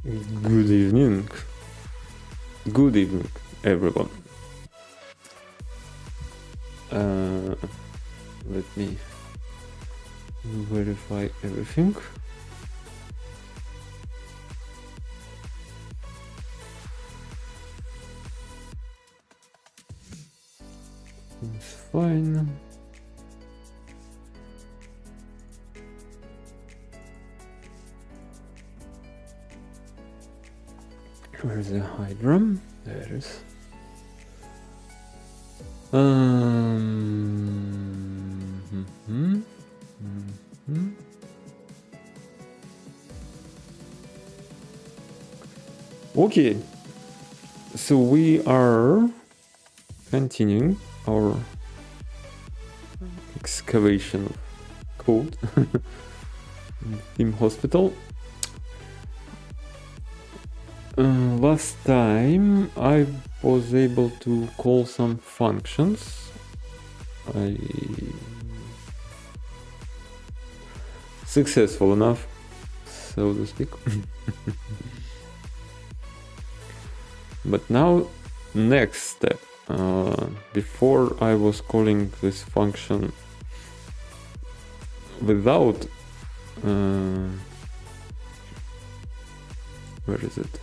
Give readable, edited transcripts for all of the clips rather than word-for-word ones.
Good evening. Good evening, everyone. Let me verify everything. It's fine. Where's the Hydra? There it is. Okay, so we are continuing our excavation of code in Team Hospital. Last time I was able to call some functions. Successful enough, so to speak. But now, next step. Before I was calling this function without where is it?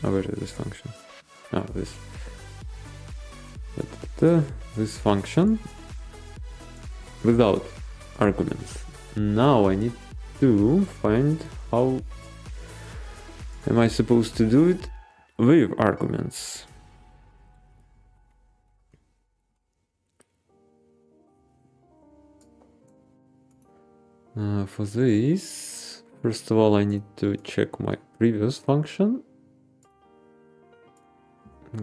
Where is this function? This. This function without arguments. Now I need to find how am I supposed to do it with arguments. For this, first of all, I need to check my previous function.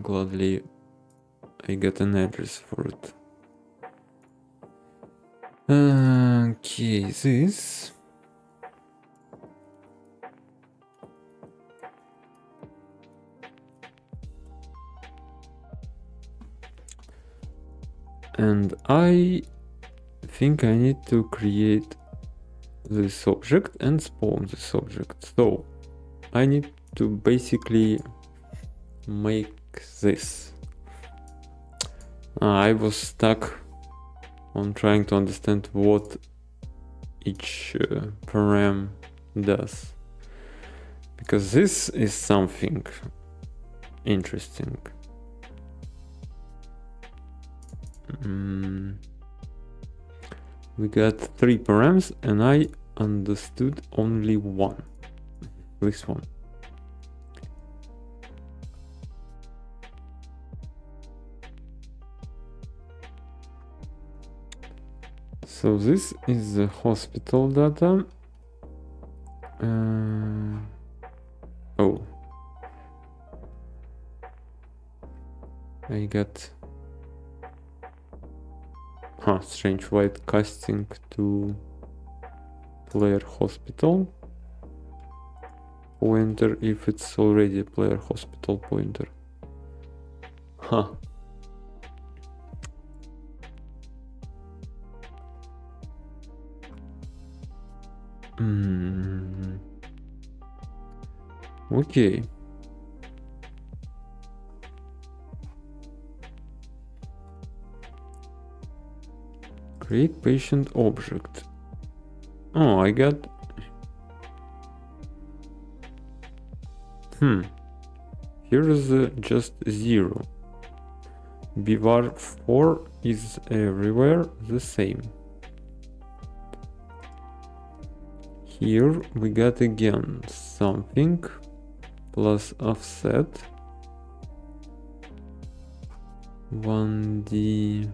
Gladly, I get an address for it. Okay, this. And I think I need to create this object and spawn this object. So I need to basically make this. I was stuck on trying to understand what each param does, because this is something interesting. We got 3 params and I understood only one. This one. So this is the hospital data. Oh. I got strange white casting to player hospital pointer if it's already a player hospital pointer. Okay. Create patient object. Oh, I got. Here is just 0. Bvar 4 is everywhere the same. Here we got again something plus offset 1d7.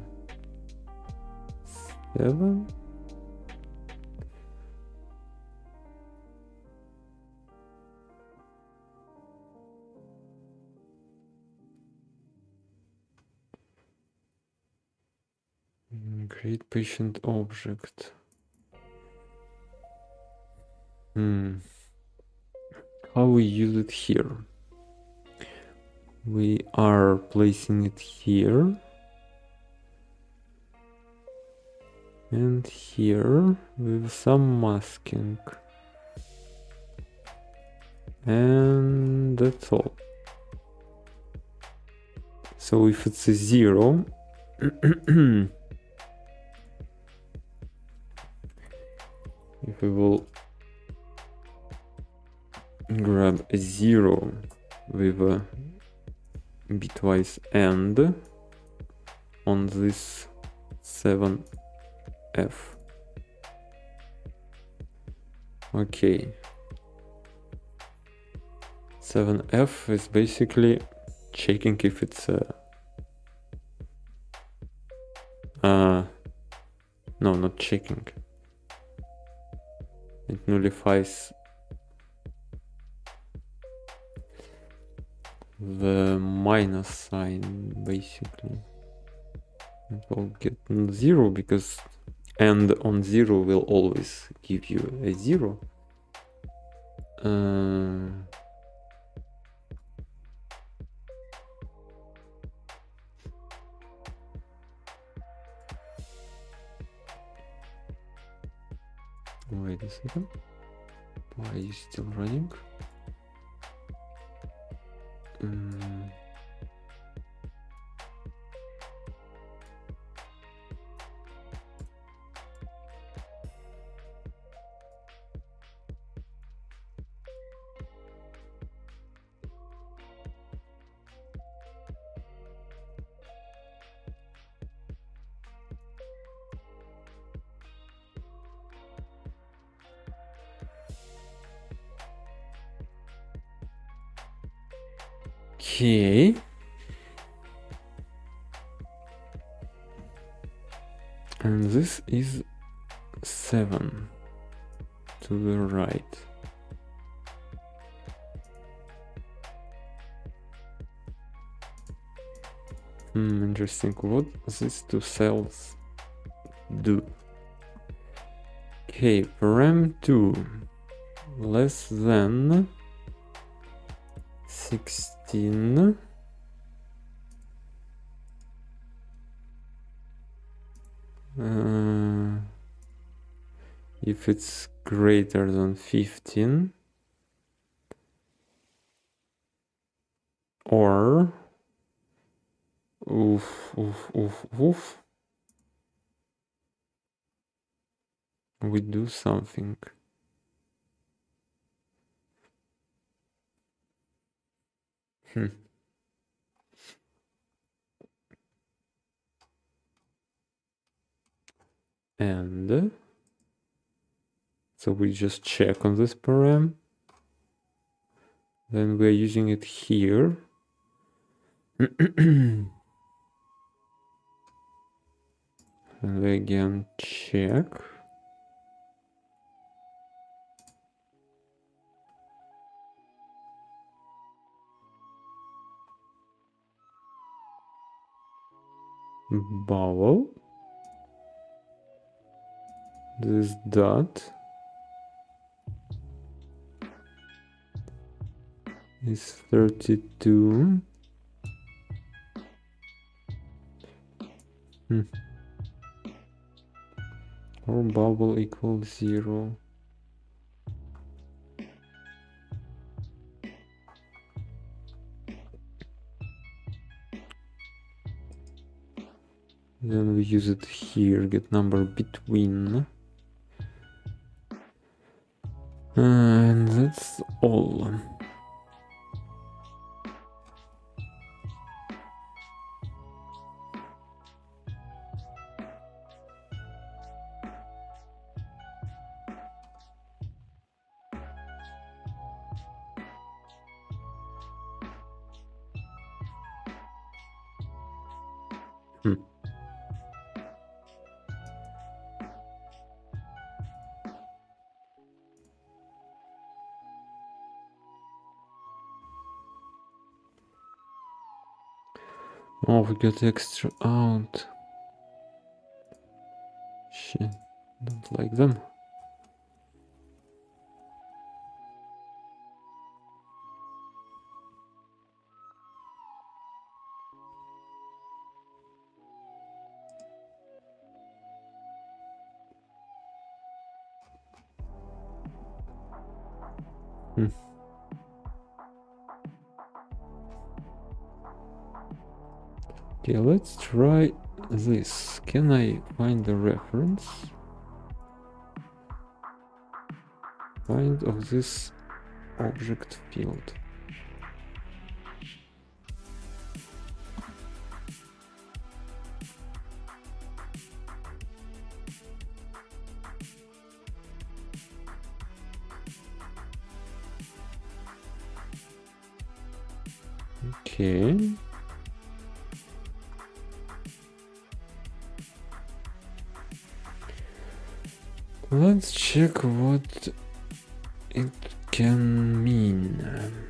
Create patient object. How we use it here? We are placing it here and here with some masking. And that's all. So if it's a 0, if we will grab a 0 with a bitwise AND on this 7F. Okay. 7F is basically checking if it's a no, not checking. It nullifies the minus sign, basically. It will get 0 because and on 0 will always give you a 0. Wait a second. Why are you still running? Okay. And this is 7 to the right. Interesting. What these two cells do? Okay, param2 less than 16. If it's greater than 15, or we do something. And so we just check on this param. Then we're using it here. And we again check. Bubble. This dot is 32. Or bubble equals 0. Then we use it here, get number between. And that's all. Oh, we got extra out. Shit, don't like them. Okay, let's try this. Can I find the reference? Find of this object field. Okay. Let's check what it can mean.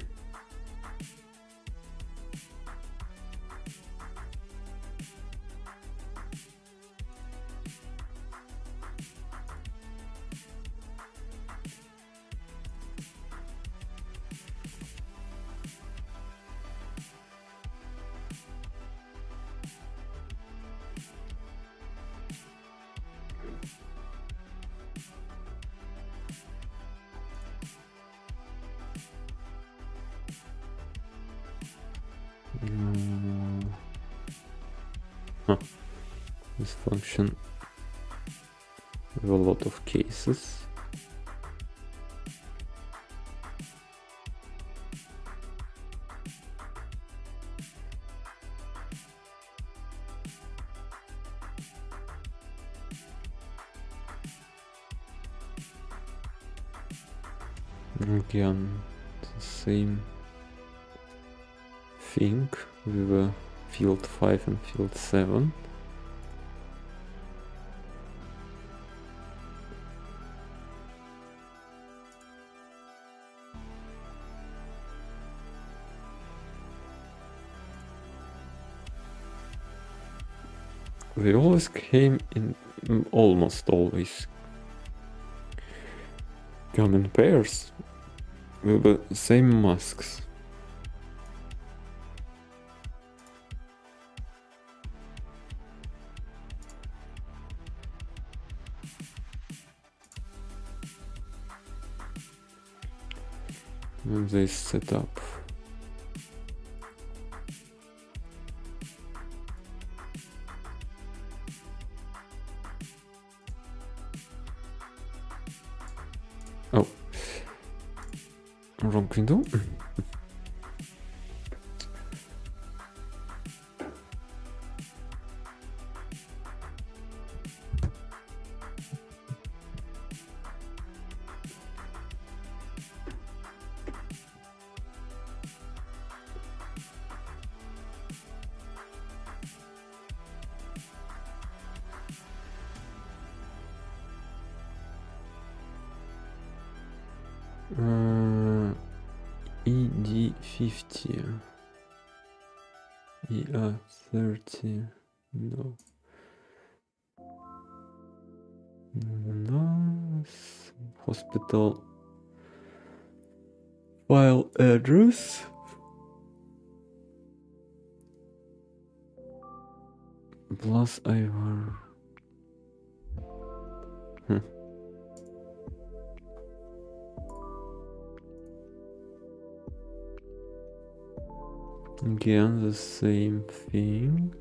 This function with a lot of cases. Again, the same thing with field 5 and field 7. They always came in, almost always come in pairs with the same masks. And they set up. Oh, wrong window. ED50, ER30, no. No, hospital file address. Plus Ivor. Again, the same thing.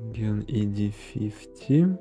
Again, ED50.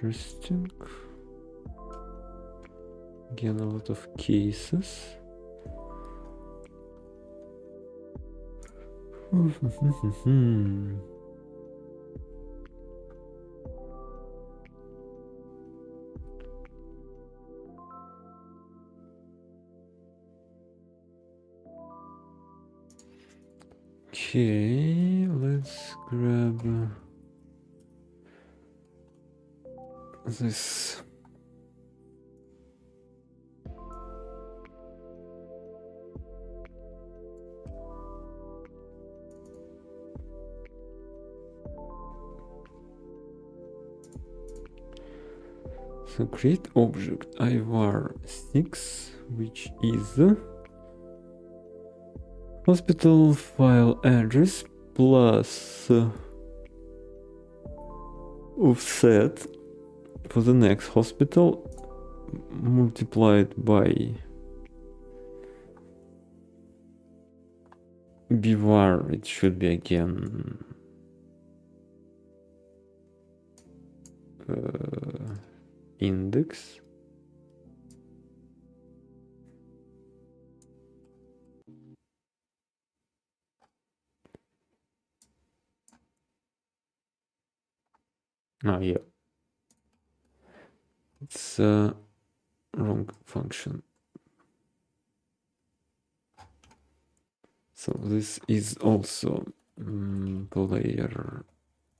Interesting. Again, a lot of cases. Okay, let's grab this. So create object ivar6, which is hospital file address plus offset for the next hospital multiplied by bvar. It should be again index. Oh yeah, it's a wrong function. So this is also player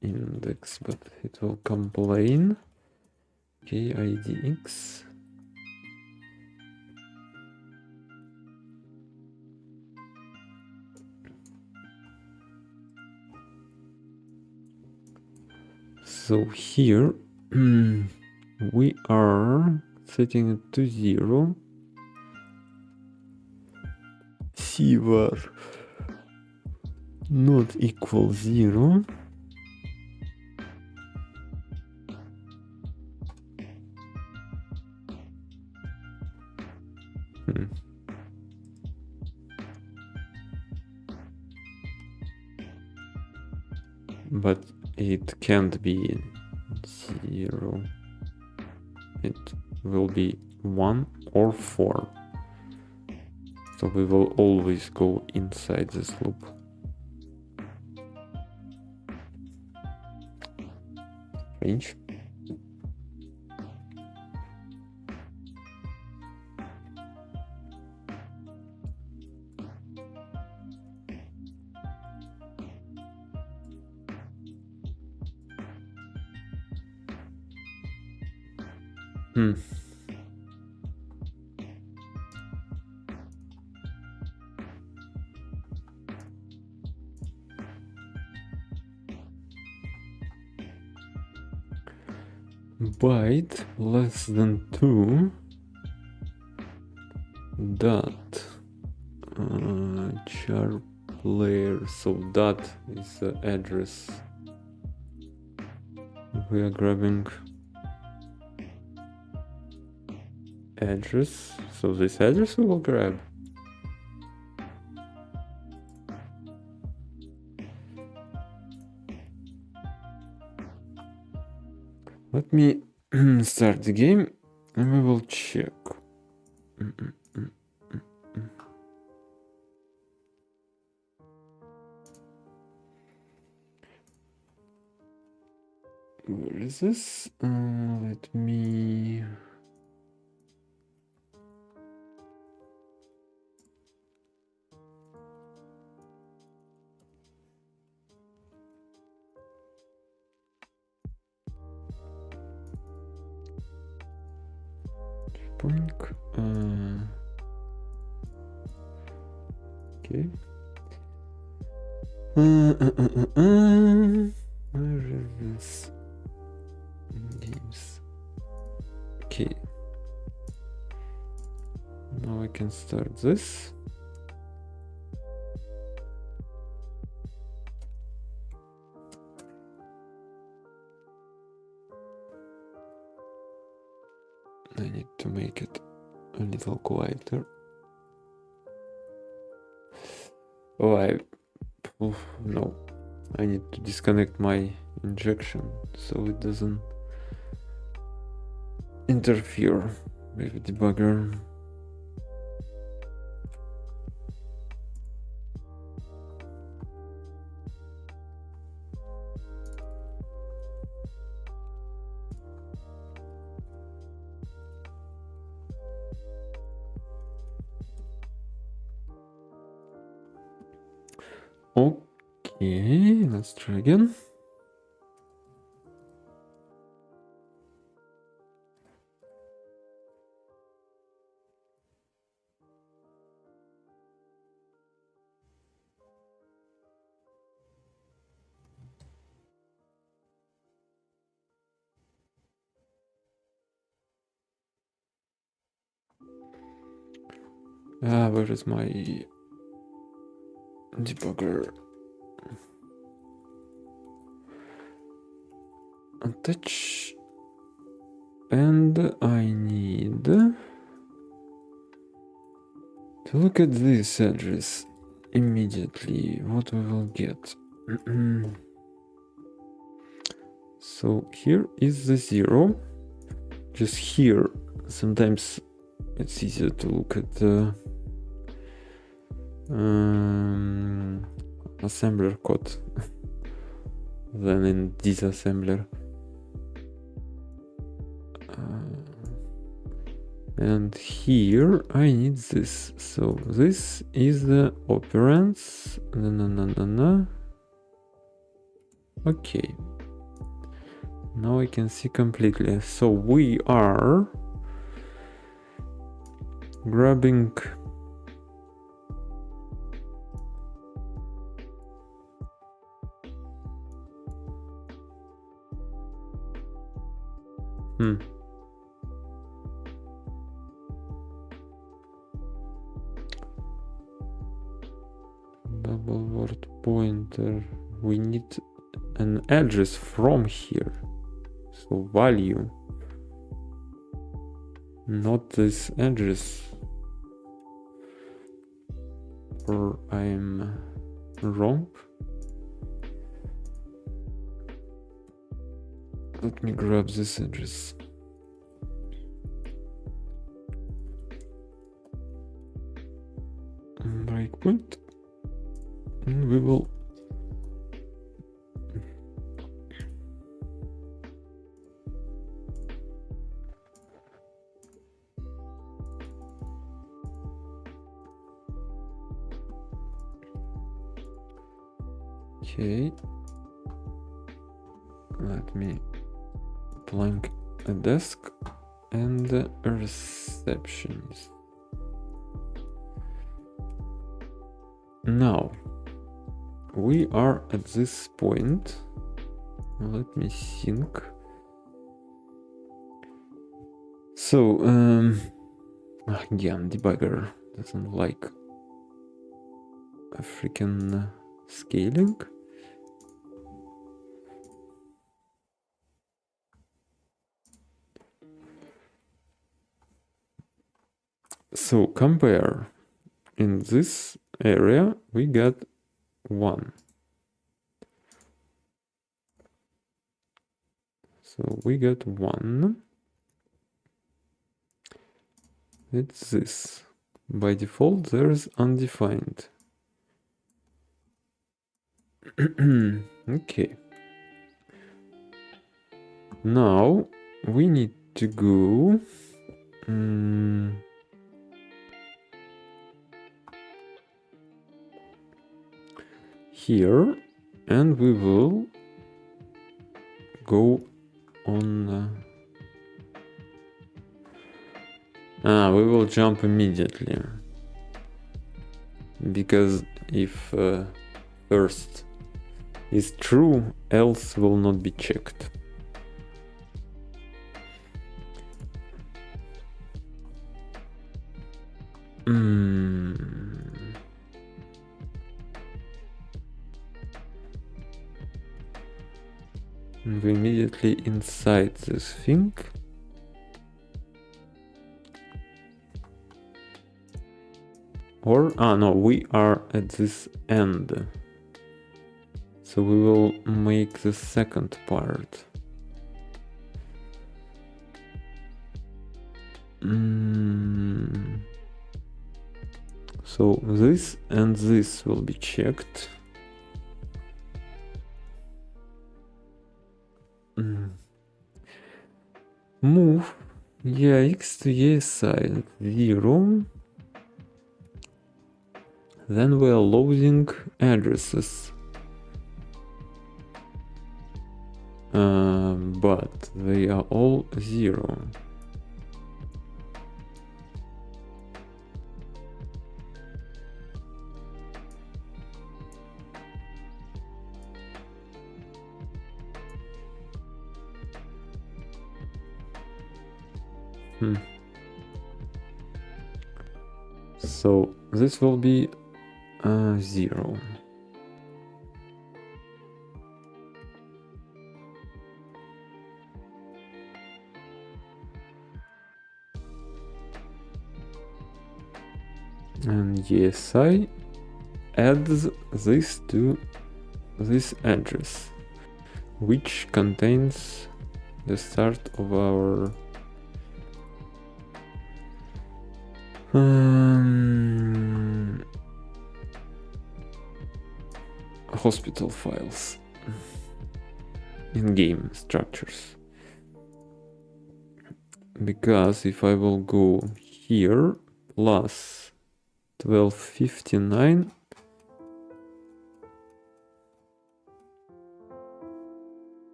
index, but it will complain. Okay, idx. So here we are setting it to 0. cvar not equal 0. But it can't be 0. It will be 1 or 4. So we will always go inside this loop. Strange. Byte less than 2 dot char player. So that is the address we are grabbing. Address. So this address we will grab. Let me start the game and we will check. Where is this? Let me... Okay. Where is this? Games. Okay. Now I can start this. I need to make it a little quieter. Oh, no. I need to disconnect my injection so it doesn't interfere with the debugger. Let's try again. Where is my debugger? Attach, and I need to look at this address immediately. What we will get. So here is the 0. Just here, sometimes it's easier to look at the assembler code than in disassembler. And here I need this. So this is the operands. Okay. Now I can see completely. So we are grabbing double word pointer. We need an address from here. So value, not this address, or I'm wrong. Let me grab this address. Breakpoint, and we will okay. Let me blank a desk and a receptionist. Now we are at this point. Let me think. So again, debugger doesn't like a freaking scaling. So compare. In this area we got 1. So we got 1. It's this. By default there's undefined. Okay. Now we need to go here, and we will go on. We will jump immediately, because if first is true, else will not be checked. We immediately inside this thing. Or, no, we are at this end. So we will make the second part. So this and this will be checked. Move x to y side 0. Then we are loading addresses. but they are all 0. So this will be 0. And yes, I add this to this address, which contains the start of our hospital files, in-game structures. Because if I will go here plus 1259,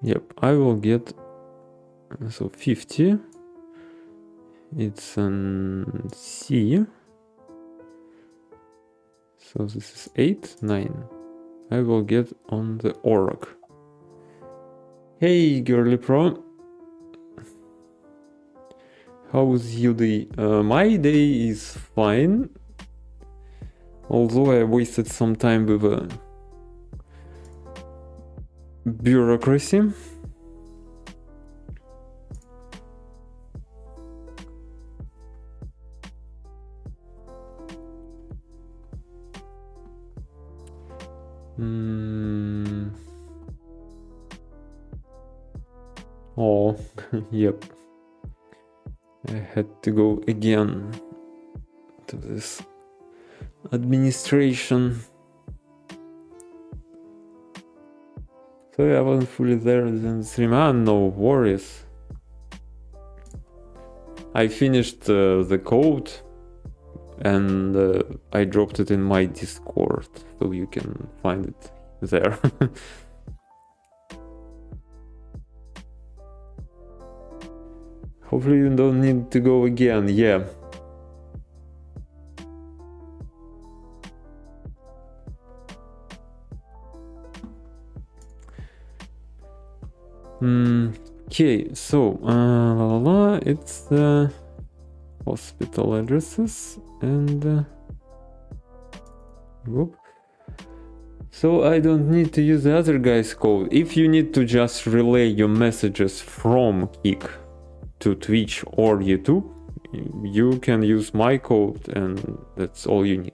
yep, I will get, so 50, it's an C, so this is 8, 9. I will get on the org. Hey, girly pro. How's your day? My day is fine. Although I wasted some time with bureaucracy. Oh, yep. I had to go again to this administration. So I wasn't fully there in the stream. No worries. I finished the code and I dropped it in my Discord, so you can find it there. Hopefully you don't need to go again, yeah. Okay, so it's the hospital addresses and whoop. So I don't need to use the other guy's code. If you need to just relay your messages from Kik to Twitch or YouTube, you can use my code and that's all you need.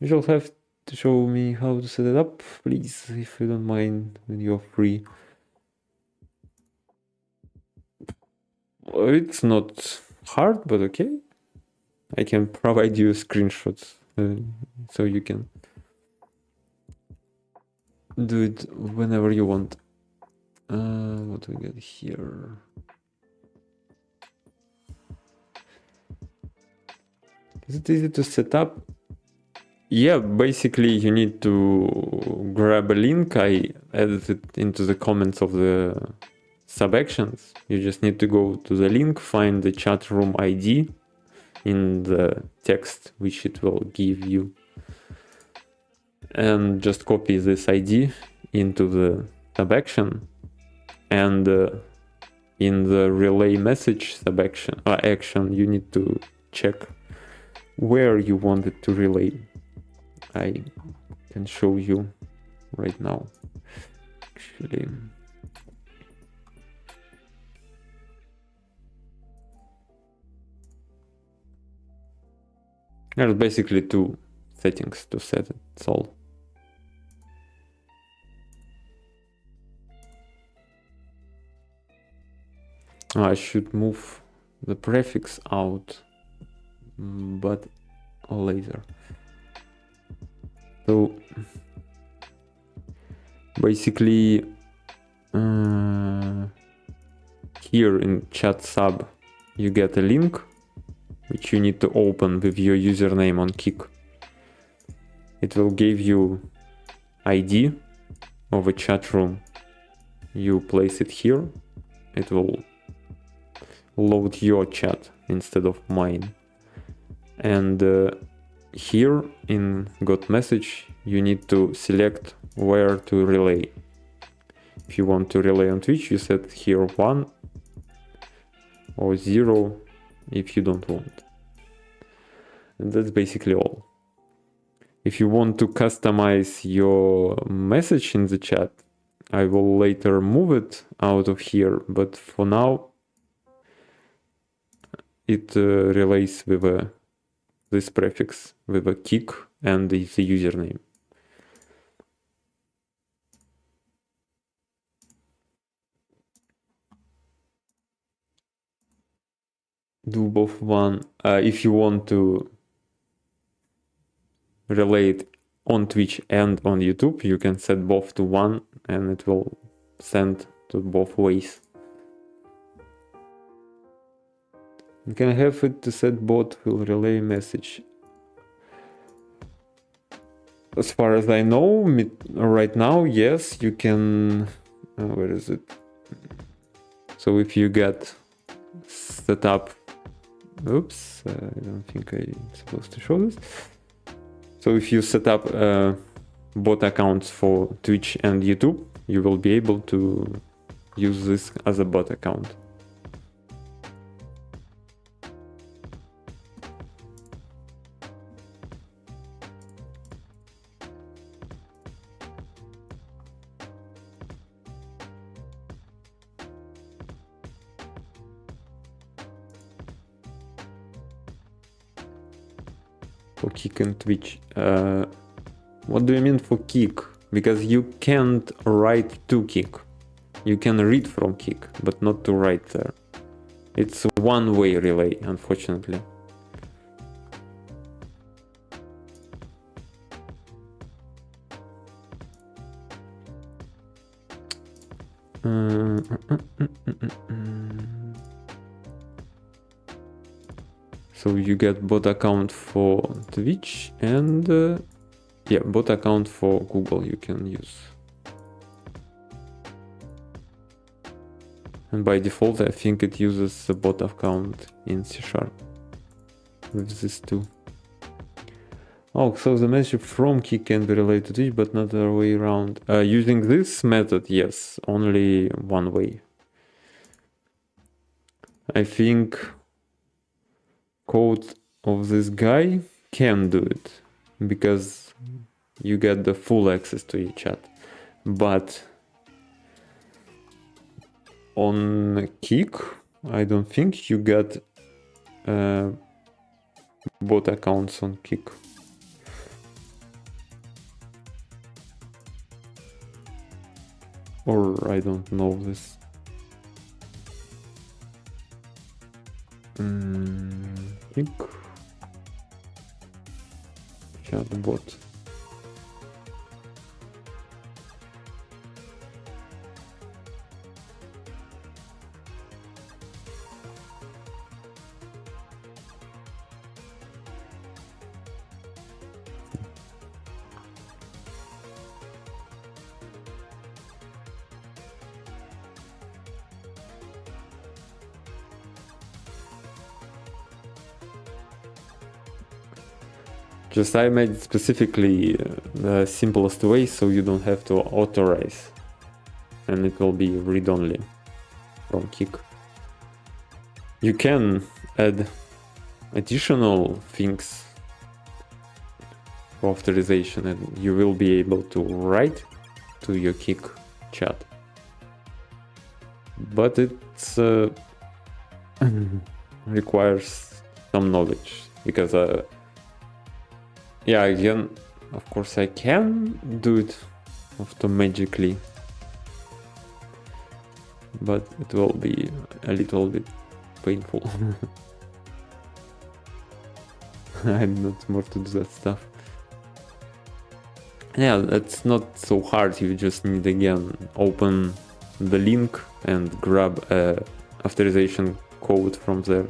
You shall have to show me how to set it up, please, if you don't mind, when you're free. It's not hard, but okay. I can provide you screenshots so you can do it whenever you want. What do we get here? Is it easy to set up? Yeah, basically you need to grab a link. I added it into the comments of the sub-actions. You just need to go to the link, find the chat room ID in the text which it will give you, and just copy this ID into the sub-action, and in the relay message sub-action action you need to check where you want it to relay. I can show you right now, actually. There's basically two settings to set it, that's all. I should move the prefix out, but later. So basically here in chat sub you get a link which you need to open with your username on Kik. It will give you ID of a chat room, you place it here, it will load your chat instead of mine. And here in got message, you need to select where to relay. If you want to relay on Twitch, you set here 1 or 0 if you don't want. And that's basically all. If you want to customize your message in the chat, I will later move it out of here, but for now it relays with this prefix with a kick and the username. Do both one. If you want to relay it on Twitch and on YouTube, you can set both to 1 and it will send to both ways. You can have it to set bot will relay message. As far as I know, right now, yes, you can. Where is it? So if you get set up, oops, I don't think I'm supposed to show this. So if you set up bot accounts for Twitch and YouTube, you will be able to use this as a bot account. For Kick and Twitch. What do you mean for Kick? Because you can't write to Kick. You can read from Kick, but not to write there. It's a one-way relay, unfortunately. So you get bot account for Twitch and yeah, bot account for Google you can use. And by default, I think it uses the bot account in C# with this too. Oh, so the message from key can be relayed to Twitch, but not the other way around. Using this method, yes, only one way. I think code of this guy can do it because you get the full access to your chat, but on Kick I don't think you get bot accounts on Kick. Or I don't know this. Kick chatbot. Just I made it specifically the simplest way so you don't have to authorize, and it will be read-only from Kick. You can add additional things for authorization and you will be able to write to your Kick chat. But it's requires some knowledge because yeah, again, of course I can do it automatically, but it will be a little bit painful. I'm not more to do that stuff. Yeah, that's not so hard. You just need again open the link and grab a authorization code from there.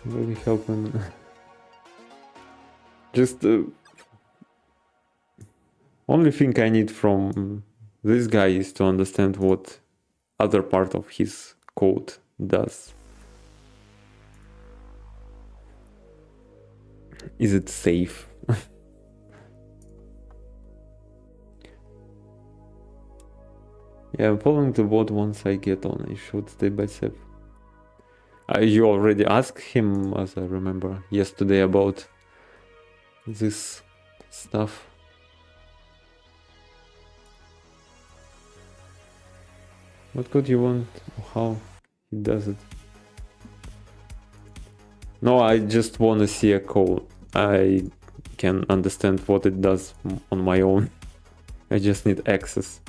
Really helping. Just only thing I need from this guy is to understand what other part of his code does. Is it safe? Yeah, I'm following the bot. Once I get on, I should stay by safe. You already asked him, as I remember, yesterday about this stuff. What could you want? How he does it? No, I just want to see a code. I can understand what it does on my own. I just need access.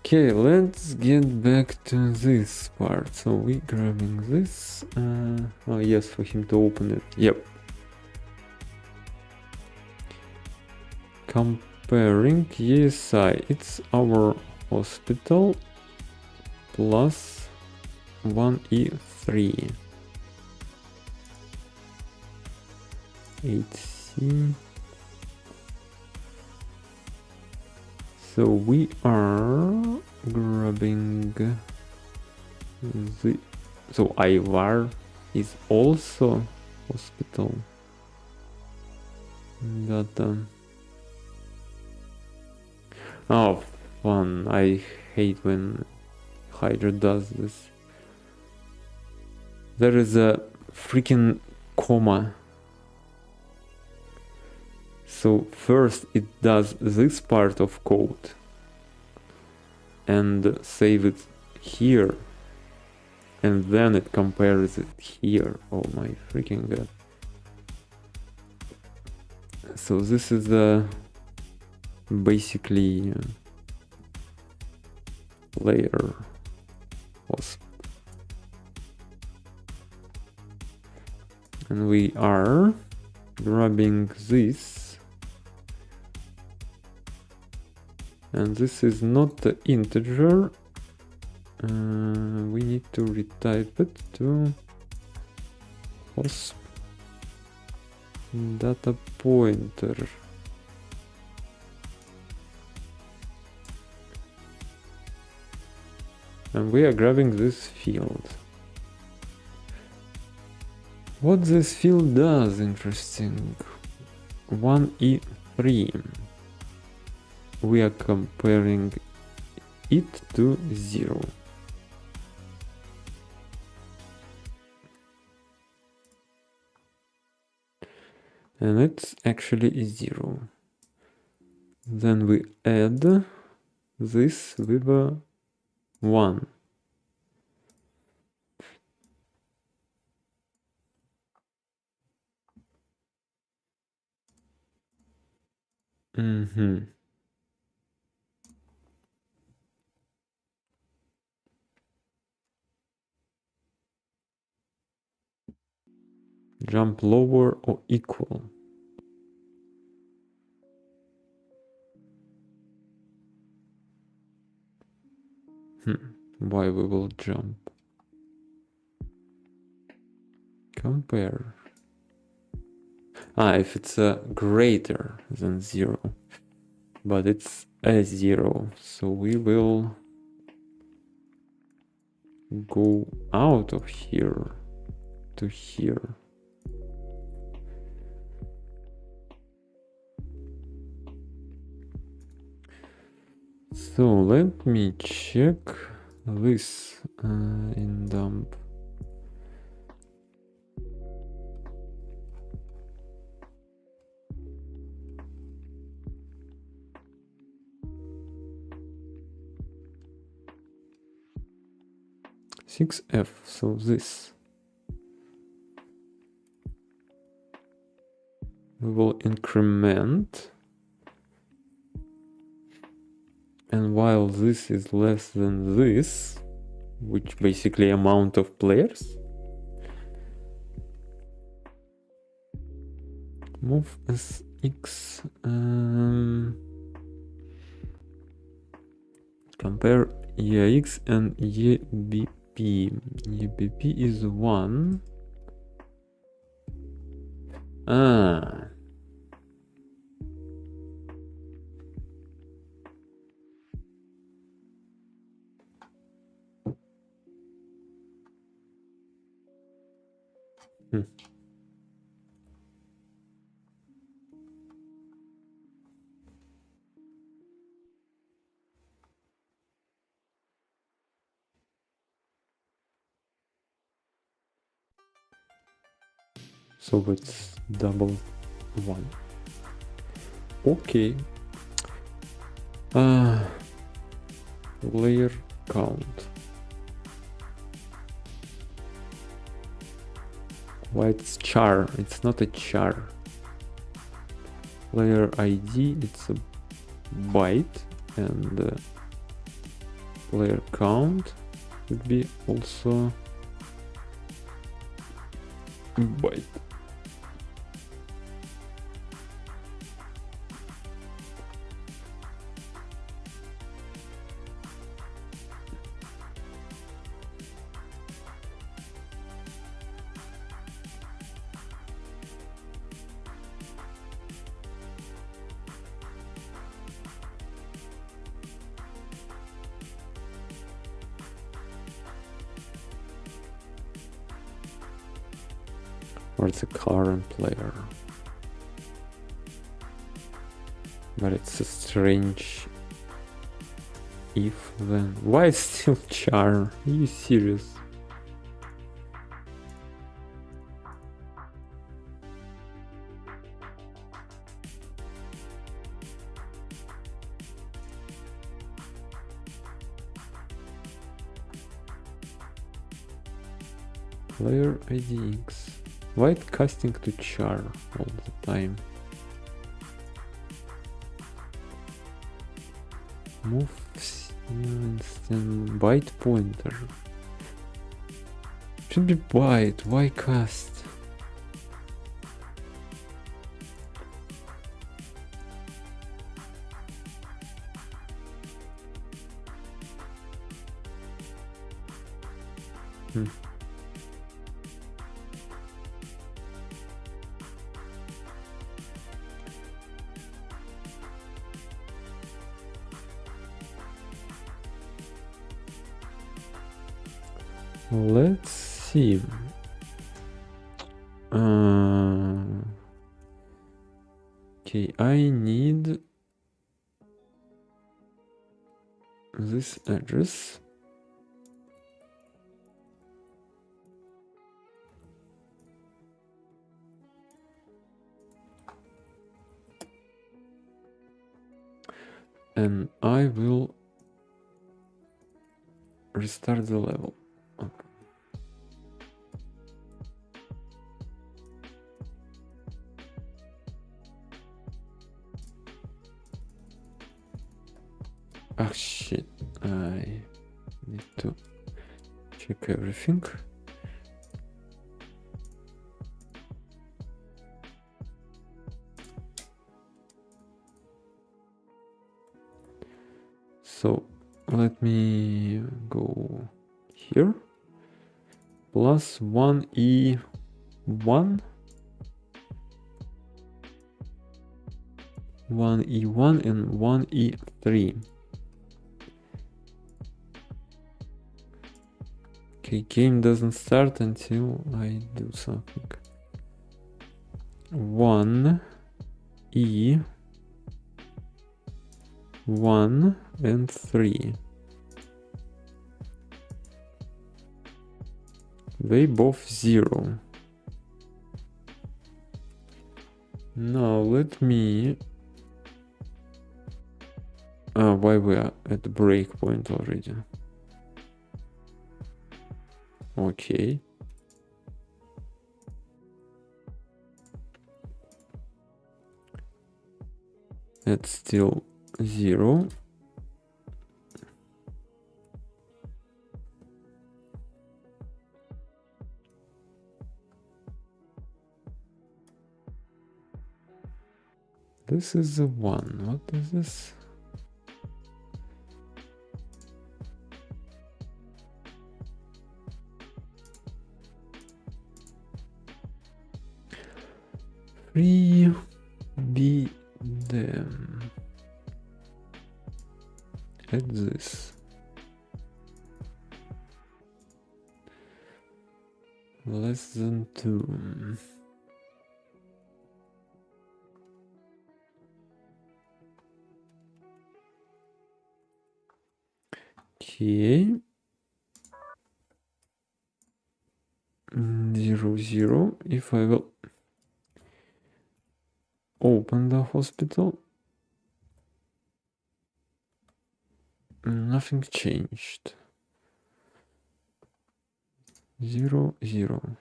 Okay, let's get back to this part. So we grabbing this. Oh yes, for him to open it. Yep. Comparing ESI. It's our hospital plus 1E3. 8C. So we are grabbing the... So IVAR is also hospital data. Oh, fun. I hate when Ghidra does this. There is a freaking comma. So first it does this part of code and save it here, and then it compares it here. Oh my freaking god. So this is basically layer wasp, and we are grabbing this. And this is not the integer. We need to retype it to hosp data pointer. And we are grabbing this field. What this field does, interesting. 1E3. We are comparing it to 0. And it's actually 0. Then we add this with a 1. Jump lower or equal. Why we will jump? Compare. If it's greater than 0, but it's a 0, so we will go out of here to here. So let me check this in dump. .6f, so this. We will increment. And while this is less than this, which basically amount of players, move sx Compare EAX and EBP. EBP is 1. Ah. So it's double 1. Okay. Layer count. Why it's char? It's not a char. Layer ID, it's a byte, and layer count would be also byte. Or it's a current player. But it's a strange if then. Why it's still char? Are you serious? Player IDX. Why it casting to char all the time? Move instant byte pointer. Should be byte. Why cast? Let's see. Okay, I need this address. And I will restart the level. Okay. Ah shit, I need to check everything. So let me go here. Plus 1E1. 1E1 and 1E3. Okay, game doesn't start until I do something. 1E1 and 3. They both 0. Now let me... why we are at the breakpoint already? Okay. It's still 0. This is the 1. What is this? be them at this. Less than 2. Okay. 0, 0. If I will open the hospital, nothing changed. 0, 0.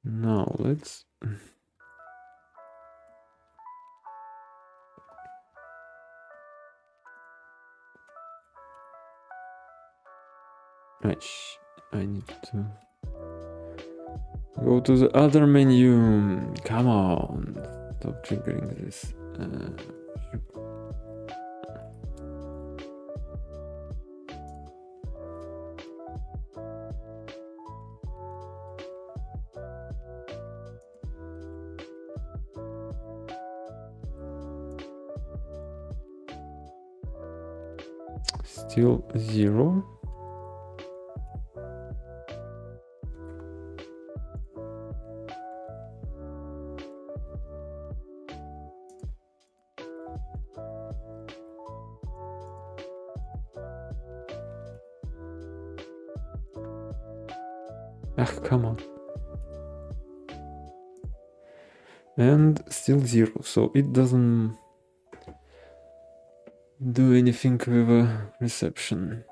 Now let's I need to go to the other menu. Come on, stop triggering this. Still 0. Come on. And still 0, so it doesn't do anything with a reception.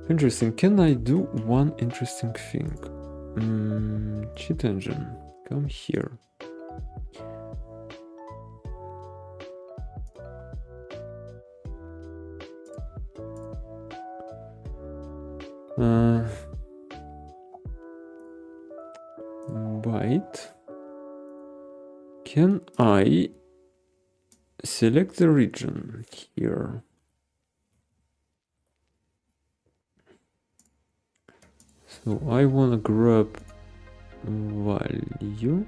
Interesting. Can I do one interesting thing? CheatEngine, come here. Byte. Can I select the region here? So I want to grab value.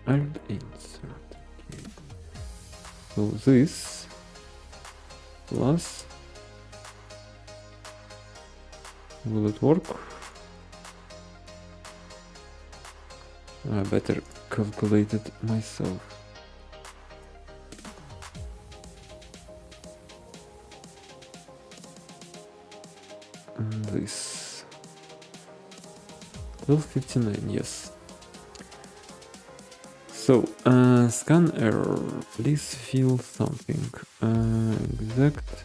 I'll insert. Okay. So this plus, will it work? I better calculate it myself. And this 1259, yes. So, scan error, please fill something. Exact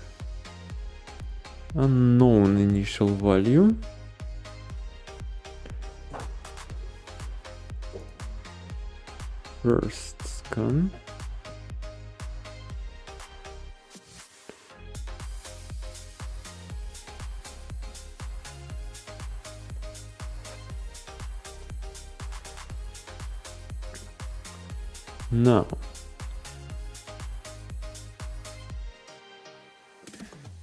unknown initial value. First scan. Now,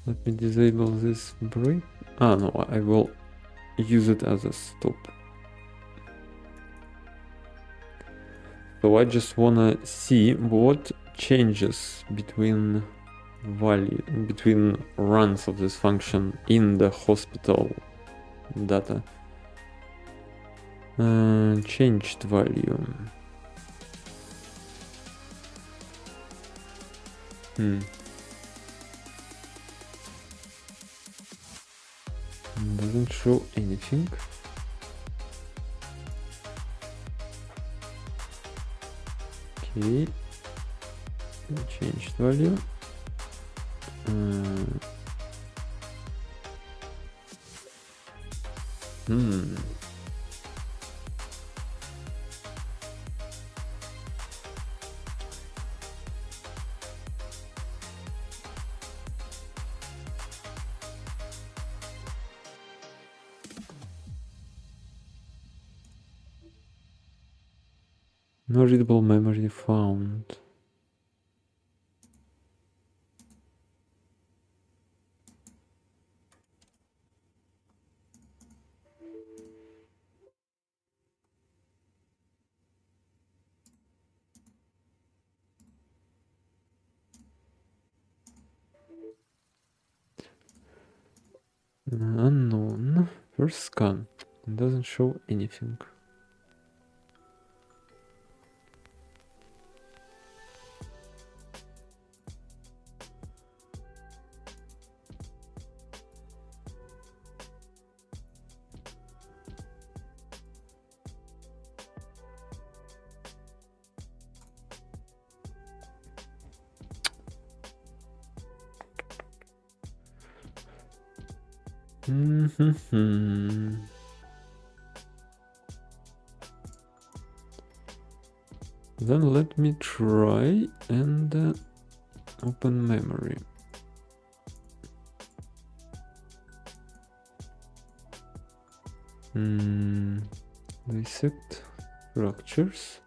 let me disable this break. No, I will use it as a stop. So I just wanna see what changes between runs of this function in the hospital data. Changed value. Doesn't show anything. Okay, changed value. No readable memory found. Unknown. First scan. It doesn't show anything. Then let me try and open memory. Dissect structures.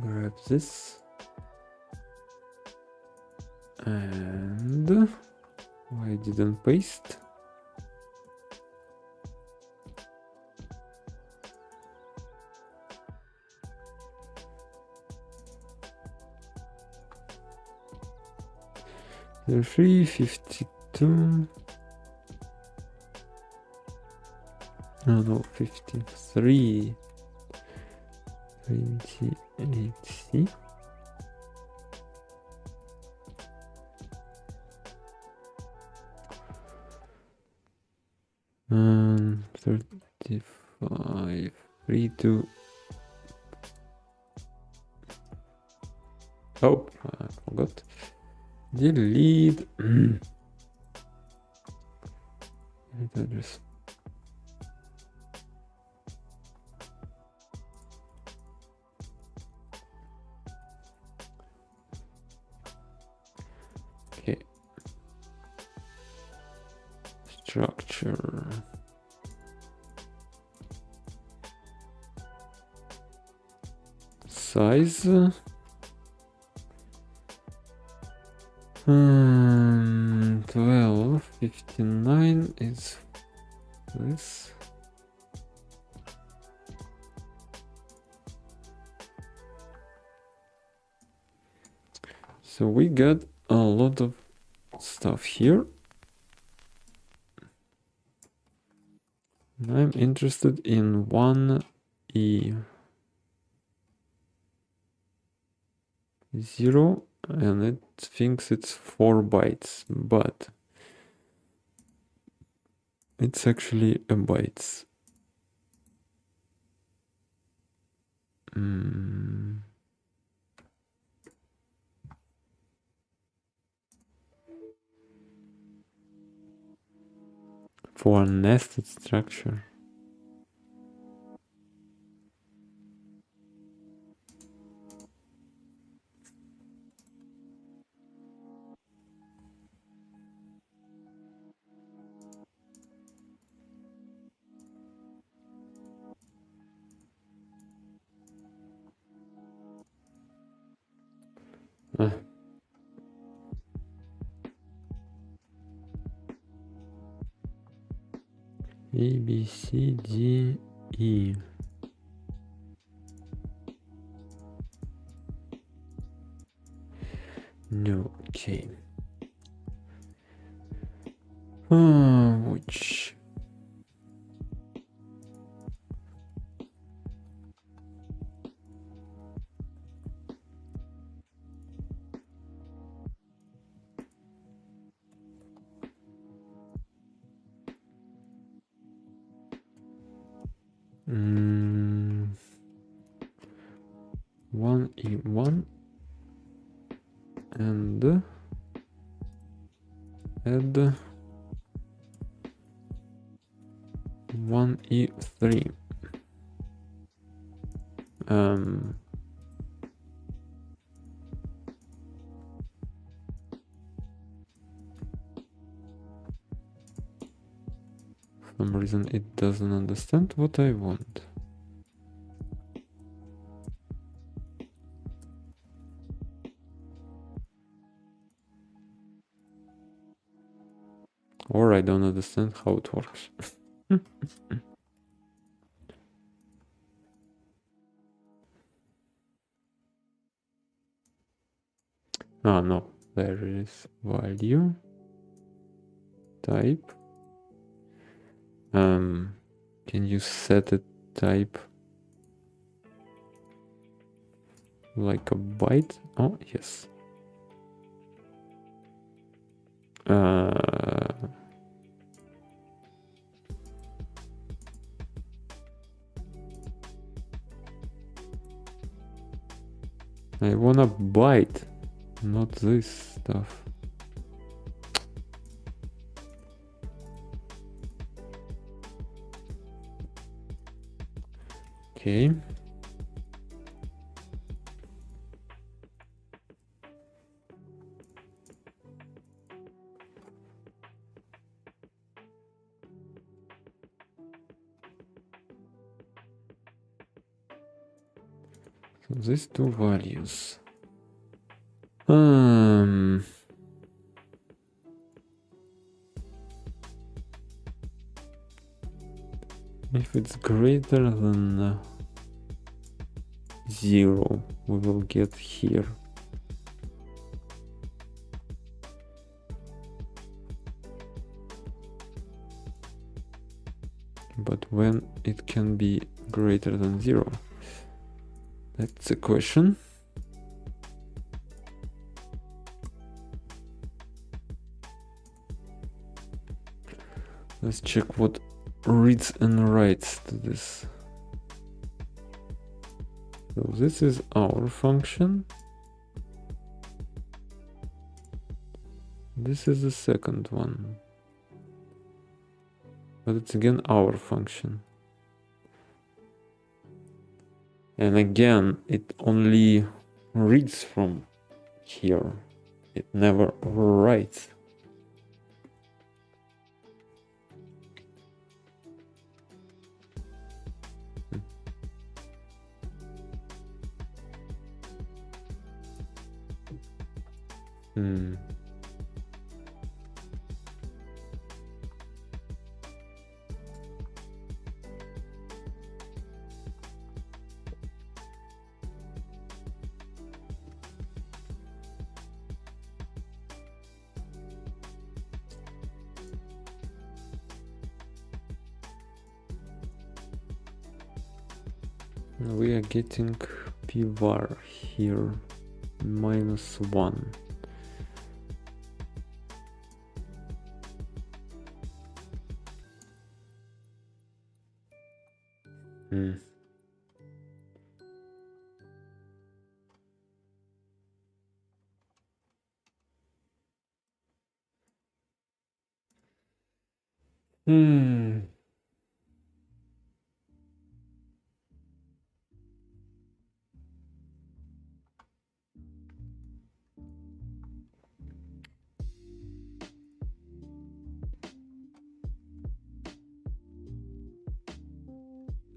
Grab this. And why didn't paste? The 352. Oh no, 53. 28C. And 35. 32. Oh, I forgot. Delete. Address. Okay. Structure. Size. 1259 is this. So we got a lot of stuff here. I'm interested in 1E0, and it thinks it's 4 bytes, but it's actually a bytes. For a nested structure. A, B, C, D, E. No, okay. Which? One E1 and add 1E3. some reason it doesn't understand what I want. Or I don't understand how it works. Ah, no, there is value type. Can you set a type like a byte? Oh, yes. I wanna byte, not this stuff. Okay. So these two values. If it's greater than 0, we will get here. But when it can be greater than 0? That's the question. Let's check what reads and writes to this. So this is our function. This is the second one. But it's again our function. And again, it only reads from here. It never writes. We are getting p-var here, -1.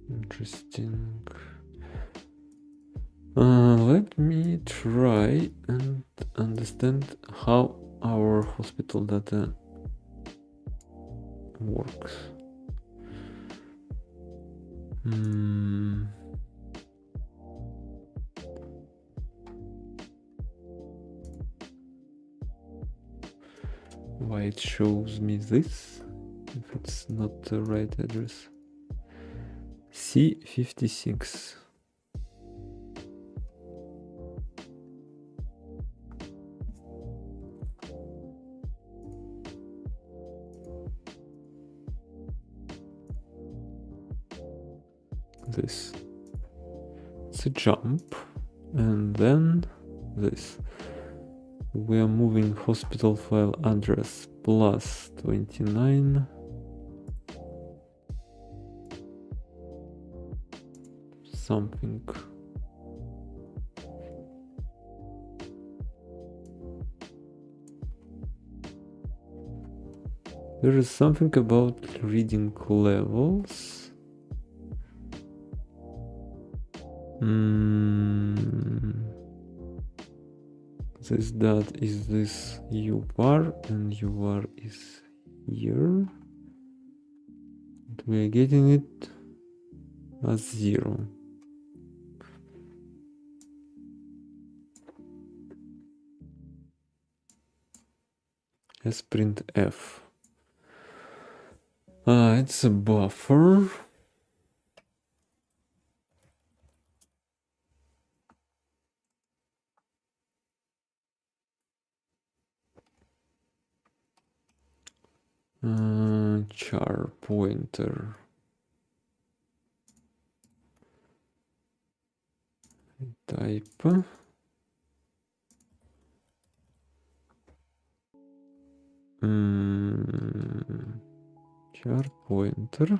Interesting. Let me try and understand how our hospital data works. Why it shows me this if it's not the right address? C56. This. It's a jump, and then this. We are moving hospital file address plus 29. Something. There is something about reading levels. This dot is this u bar and u bar is here. And we are getting it as 0. As printf. It's a buffer. Char pointer. Type. Char pointer.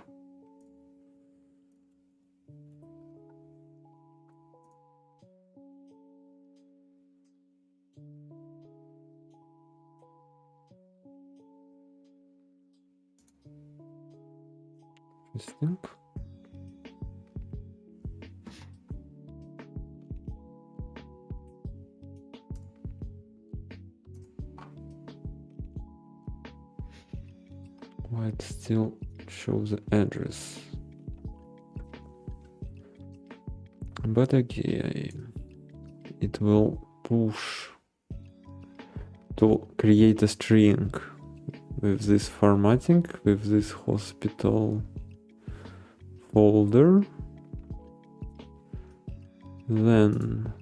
Interesting. Why it still shows the address? But again, it will push to create a string with this formatting, with this hospital folder. Then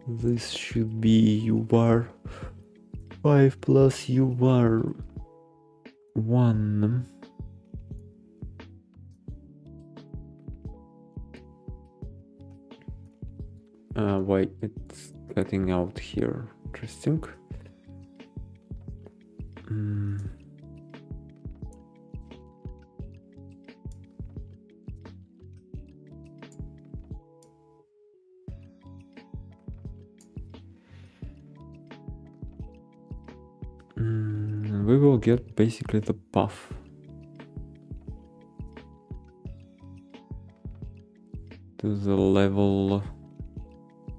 this should be u bar 5 plus u bar 1. Why it's cutting out here? Interesting. We will get basically the path to the level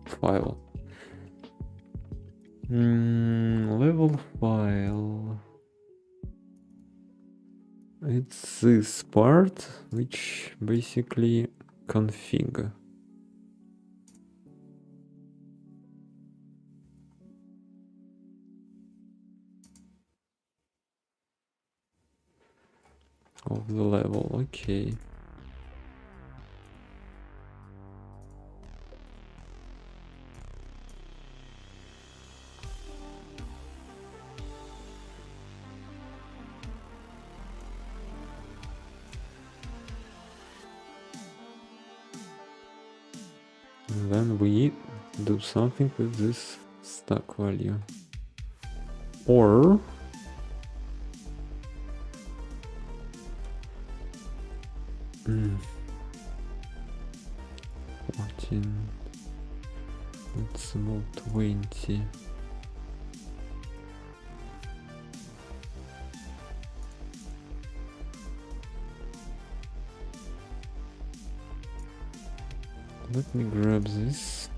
file. Level file. It's this part which basically config. Of the level, okay. And then we do something with this stack value. Or Mm. 14. It's about 20. Let me grab this.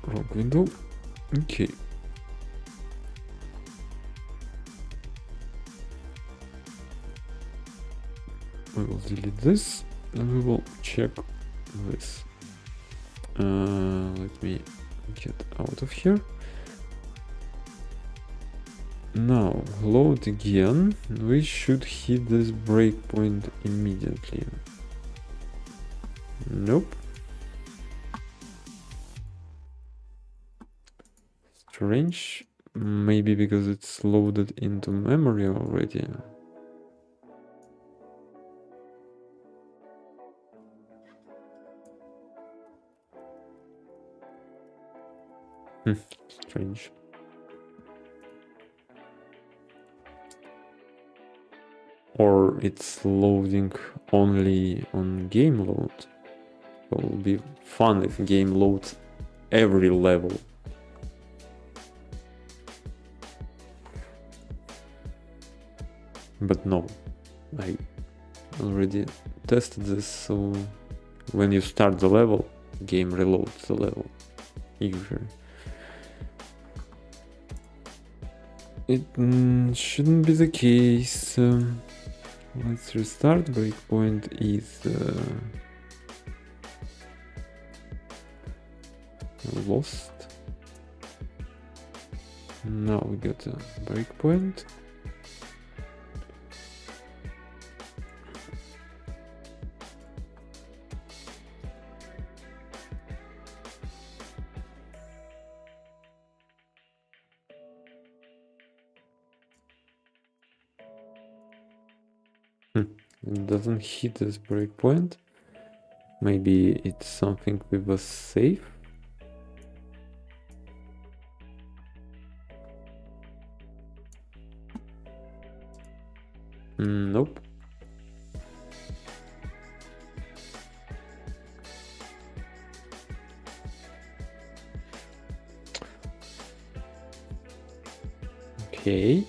Wrong window. Okay. We will delete this and we will check this. Let me get out of here. Now load again. We should hit this breakpoint immediately. Nope. Strange. Maybe because it's loaded into memory already. Strange. Or it's loading only on game load. It will be fun if game loads every level. But no, I already tested this, so when you start the level, game reloads the level, usually. It shouldn't be the case. Let's restart. Breakpoint is lost. Now we got a breakpoint. It doesn't hit this breakpoint. Maybe it's something with a save. Nope. Okay.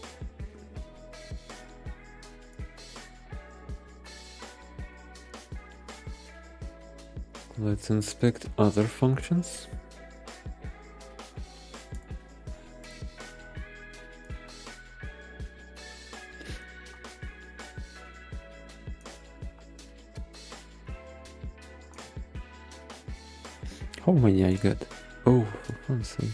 Let's inspect other functions. How many I got? Oh, for funn's sake.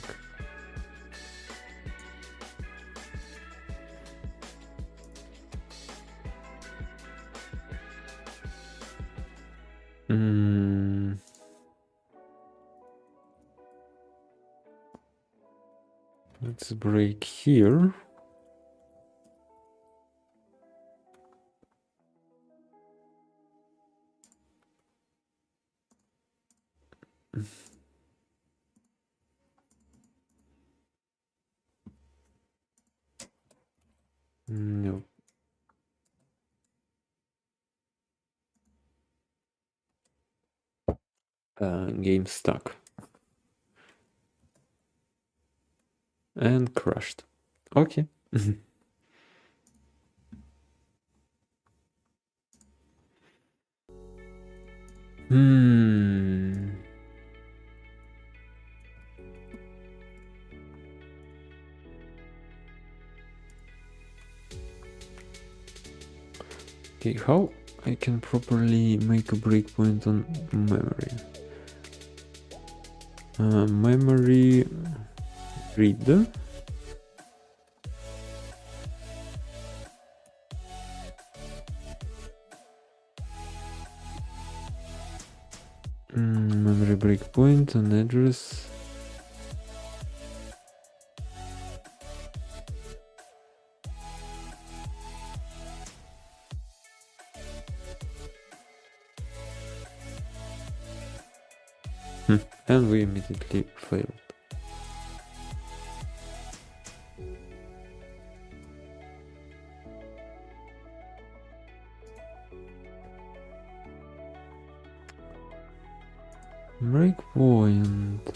Let's break here. No. Game stuck. And crashed. Okay. Okay, how I can properly make a breakpoint on memory? Memory read. Memory breakpoint on address. And we immediately failed. Breakpoint.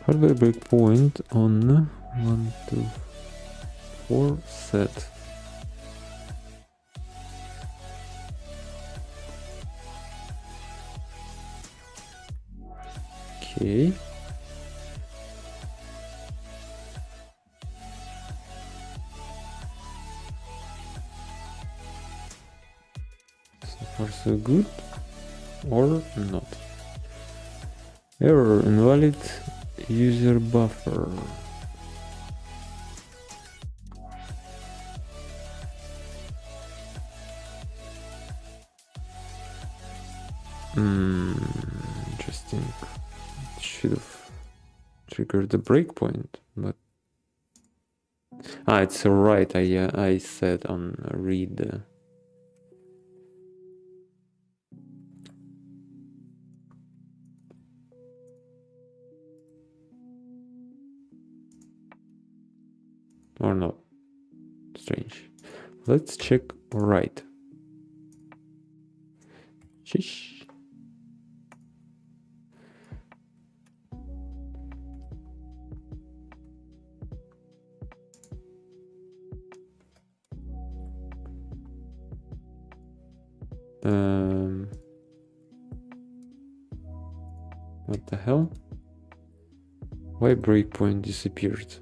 Hardware breakpoint on 1, 2, 4 set. Okay. So far so good, or not. Error, invalid user buffer. Interesting. It should have triggered the breakpoint, but it's right. I said on read. Or not. Let's check right. Shish. What the hell? Why breakpoint disappeared?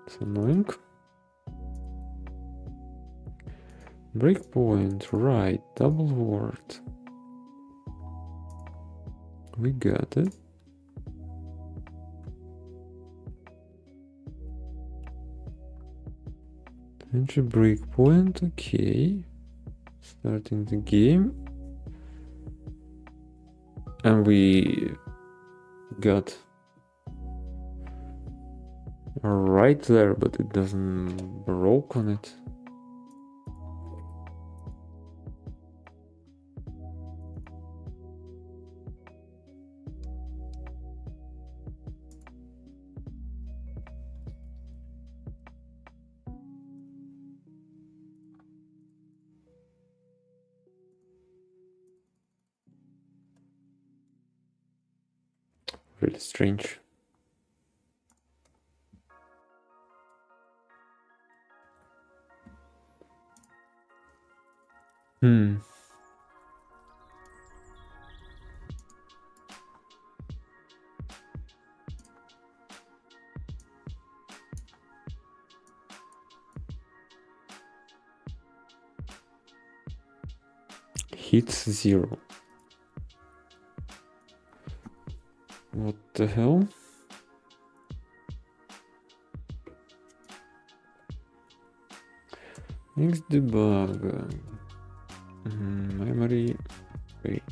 It's annoying. Breakpoint, right, double word. We got it. Entry breakpoint, okay. Starting the game. And we got right there, but it doesn't broke on it. Really strange. Hits 0. What the hell? xdbg. Memory break.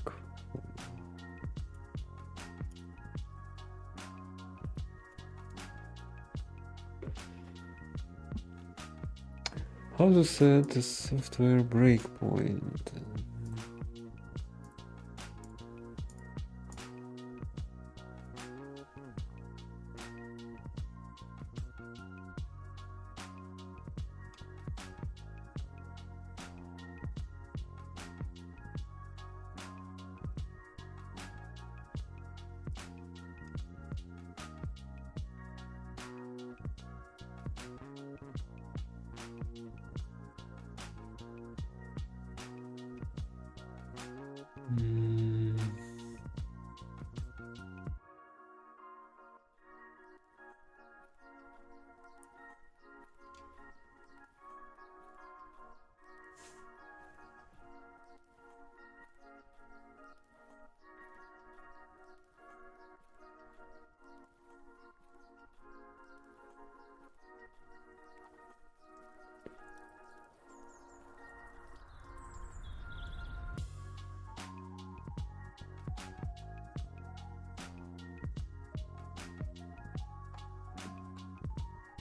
How to set a software breakpoint?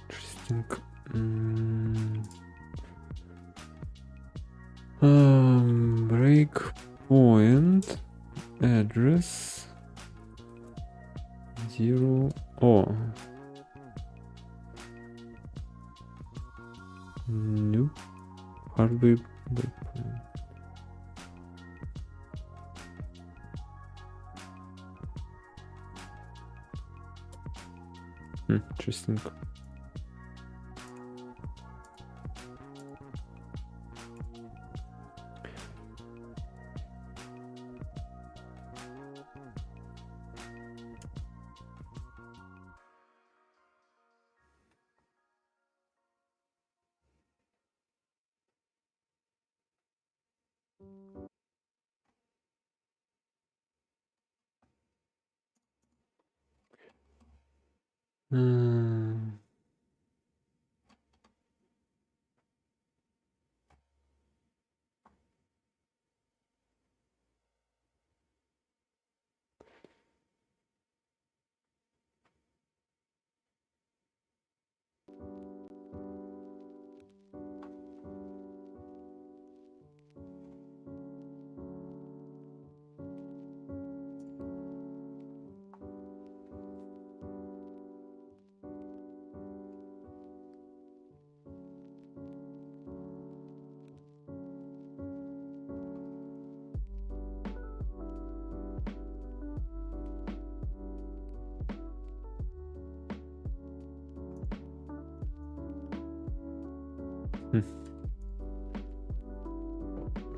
Interesting. Breakpoint address 0. Oh. Nope. Hardware breakpoint. Interesting.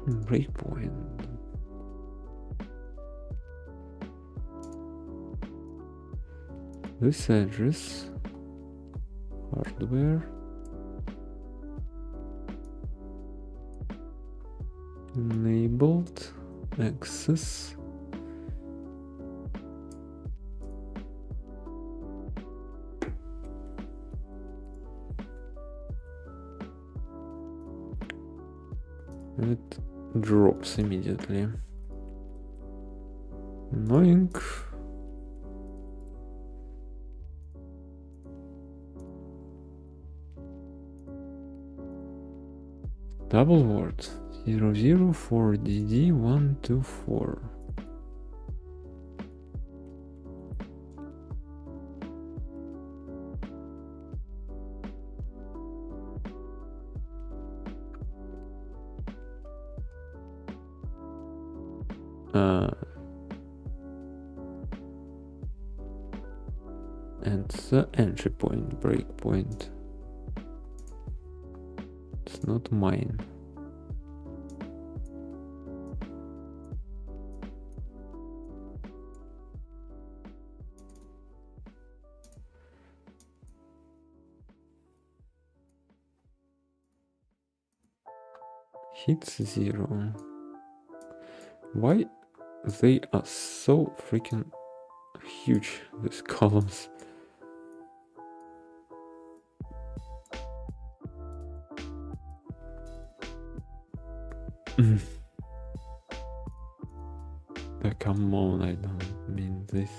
Breakpoint. This address, hardware, enabled access. It drops immediately. Annoying. Double word 004DD124. And the entry point, breakpoint. It's not mine. Hits 0. Why they are so freaking huge, these columns? Come on, I don't mean this.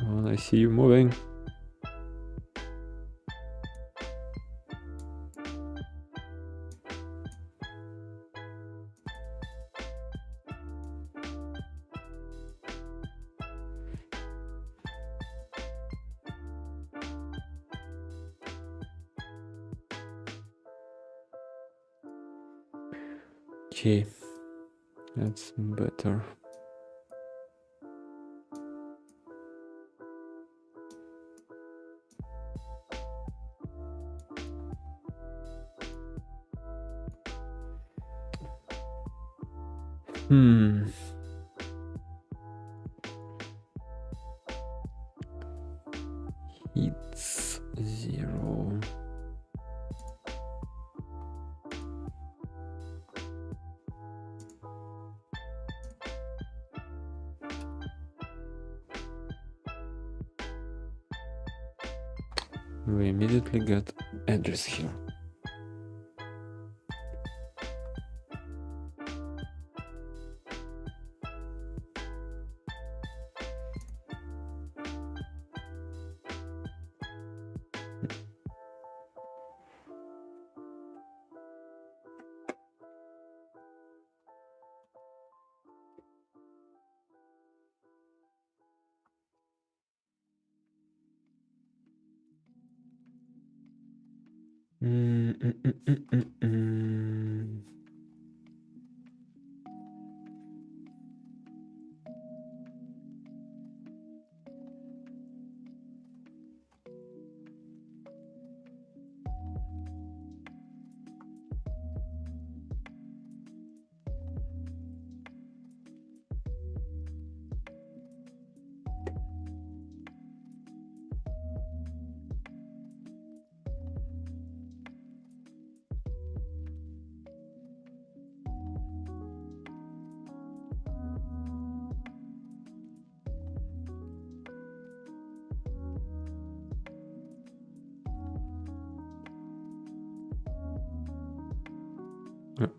Oh, I see you moving. Okay, that's better. It's 0. We immediately got address here.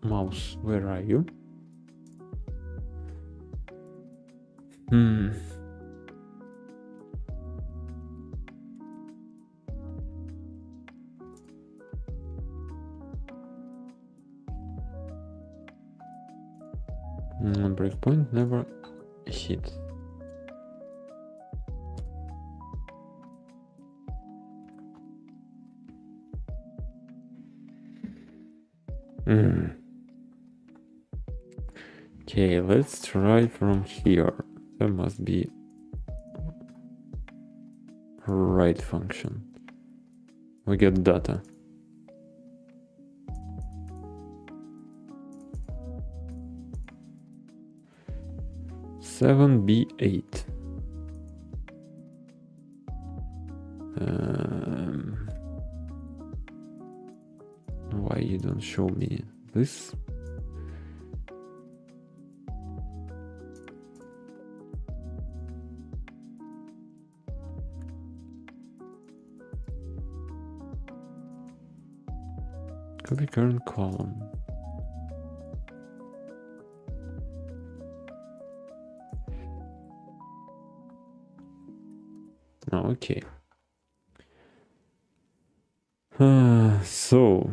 Mouse, where are you? Breakpoint never hit. Okay, let's try from here. There must be a right function. We get data. (7b8). Why you don't show me this? Copy current column. Oh, okay. So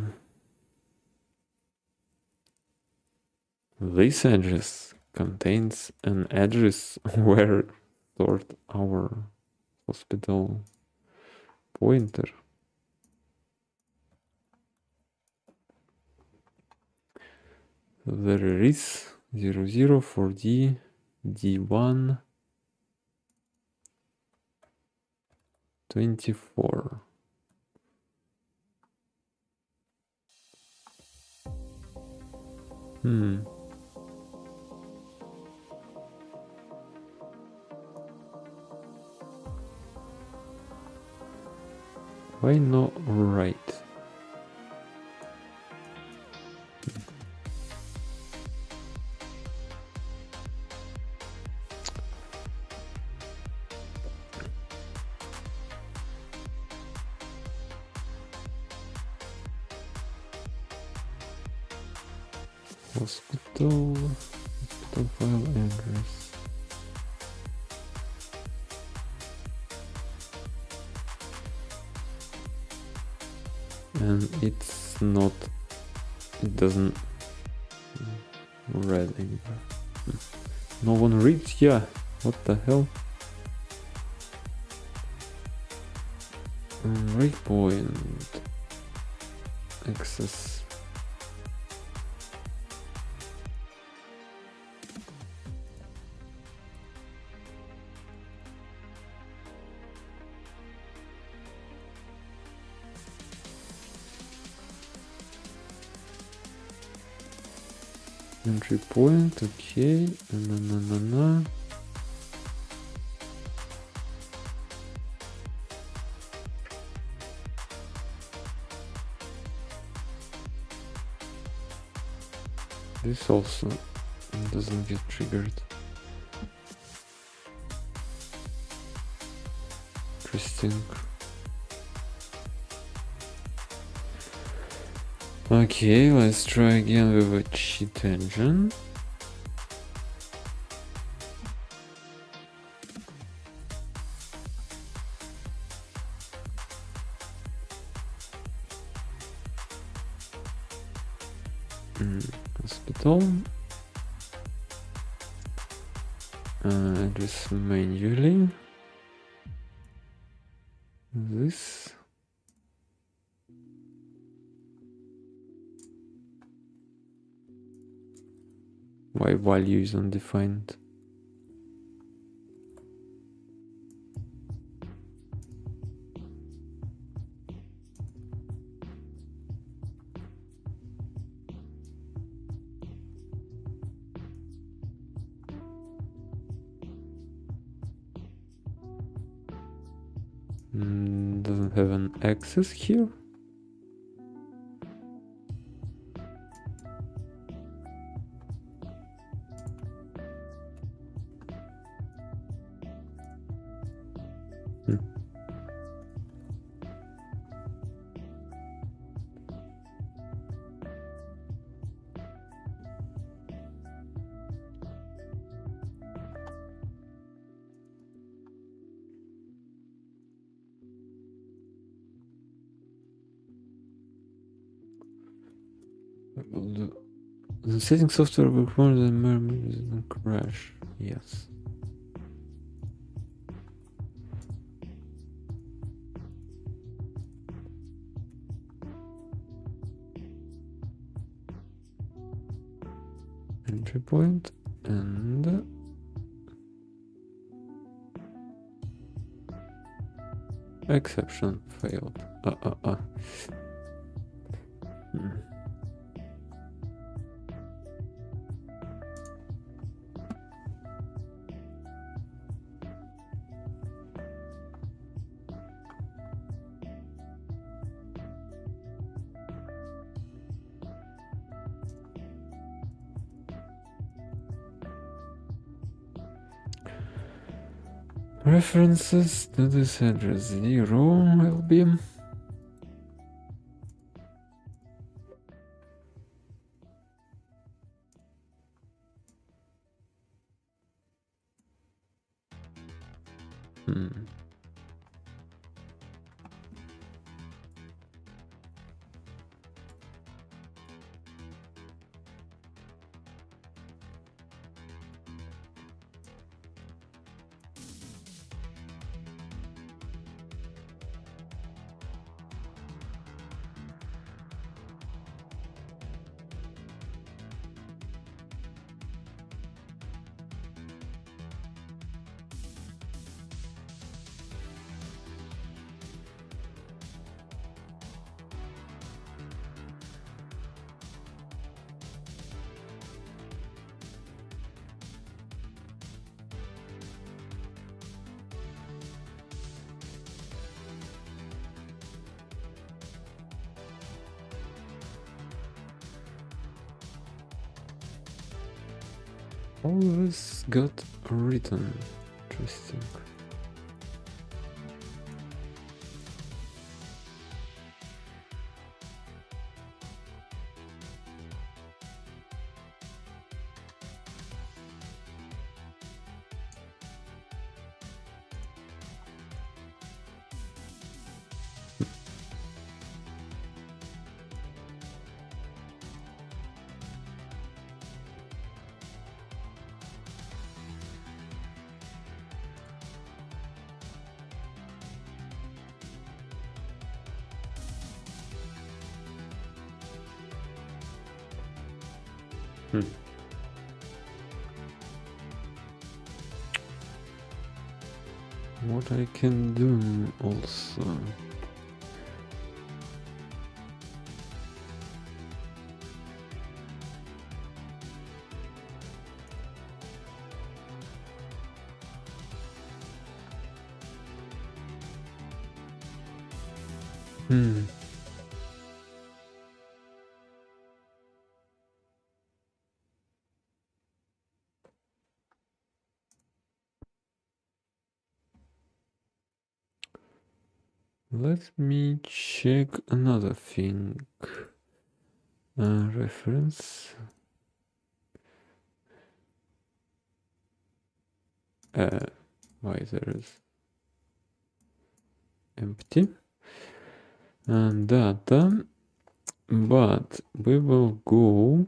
this address contains an address where stored our hospital pointer. There is 004D D1 24. Why not right? Hospital file address. And it's not, it doesn't read anywhere. No one reads? Yeah, what the hell? Breakpoint access. Entry point, okay. No. This also doesn't get triggered. Interesting. Okay, let's try again with a CheatEngine. Hospital. Address manually. This. Why value is undefined? Doesn't have an access here. The setting software will require the memory doesn't crash. Yes. entry point and exception failed. References to this address 0 will be all this got written. Interesting. What I can do also. Let me check another thing. Reference. Why there is empty and data, but we will go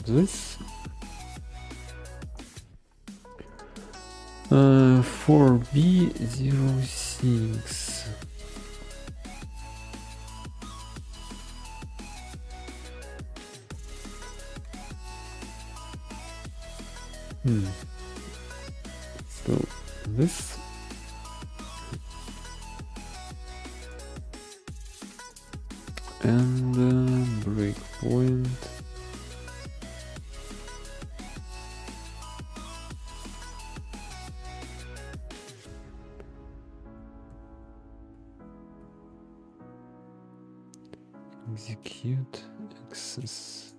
this 4B06. So this and breakpoint. Execute access.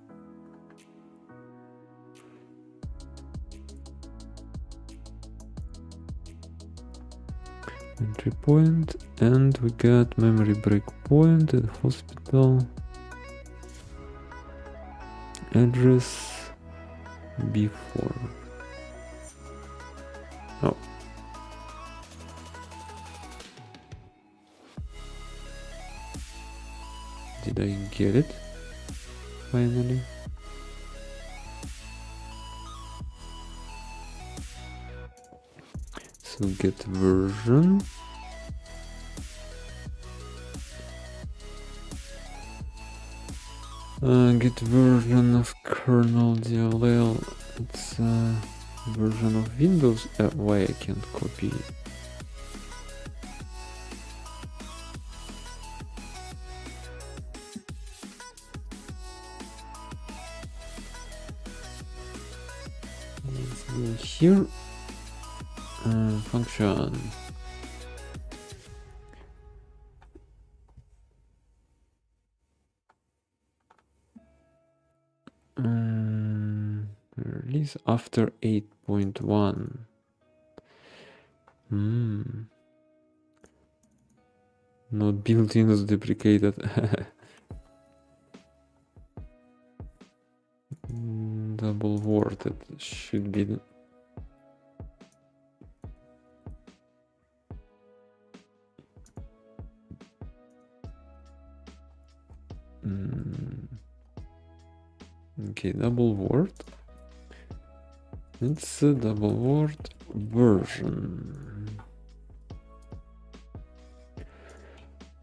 Entry point, and we got memory breakpoint at hospital address before. Oh. Did I get it? Finally. So get version. Get version of kernel DLL. It's version of Windows. Why I can't copy it? Here, function. Release after 8.1. Not built-ins deprecated. Double worded should be. Okay, double word. It's a double word version.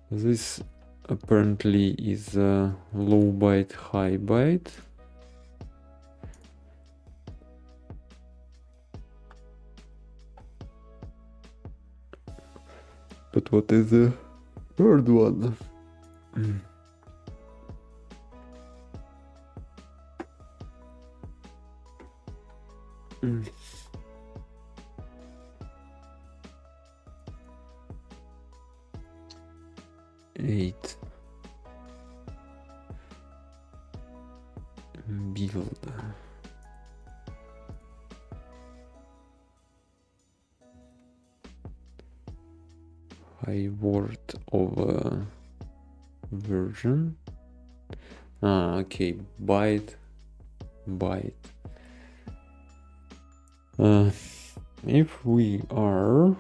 This apparently is a low byte, high byte. But what is the third one? 8 build. High word of version. Okay, byte. If we are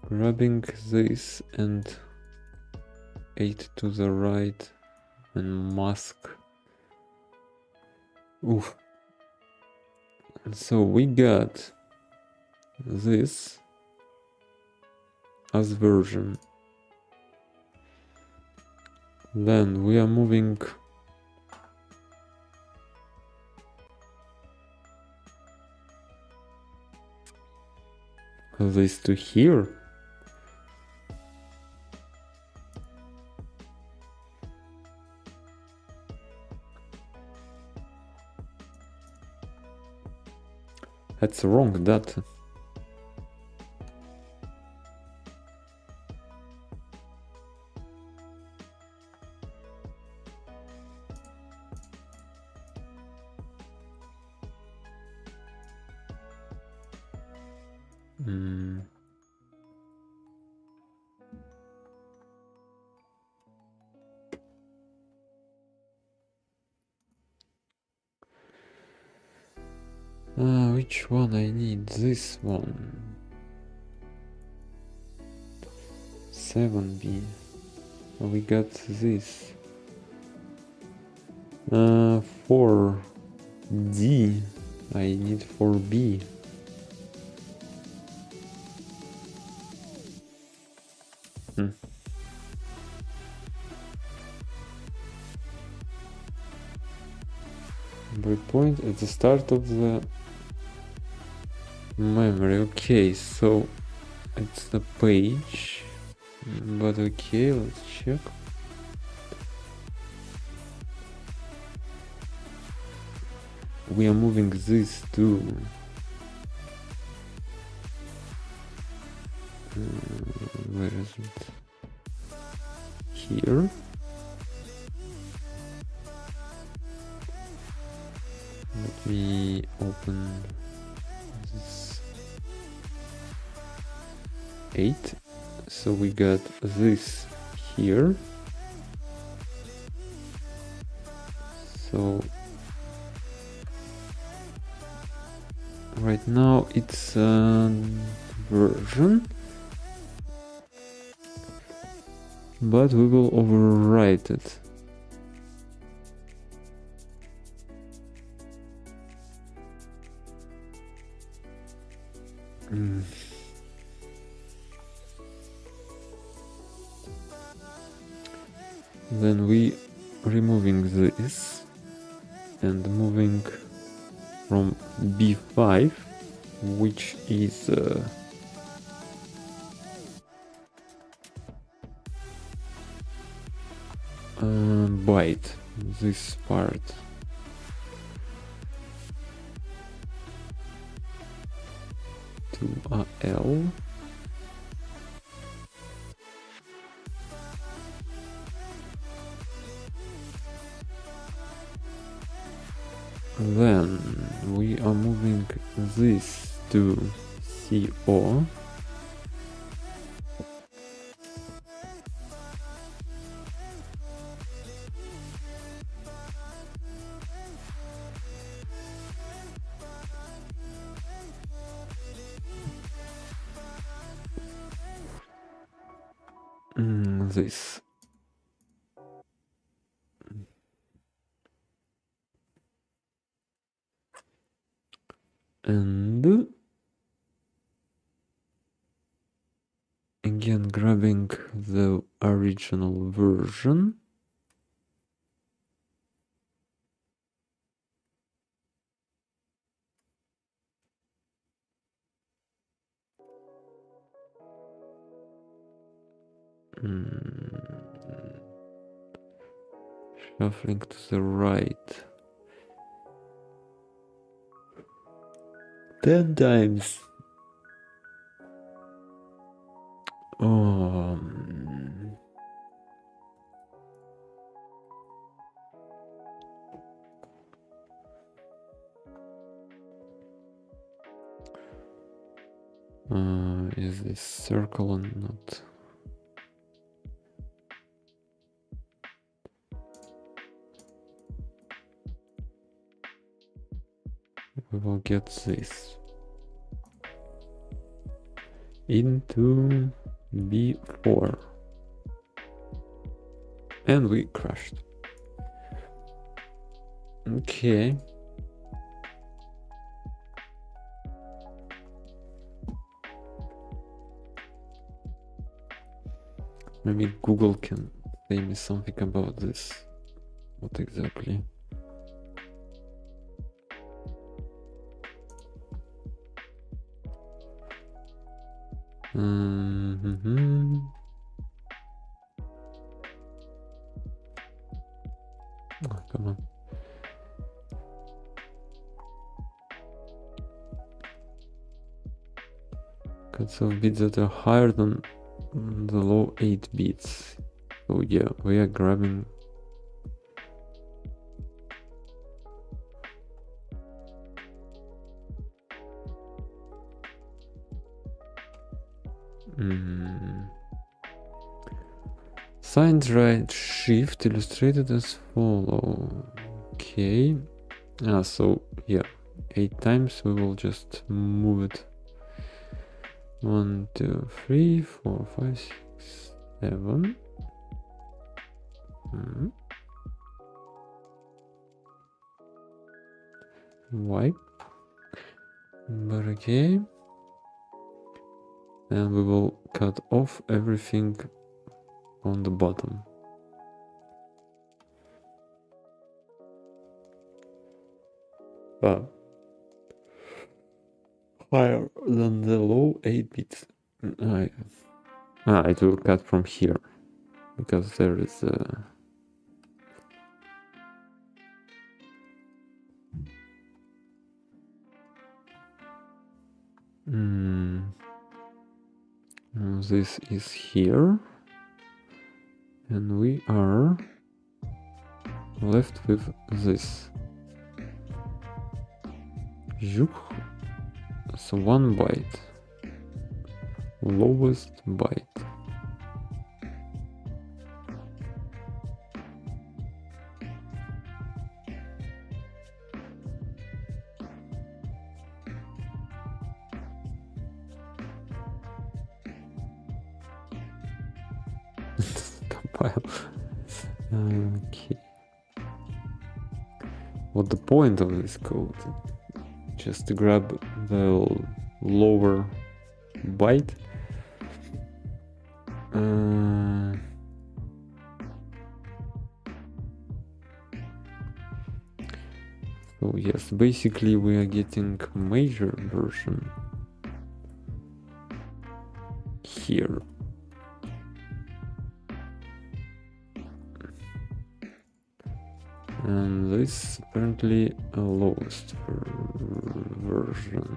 grabbing this and 8 to the right and mask. Oof. So we got this as version. Then we are moving this to here. That's wrong data. Which one I need? This one. 7B. We got this. 4D. I need 4B. Breakpoint at the start of the memory. Okay, so it's the page, but okay, let's check. We are moving this to where is it? Here. Let me open this 8. So we got this here. So right now it's version, but we will overwrite it. Then we removing this and moving from B5, which is byte, this part. To AL. Then we are moving this to CO. This. And again grabbing the original version. Shuffling to the right 10 times. Is this circle or not? We will get this into B4 and we crashed. Okay. Maybe Google can say me something about this. What exactly? Oh, come on. Cuts of bits that are higher than the low 8 bits. So yeah, we are grabbing signed right shift illustrated as follow. Okay. So yeah, 8 times we will just move it. 1, 2, 3, 4, 5, 6, 7. Wipe. But okay. And we will cut off everything on the bottom. Higher than the low 8 bits. It will cut from here because there is a this is here and we are left with this. So 1 byte, lowest byte. file. Okay. What the point of this code? Just to grab the lower byte. So yes, basically we are getting major version here. And this apparently a lowest version.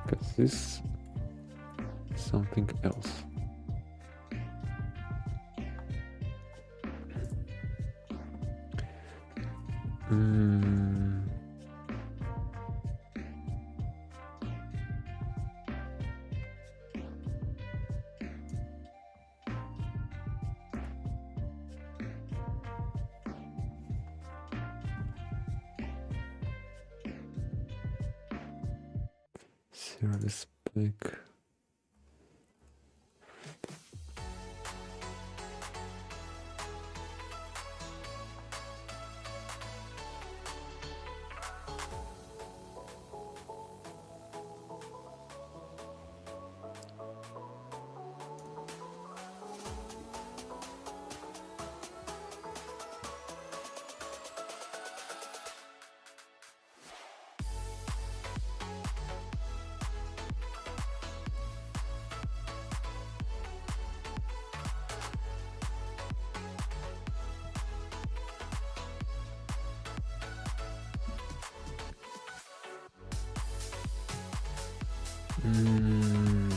Because this is something else. Service pack.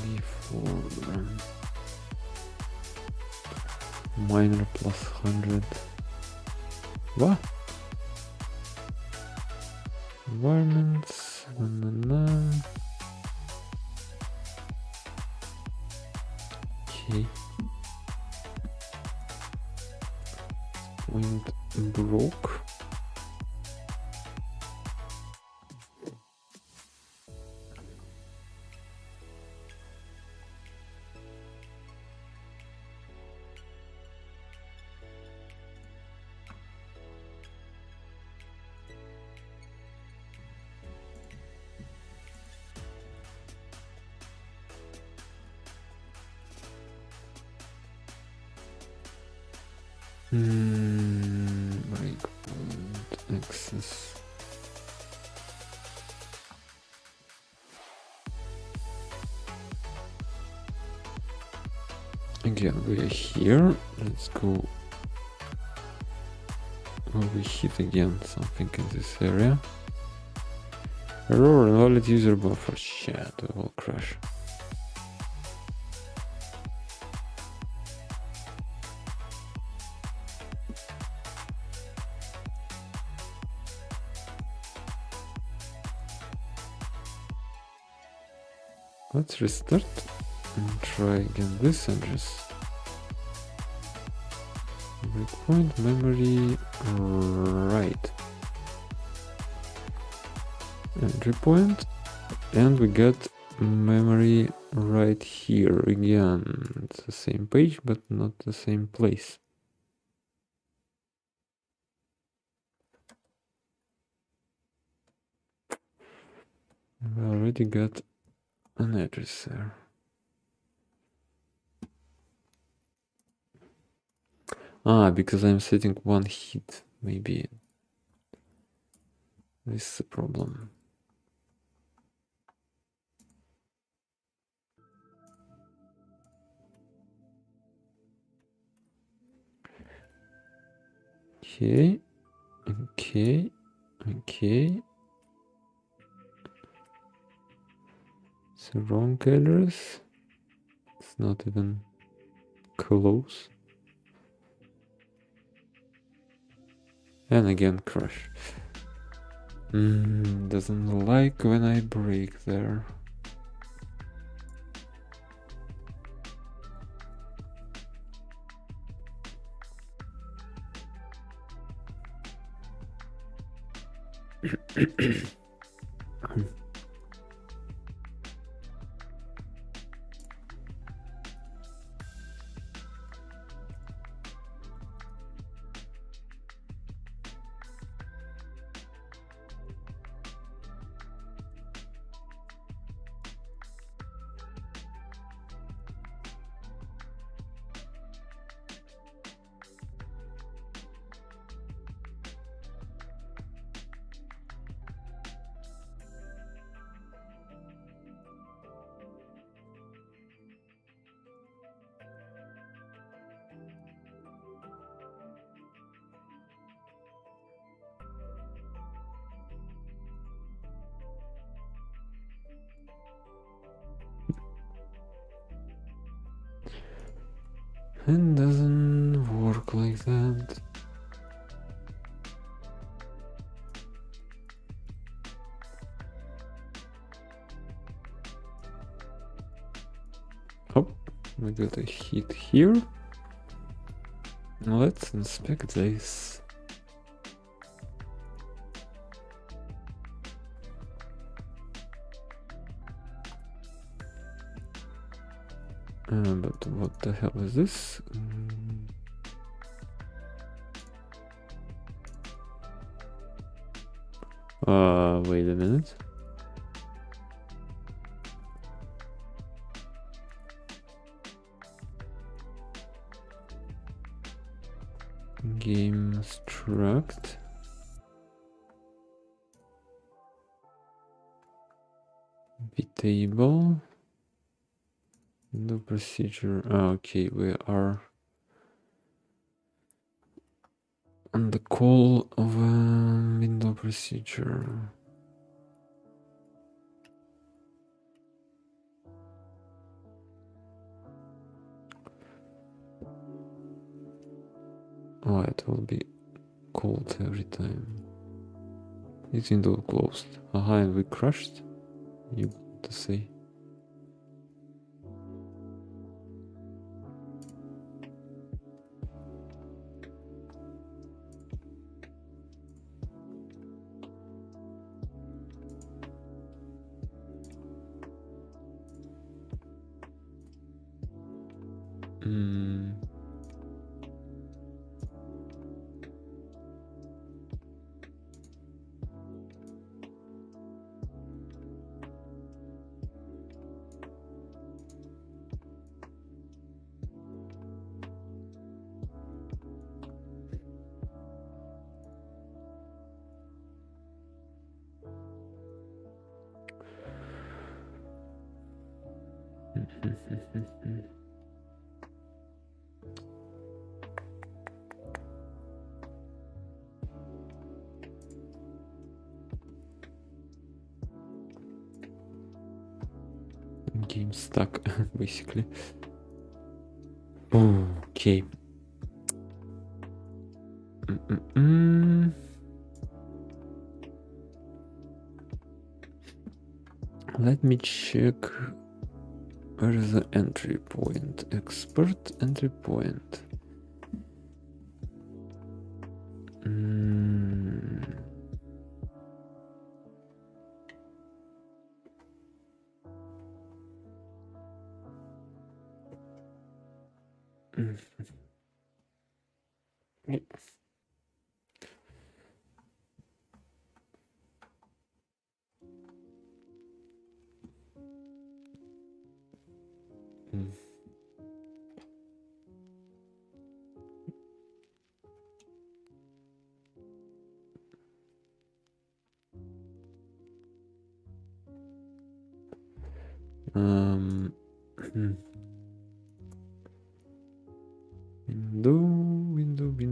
Before minor plus 100. What? Environments. Okay. Point broke. Breakpoint access. Again, we are here. Let's go. Oh, we hit again something in this area. Error, invalid user buffer. Shit, it will crash. Let's restart and try again this address. Breakpoint memory right. Entry point, and we got memory right here again. It's the same page, but not the same place. We already got an address there. Because I'm setting one hit, maybe this is the problem. Okay. It's the wrong address. It's not even close. And again, crash. Doesn't like when I break there. and doesn't work like that. Oh, we got a hit here. Let's inspect this. But what the hell is this? Wait a minute. Game struct. Table. No procedure. Okay, we are on the call of a window procedure. Oh, it will be called every time. This window closed. Aha, and we crashed. You want to say? Game stuck, basically. Okay. Let me check where is the entry point. Expert entry point.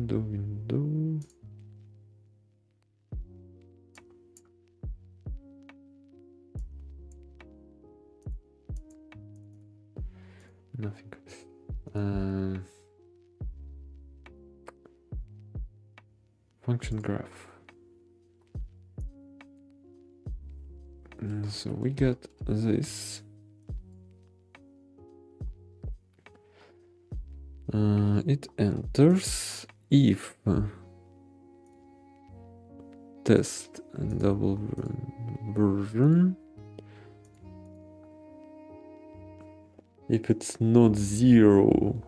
Window. Nothing. Function graph. So we got this. It enters if test and double version. If it's not 0,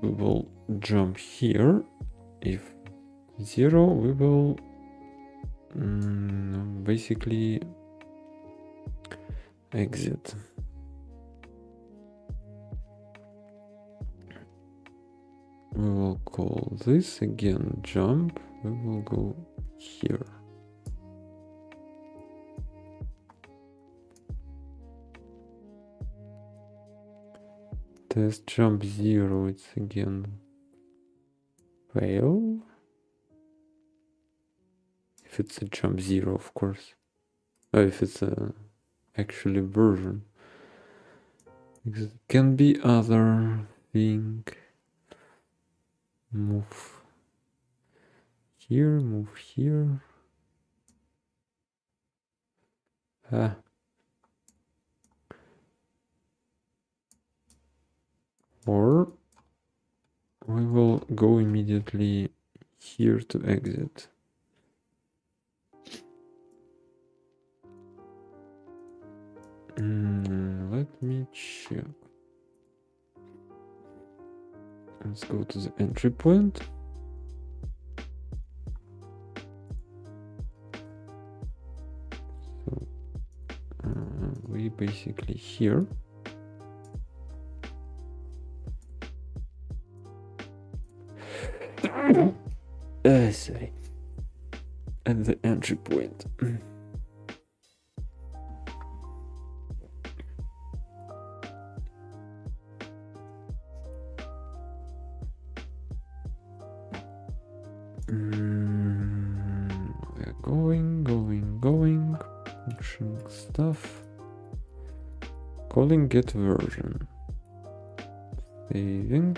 we will jump here. If 0, we will basically exit. We will call this again jump. We will go here. Test jump 0, it's again fail. If it's a jump 0, of course. If it's a actually version. Because it can be other think move here, move here. Or we will go immediately here to exit. Let me check. Let's go to the entry point. So we basically here. Sorry. At the entry point. We're going, pushing stuff, calling get version, saving,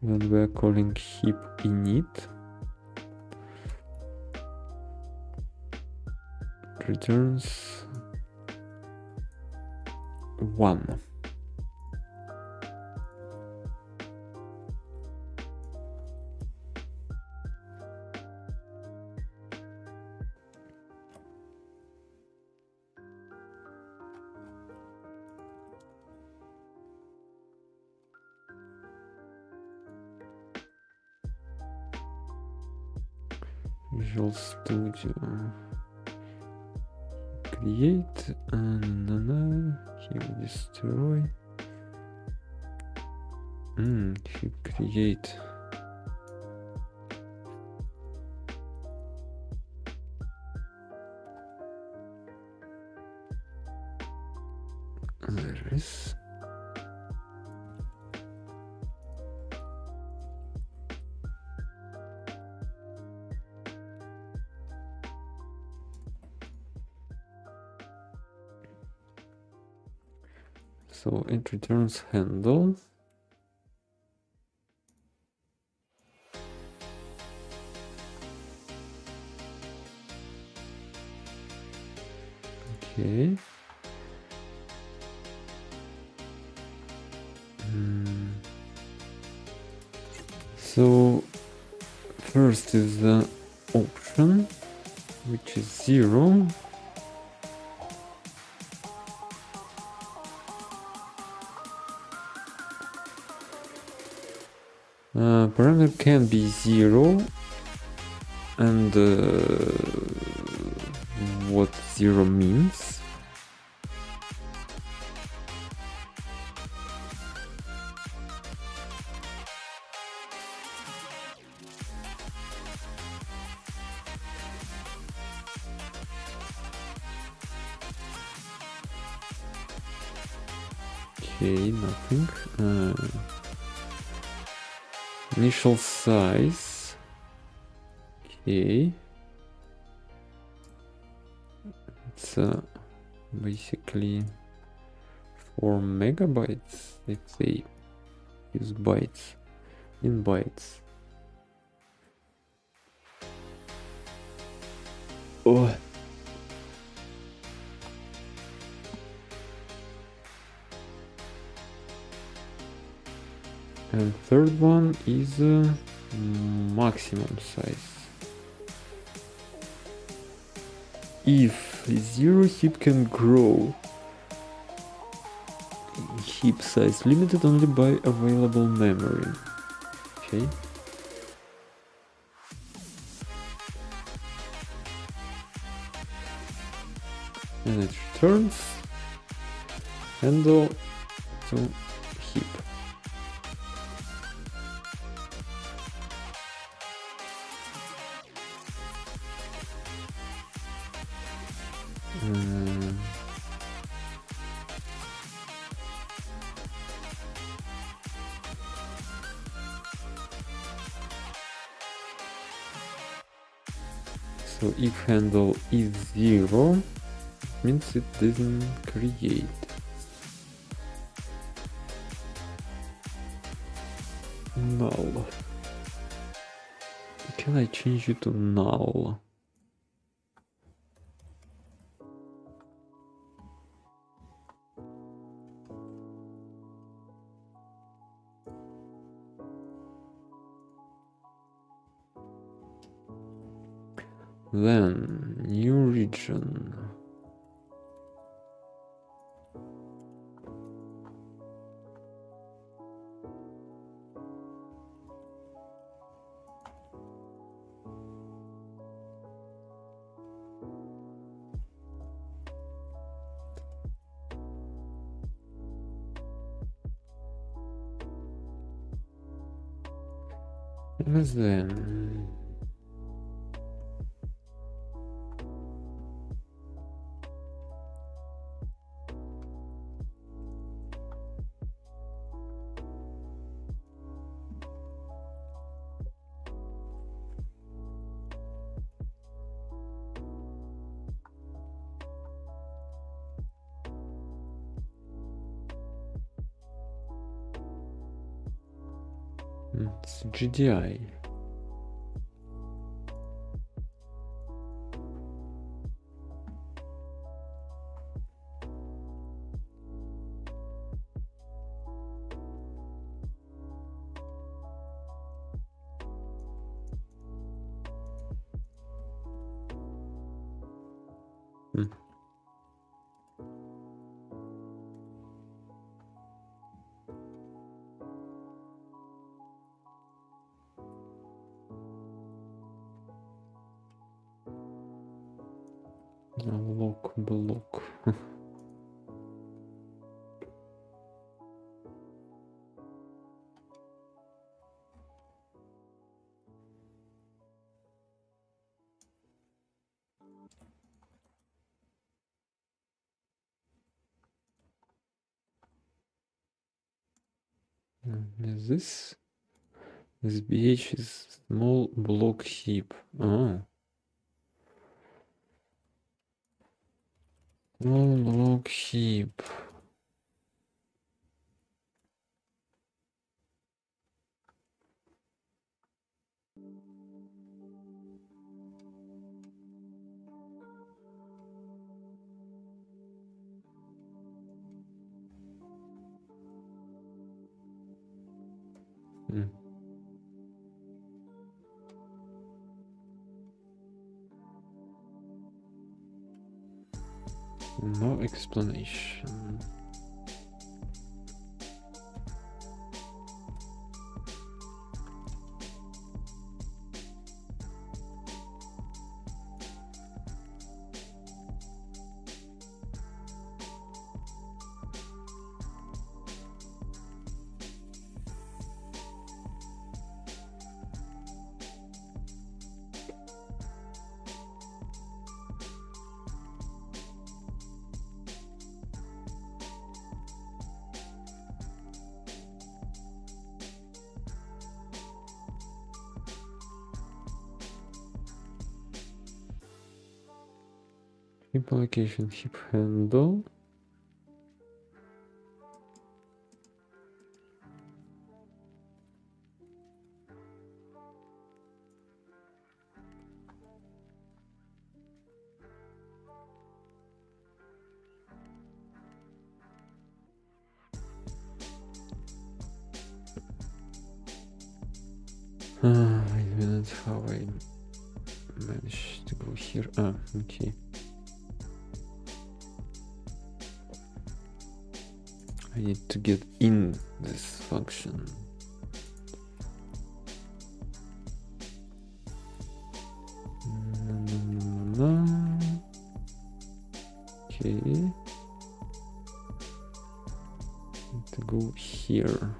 then we're calling heap init, returns 1. Visual Studio create and here destroy heap create there is so it returns handle. Okay. So first is the option, which is 0. Parameter can be 0 and what 0 means. Okay, nothing. Initial size. Okay. It's basically 4 megabytes if they use bytes in bytes. Oh. And third one is maximum size. If 0 heap can grow, heap size limited only by available memory. Okay. And it returns handle to heap. So if handle is 0, means it didn't create. null. Can I change it to null? Then new region. And then it's GDI. Lock block. This SBH is small block heap. Oh, small block heap. No explanation. Heap allocation, heap handle. Wait a minute, how I managed to go here. Okay. I need to get in this function. Okay. Need to go here.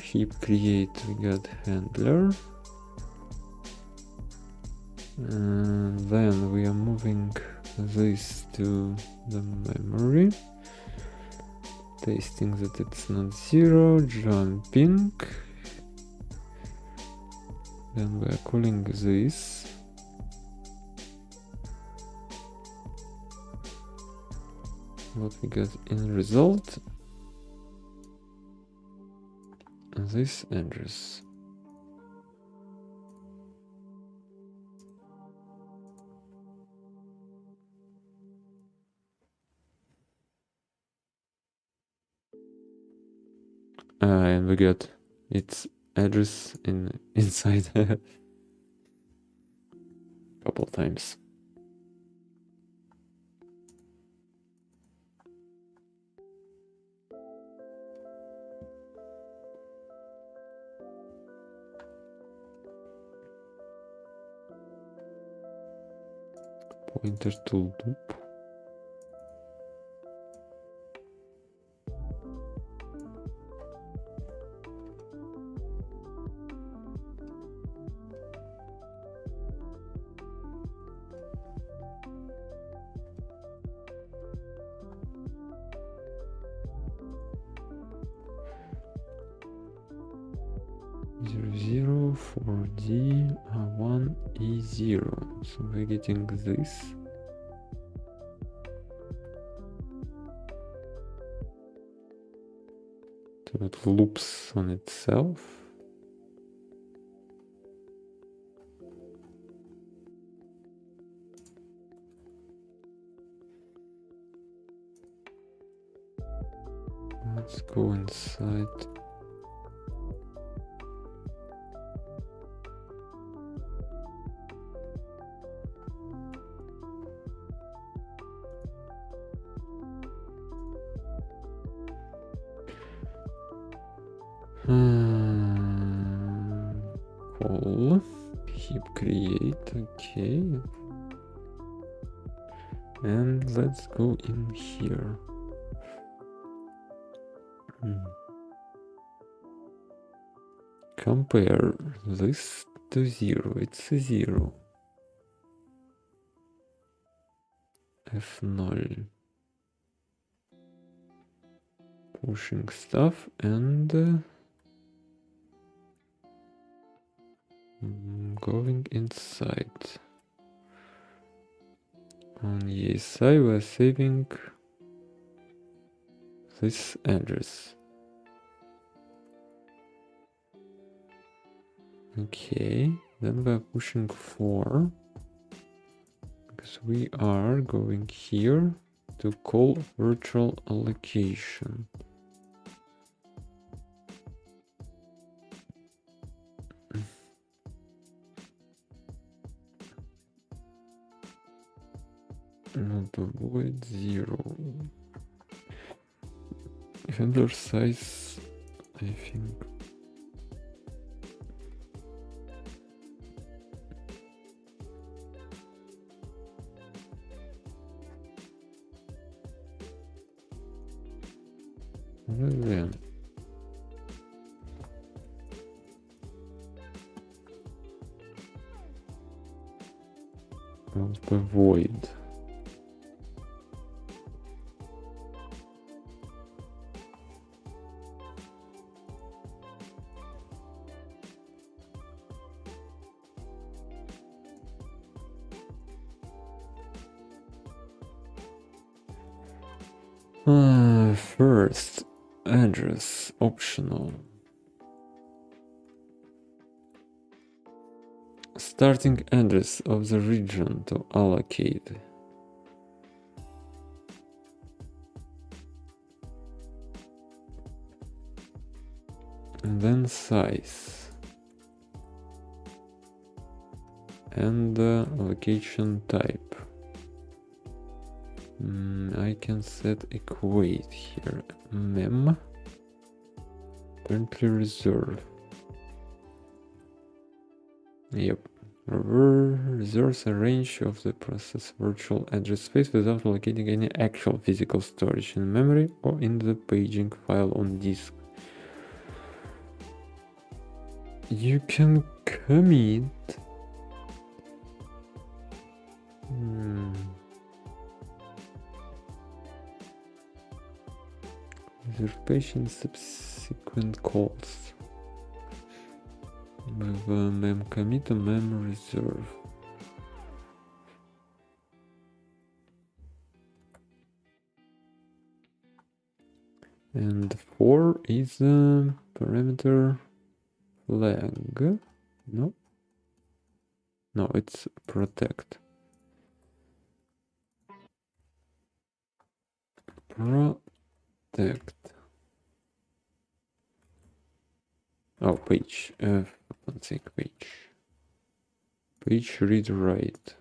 Heap create, we got handler. And then we are moving this to the memory, testing that it's not 0, jumping, then we are calling this, what we got in result. This address. And we got its address inside a couple times. Pointer to loop. Zero 4D 1E0. So we're getting this. So it loops on itself. Let's go inside. Call heap create, okay, and let's go in here. Compare this to 0. It's a 0. F0. Pushing stuff and going inside. On ESI we're saving this address. Okay, then we're pushing 4 because we are going here to call virtual allocation. Not avoid 0. Handler size, I think. Then not avoid. First address optional. Starting address of the region to allocate. And then size. And allocation type. I can set equate here. Mem. Currently reserve. Yep. Reserves a range of the process virtual address space without allocating any actual physical storage in memory or in the paging file on disk. You can commit. Usurpation subsequent calls. With mem commit or mem reserve. And 4 is a parameter flag. No, it's protect. Protect. Oh, page. One sec, page. Page read write.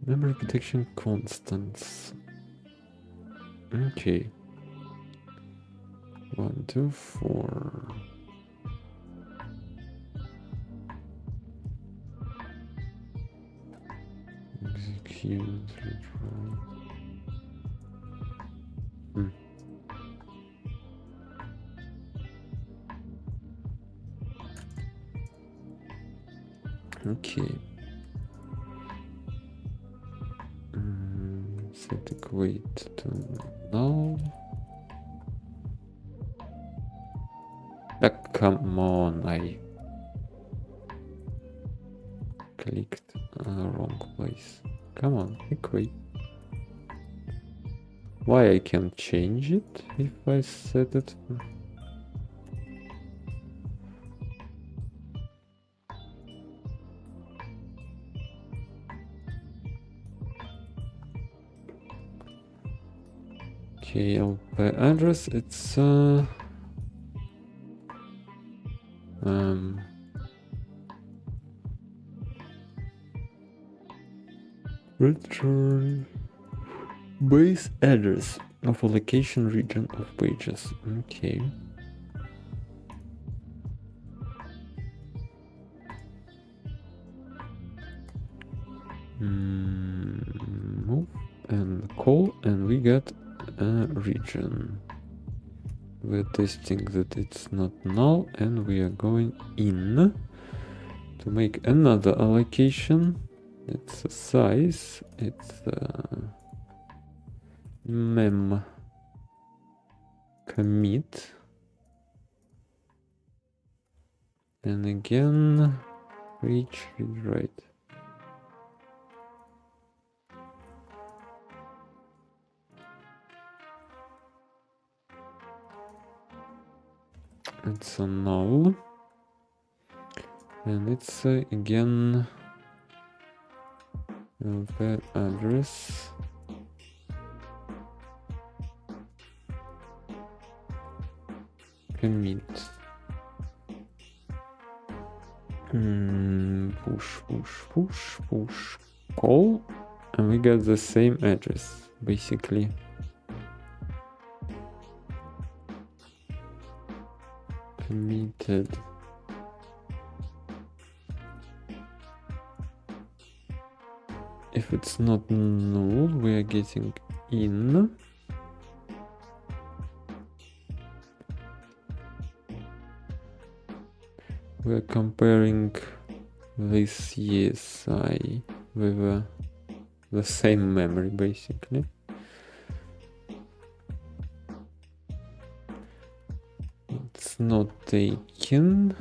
Memory protection constants. Okay. 1, 2, 4. Execute, retry. Okay. Set equate to null. Come on, I clicked on the wrong place. Come on, equate. Why I can't change it if I set it? Okay, LP address, it's return base address of a location region of pages. Okay. Move and call, and we get a region. We're testing that it's not null, and we are going in to make another allocation. It's a size, it's mem commit, and again page read write. It's a null, and it's again the address commit. Push call, and we get the same address basically. Committed. If it's not null, we are getting in. We're comparing this ESI with the same memory basically. It's not taken.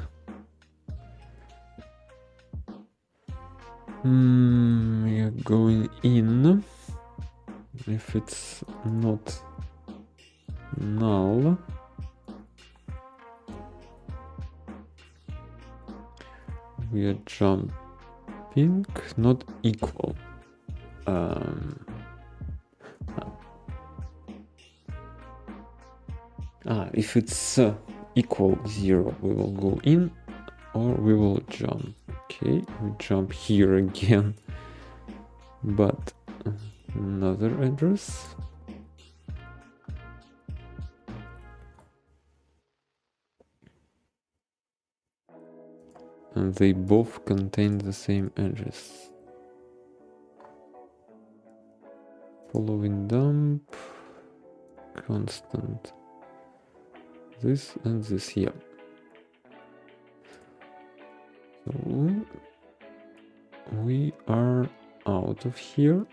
We are going in. If it's not null, we are jumping, not equal. If it's equal 0, we will go in, or we will jump. Okay, we jump here again, but another address. And they both contain the same address. Following dump, constant. This and this here. So we are out of here.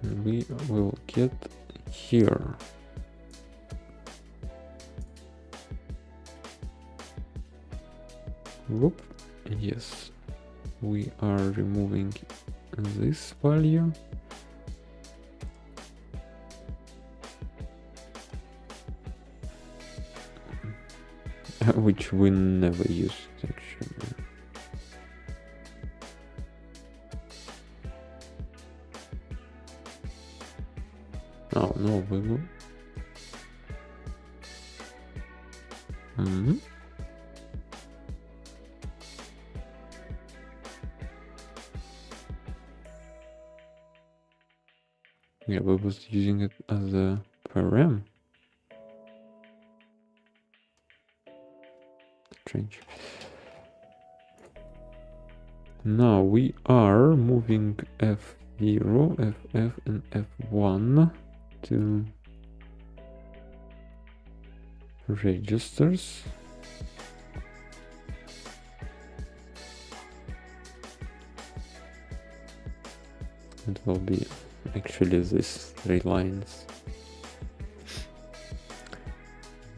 we will get here. Whoop. Yes, we are removing this value. Which we never used actually. Oh no, we will. Yeah, we was using it as a param. Strange. Now we are moving F0, FF, and F1 to registers. It will be actually these 3 lines.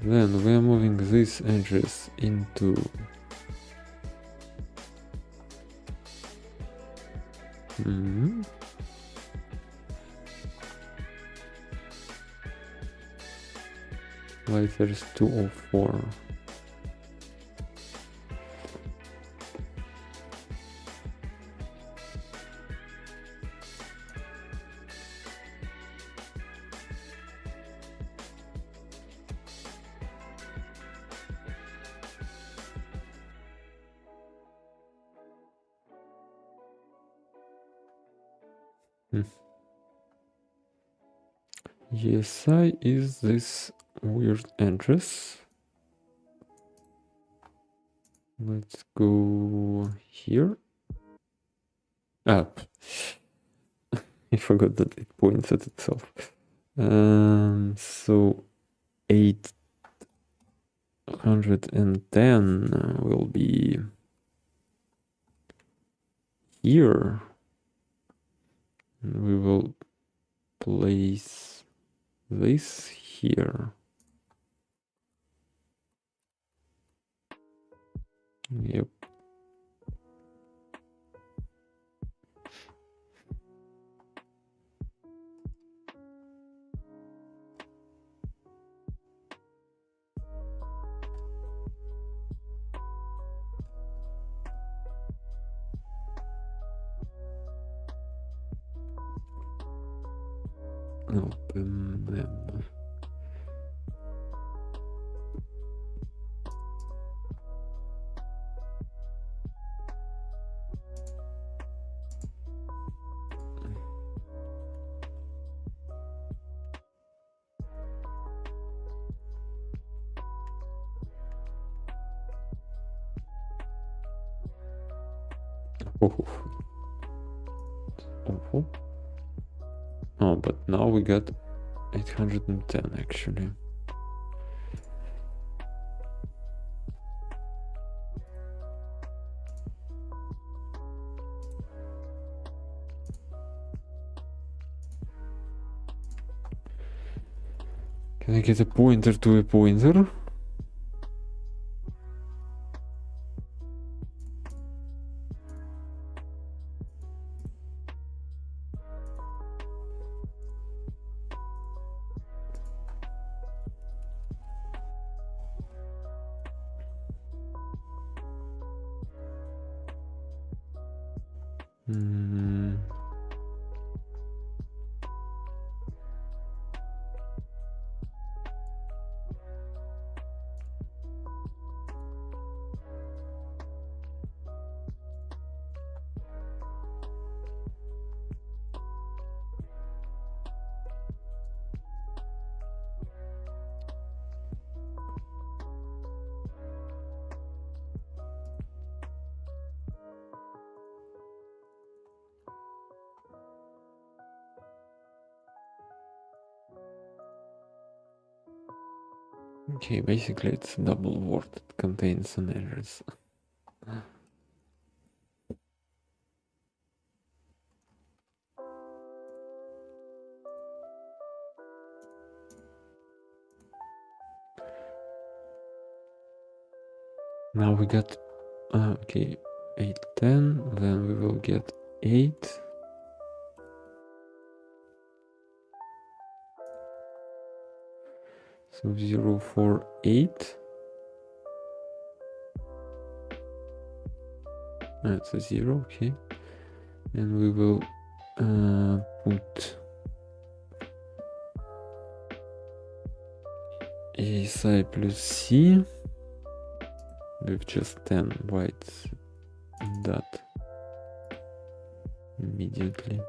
Then we are moving these edges into why there's 204. ESI is this weird address. Let's go here. I forgot that it points at itself. So 810 will be here. And we will place this here. Yep. Open them. Awful. Oh, but now we got 810 actually. Can I get a pointer to a pointer? Okay, basically it's a double word that contains an address. Now we got okay, 8, 10, then we will get 8. So 0, 4, 8. That's a 0, okay. And we will put a psi plus c with just 10 bytes that immediately.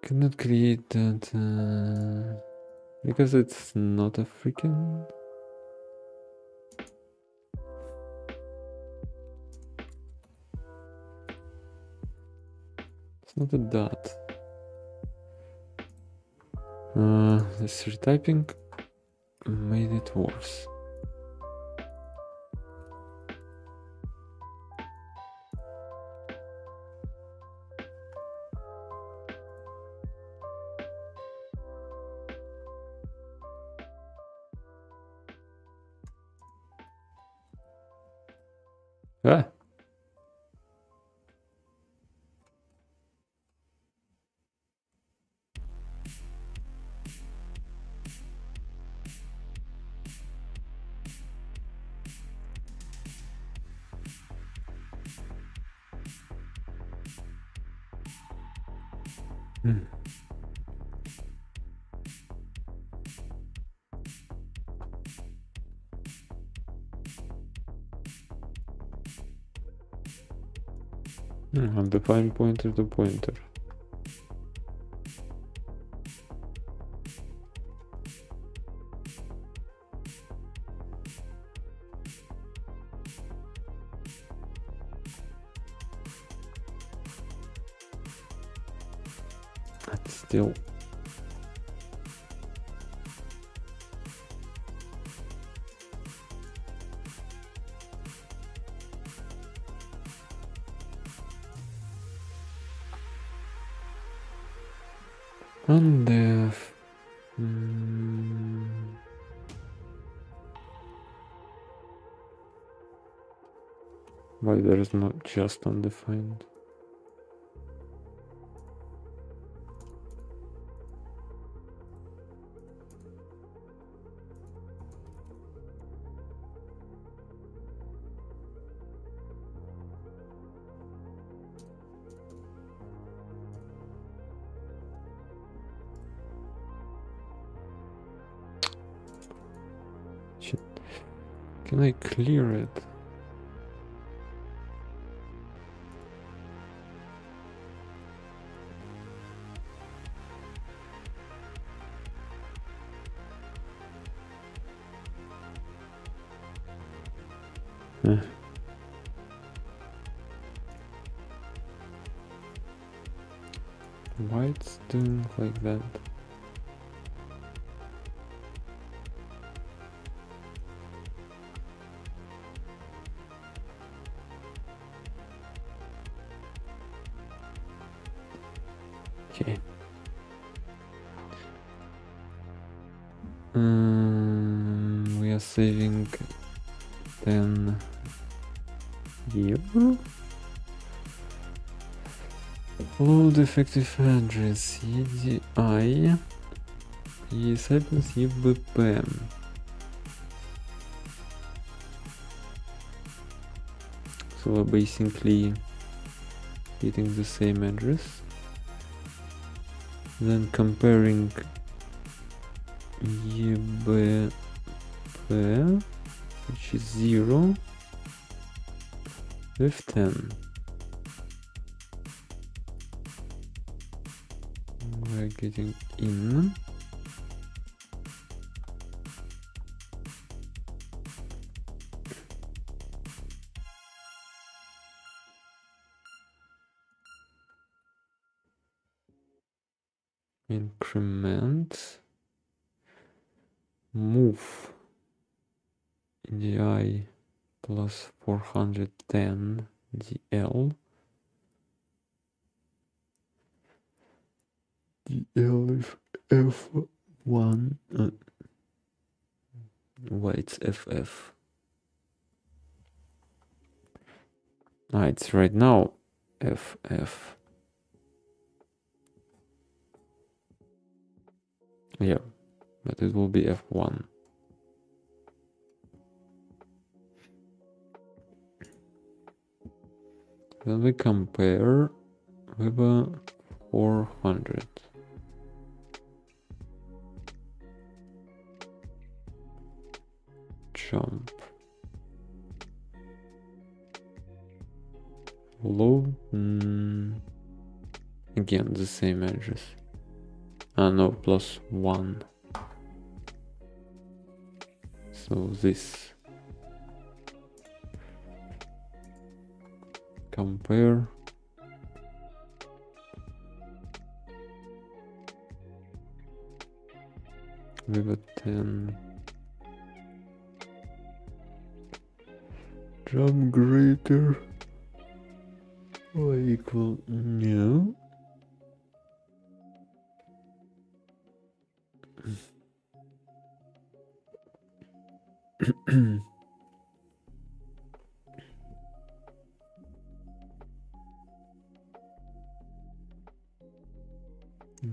Cannot create that because it's not a freaking. It's not a dot. This retyping made it worse. Ah. Define pointer to pointer. That's still. Undef. Why there is not just undefined? Shit. Can I clear it? Why it's doing like that? Okay. We are saving 10 euro. Load effective address EDI ESI plus EBP. So we're basically getting the same address, then comparing EBP, which is 0 with 10. We're getting in. increment, move di plus 410 dl. dl is f1. Why it's ff? It's right now ff. Yeah, but it will be f1. Then we compare with a 400. Jump. Load. Again, the same address. No, +1. So this. Compare. With a 10. Jump greater or equal. No.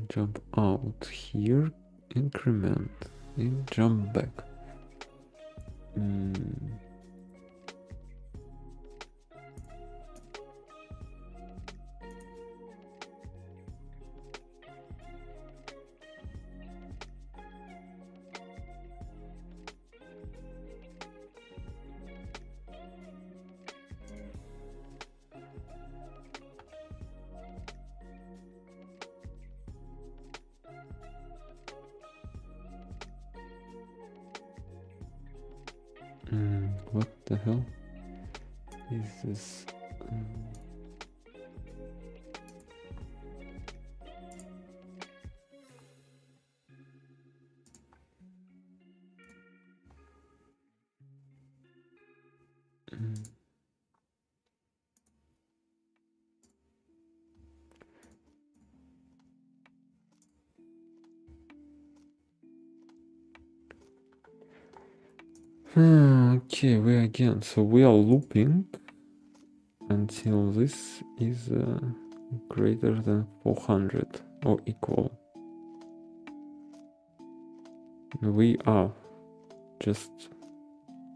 Jump out here, increment, and jump back. What the hell is this? Okay, we are looping until this is greater than 400 or equal. We are just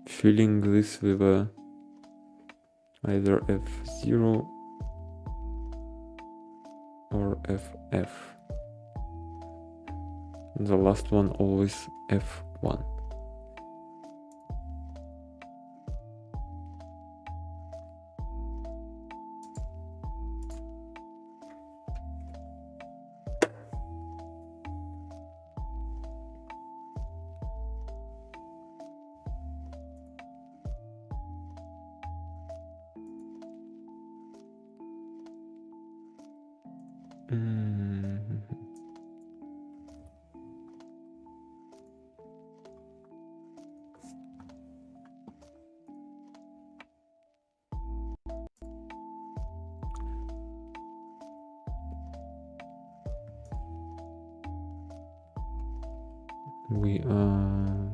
filling this with either f0 or ff. The last one always f1. We are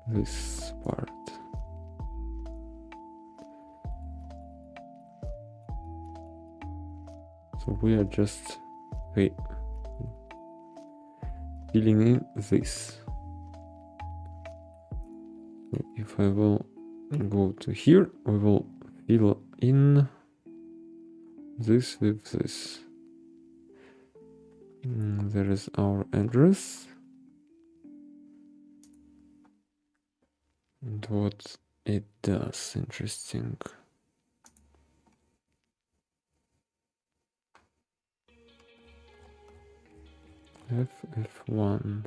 this part. So we are just filling in this. So if I will go to here, we will fill in this with this. There is our address. And what it does, interesting. ff1.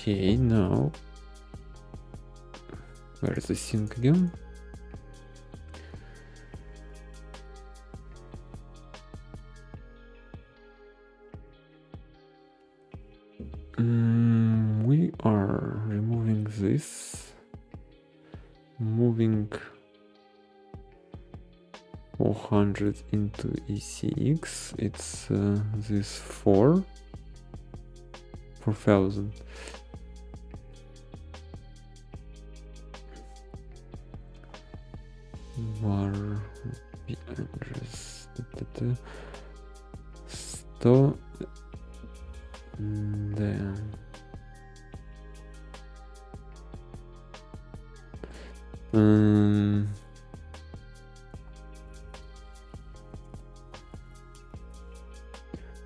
Okay, now where is the sync again? We are removing this, moving 400 into ECX. It's this 4,000. Var address 100 then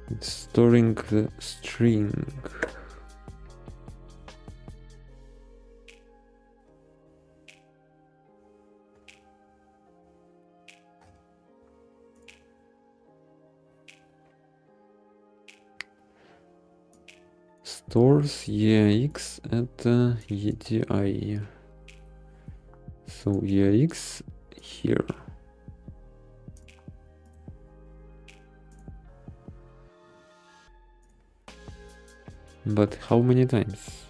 it's storing the string. Stores EAX at EDI. So EAX here. But how many times?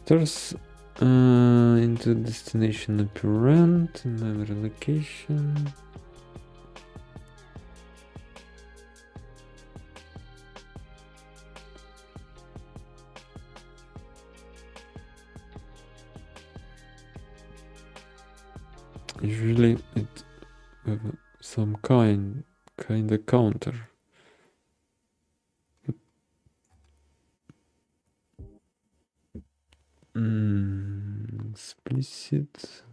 Stores into destination operand, memory location. Usually it have some kind of counter. Explicit.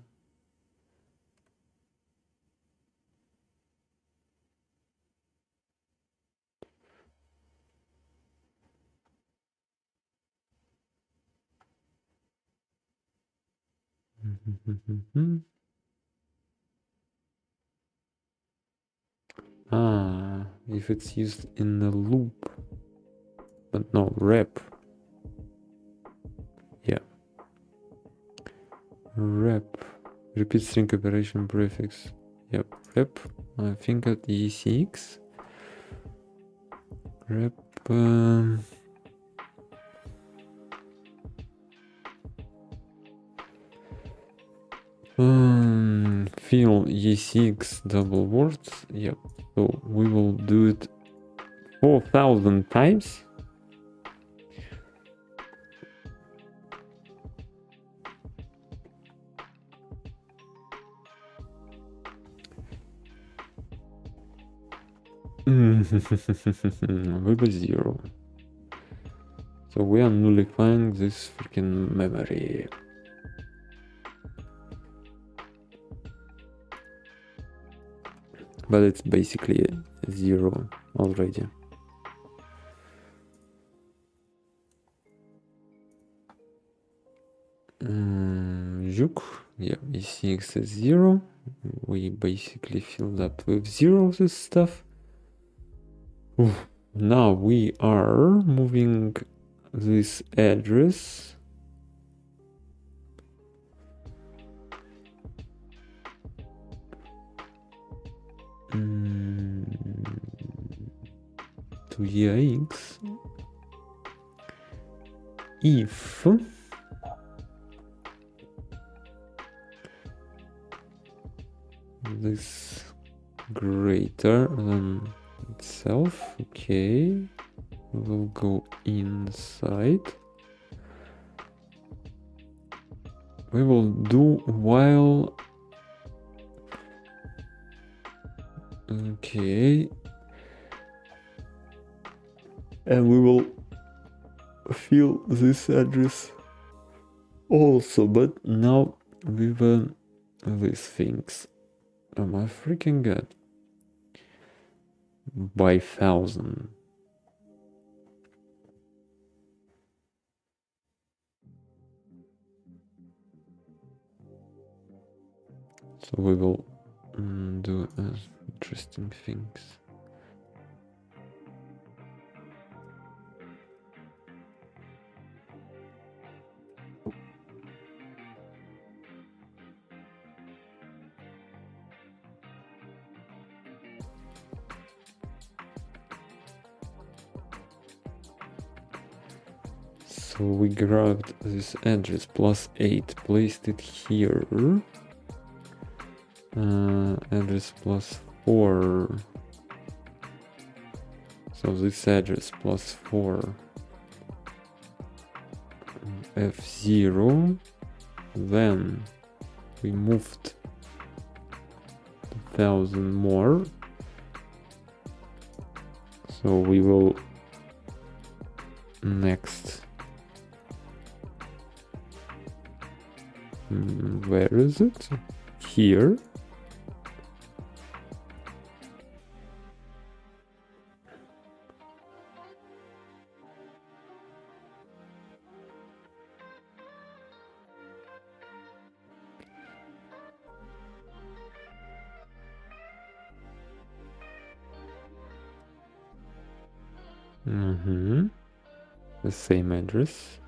If it's used in a loop, but no, rep. Yeah. Rep. Repeat string operation prefix. Yep, rep. I think at ECX. Rep. Fill ECX double words. Yep. So we will do it 4,000 times. We got 0. So we are nullifying this freaking memory. But it's basically 0 already. Juk, yeah, ECX is 0. We basically filled up with 0 this stuff. Oof. Now we are moving this address to EAX if this greater than itself. Okay, we will go inside. We will do while. Okay, and we will fill this address also, but now with these things. Am I freaking good? By 1,000. So we will do interesting things. So we grabbed this address +8, placed it here. Address +4. So this address +4. F0. Then we moved 1,000 more. So we will next. Where is it? Here. The same address.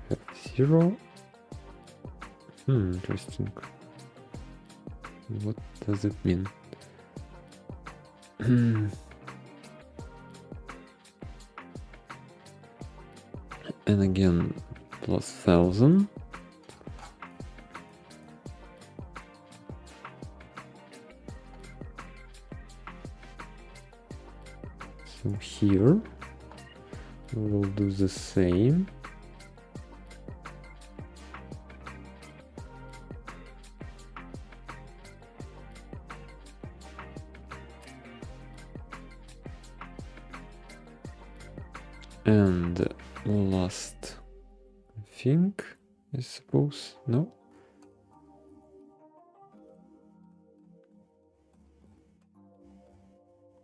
F0. Interesting. What does it mean? And again, +1,000. So here we will do the same. And last, I think, I suppose, no?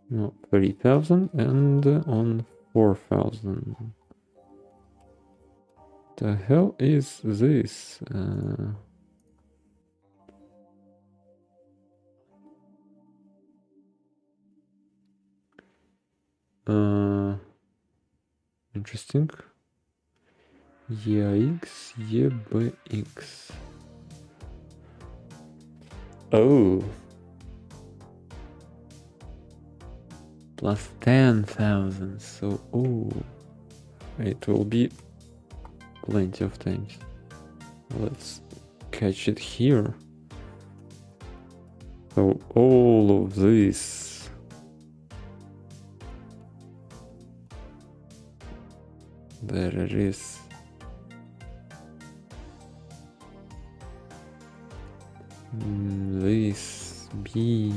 No, 30,000 and on 4,000. The hell is this? Interesting. xdbg. Oh. +10,000. So, it will be plenty of times. Let's catch it here. So all of this there it is. This B.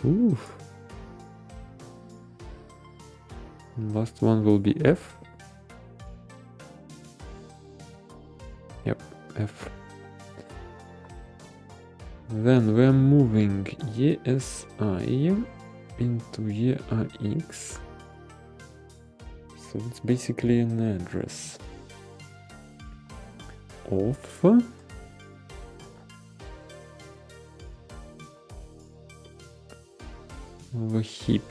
Oof. Last one will be F. Yep, F. Then we're moving ESI into EAX. So it's basically an address of a heap.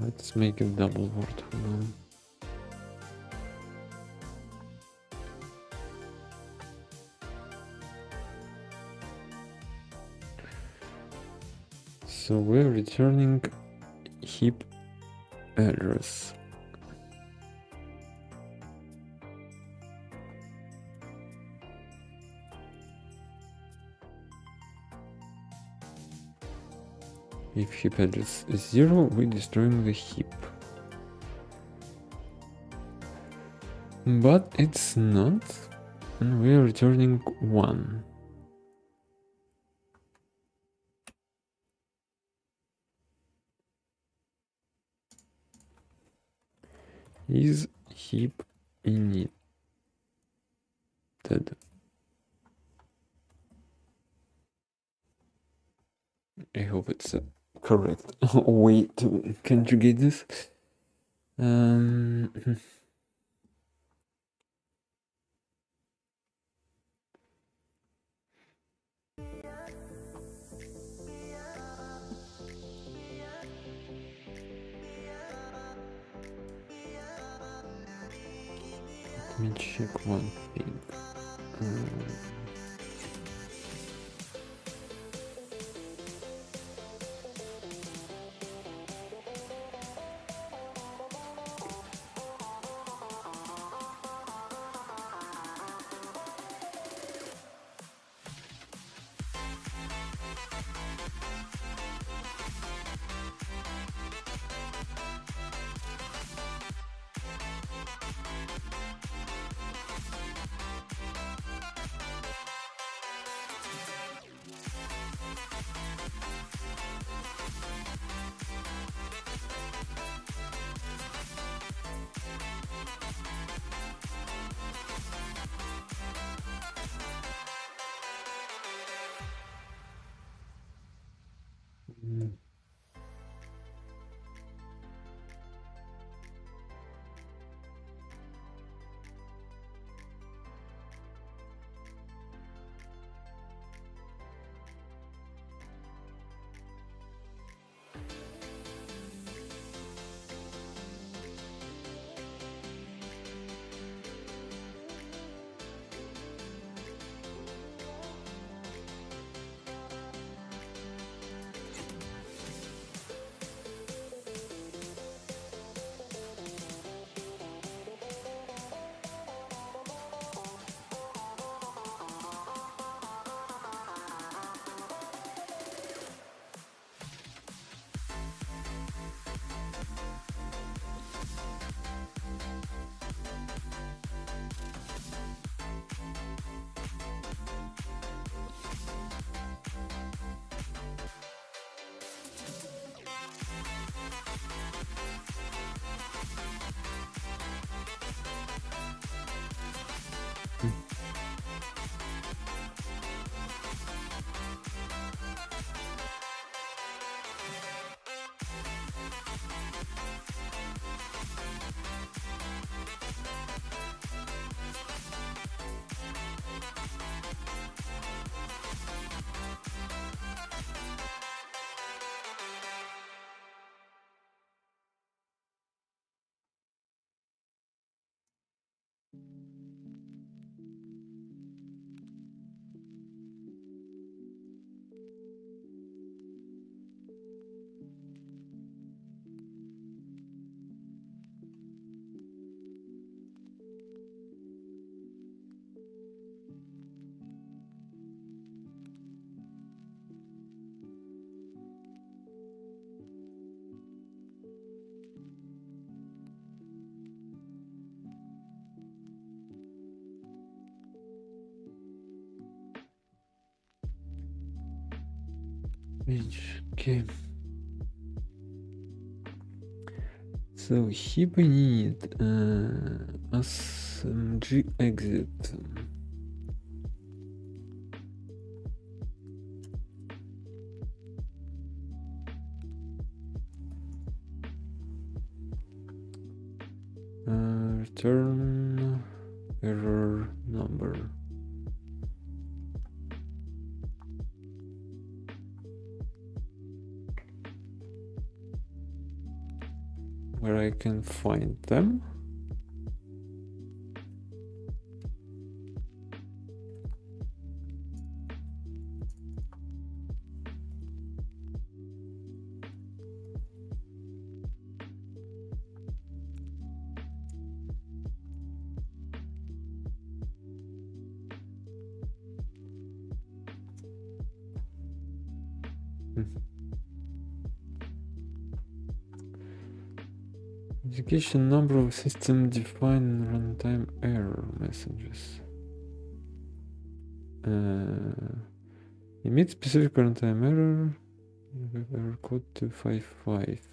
Let's make it double word for now. So we're returning heap address. If heap address is 0, we're destroying the heap. But it's not, and we're returning 1. Is heap init? I hope it's a correct way to conjugate this. Let me check one thing. Okay. So here we need SMG exit. Return error number. Where I can find them. Indication number of system defined runtime error messages. Emit specific runtime error. Error code 255.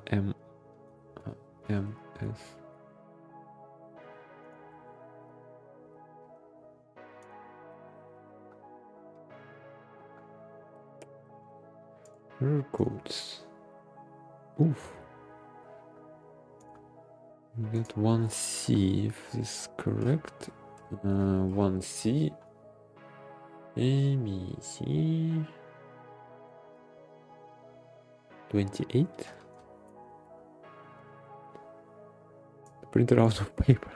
MS. Error codes. Oof. We get 1C if this is correct. 1C. A, B, C. 28. The printer out of paper.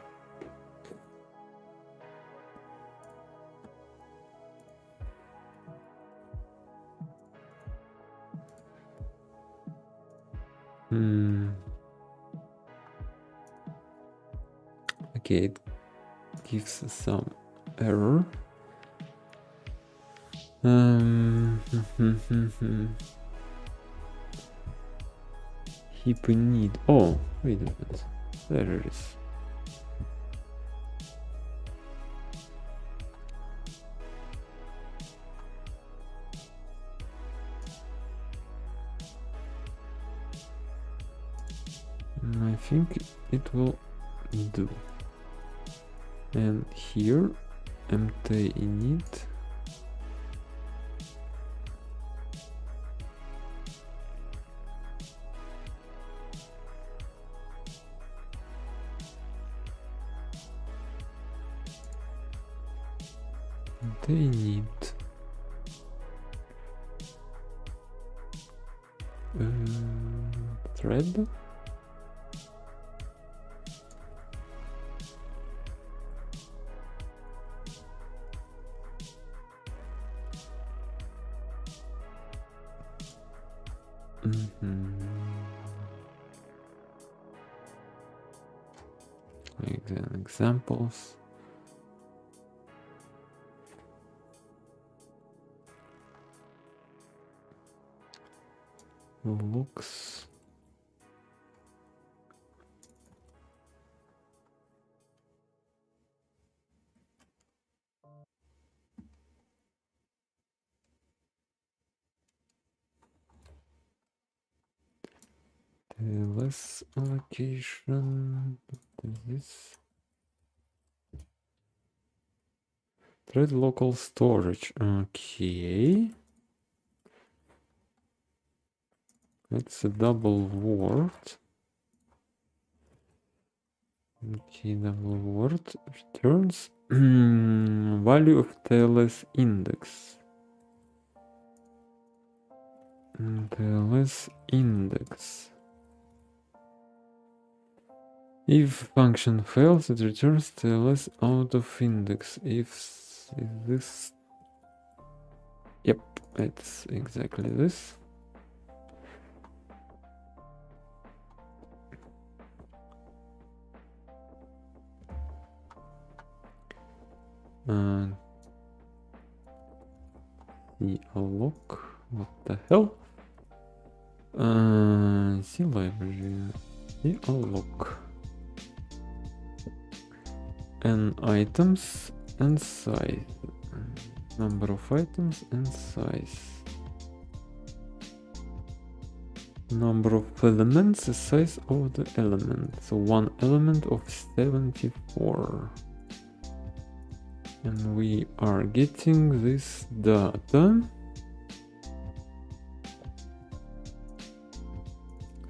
Okay, it gives some error. Heap need. Oh, wait a minute. There it is. I think it will do. And here, empty init. They need thread. Examples. Looks. Less allocation. What is this? Thread local storage. Okay. It's a double word. Okay, double word returns value of TLS index. TLS index. If function fails, it returns TLS out of index. If this, yep, it's exactly this. The alloc, what the hell? C library, the alloc, and items and size, number of items and size, number of elements, the size of the element, so one element of 74. And we are getting this data.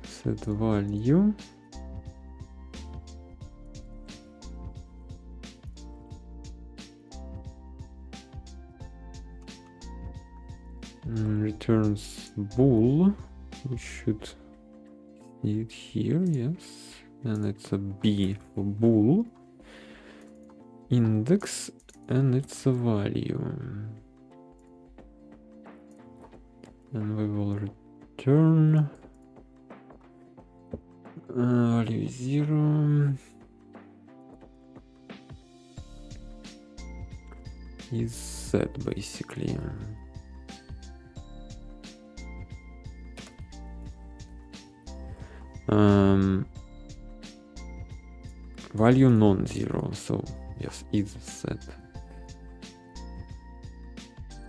Set value. Returns bool. We should see it here, yes. And it's a B for bool. Index. And it's a value, and we will return value 0 is set basically. Value non-zero, so yes, is set.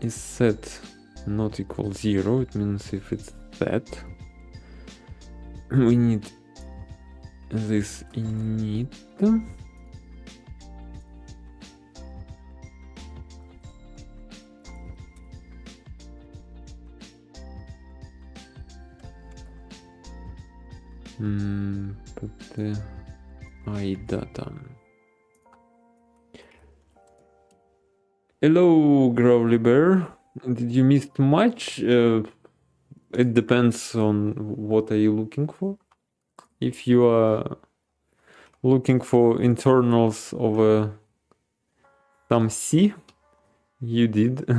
Is set not equal 0, it means if it's set, we need this init Put the iData. Hello, Growly Bear. Did you miss much? It depends on what are you looking for. If you are looking for internals of some C, you did.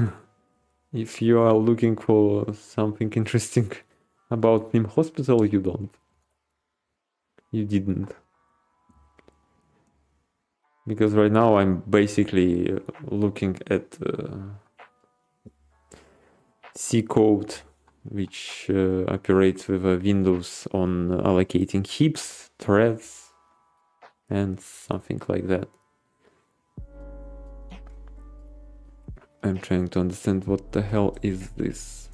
If you are looking for something interesting about Nim Hospital, you don't. You didn't. Because right now I'm basically looking at C code, which operates with Windows on allocating heaps, threads, and something like that. I'm trying to understand what the hell is this.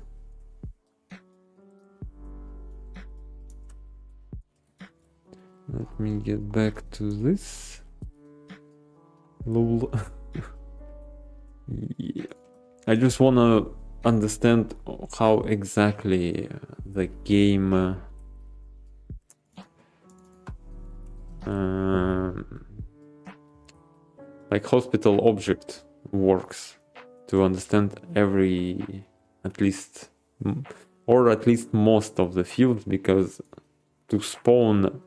Let me get back to this. Lol. Yeah. I just wanna understand how exactly the game like hospital object works, to understand every at least most of the fields, because to spawn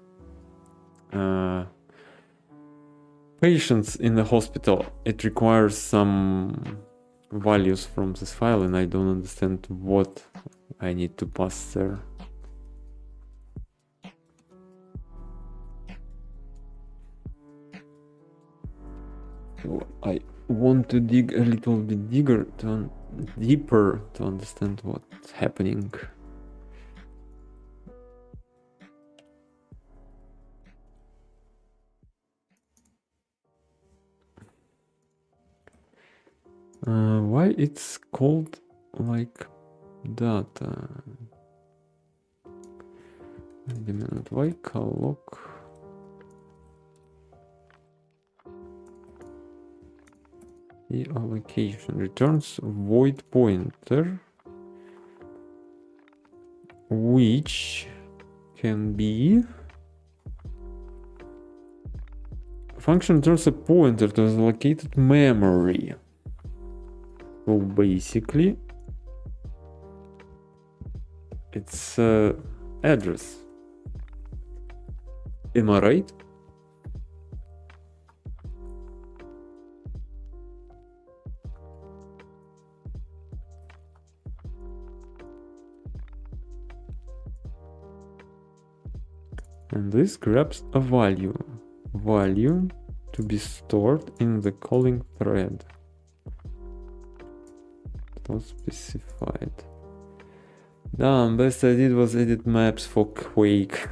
patients in the hospital it requires some values from this file, and I don't understand what I need to pass there. So I want to dig a little bit deeper to understand what's happening. Why it's called like data? Wait a minute, why calloc? The allocation returns void pointer, which can be function returns a pointer to the allocated memory. So basically it's address. Am I right? And this grabs a value to be stored in the calling thread. Not specified. Damn, best I did was edit maps for Quake.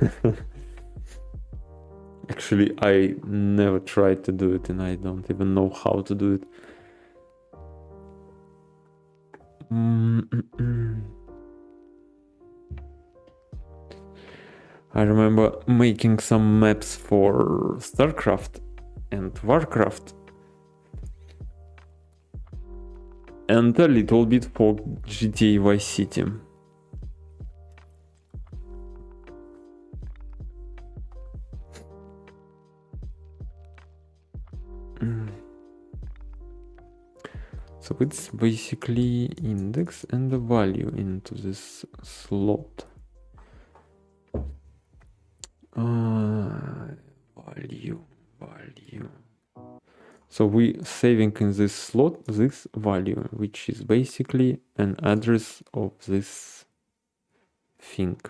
Actually, I never tried to do it and I don't even know how to do it. I remember making some maps for StarCraft and Warcraft, and a little bit for GTA Vice City. So it's basically index and the value into this slot. Value. So we saving in this slot this value, which is basically an address of this thing.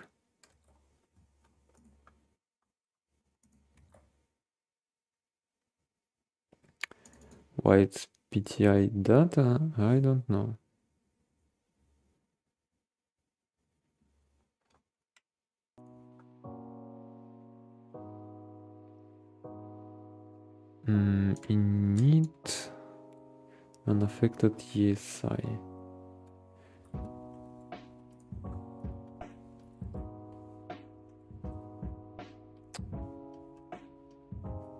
Why it's PTI data, I don't know. Init unaffected ESI.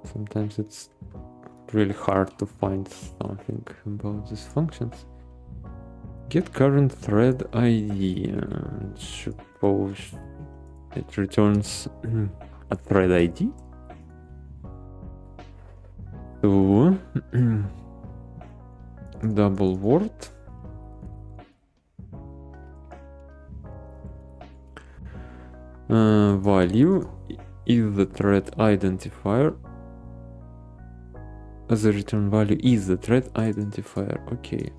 Sometimes it's really hard to find something about these functions. Get current thread ID. Suppose it returns a thread ID. So double word value is the thread identifier. The return value is the thread identifier. Okay,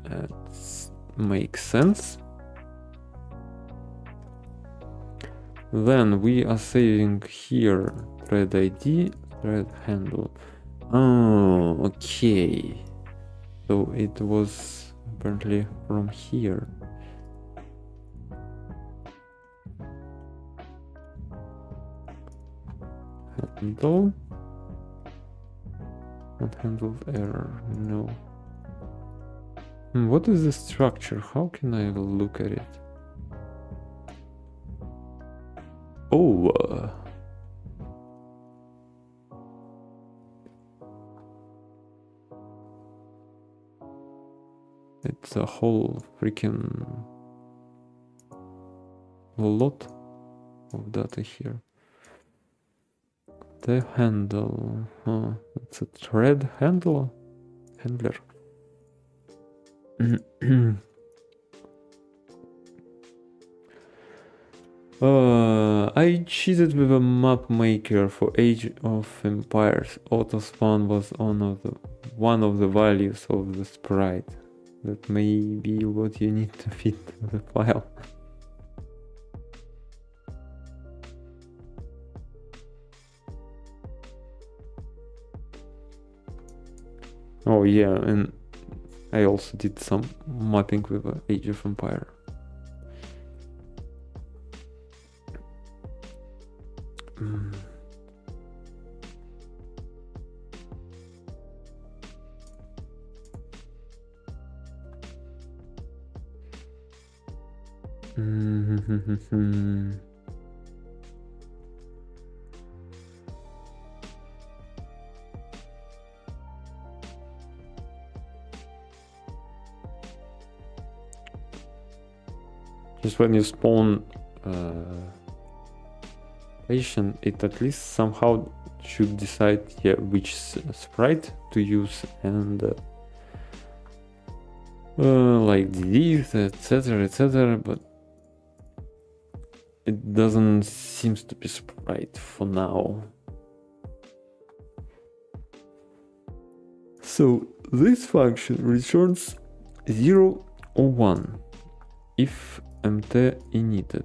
that makes sense. Then we are saving here thread ID, thread handle. Oh, okay. So it was apparently from here. Handle. Not handle error, no. What is the structure? How can I look at it? Oh, it's a whole freaking lot of data here. The handle, it's a thread handler. I cheated with a map maker for Age of Empires. Autospawn was one of the values of the sprite. That may be what you need to fit the file. Oh yeah, and I also did some mapping with Age of Empire. Just when you spawn patient, it at least somehow should decide which sprite to use and like these, etc. But it doesn't seem to be sprite for now. So this function returns 0 or 1 if mt initted.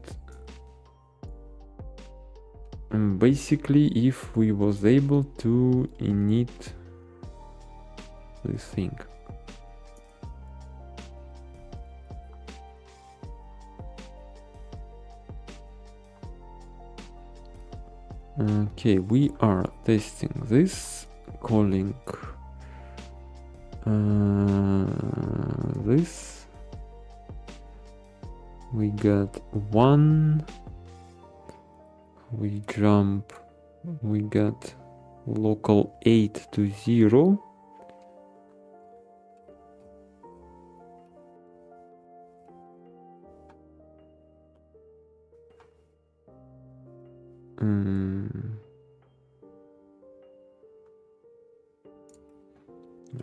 And basically if we was able to init this thing. Okay, we are testing this, calling this. We got 1, we jump, we got local 8 to 0.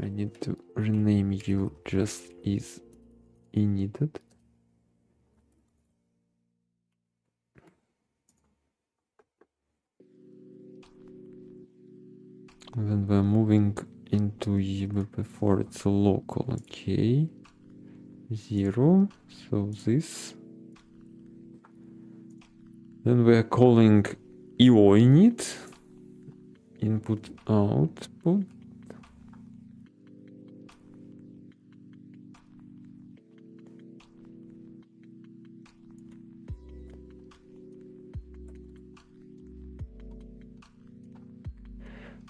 I need to rename you just is initted. Then we're moving into before it's a local. Okay, 0. So this. Then we're calling init, input output.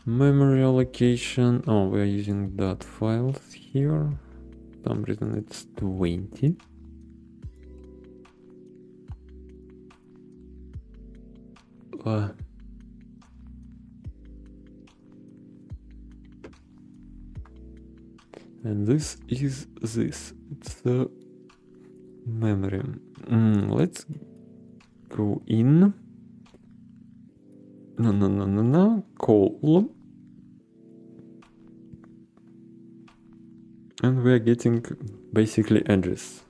Memory allocation. Oh, we're using dot files here. For some reason it's 20. And this is this. It's the memory. Let's go in. No. Call. And we are getting basically address.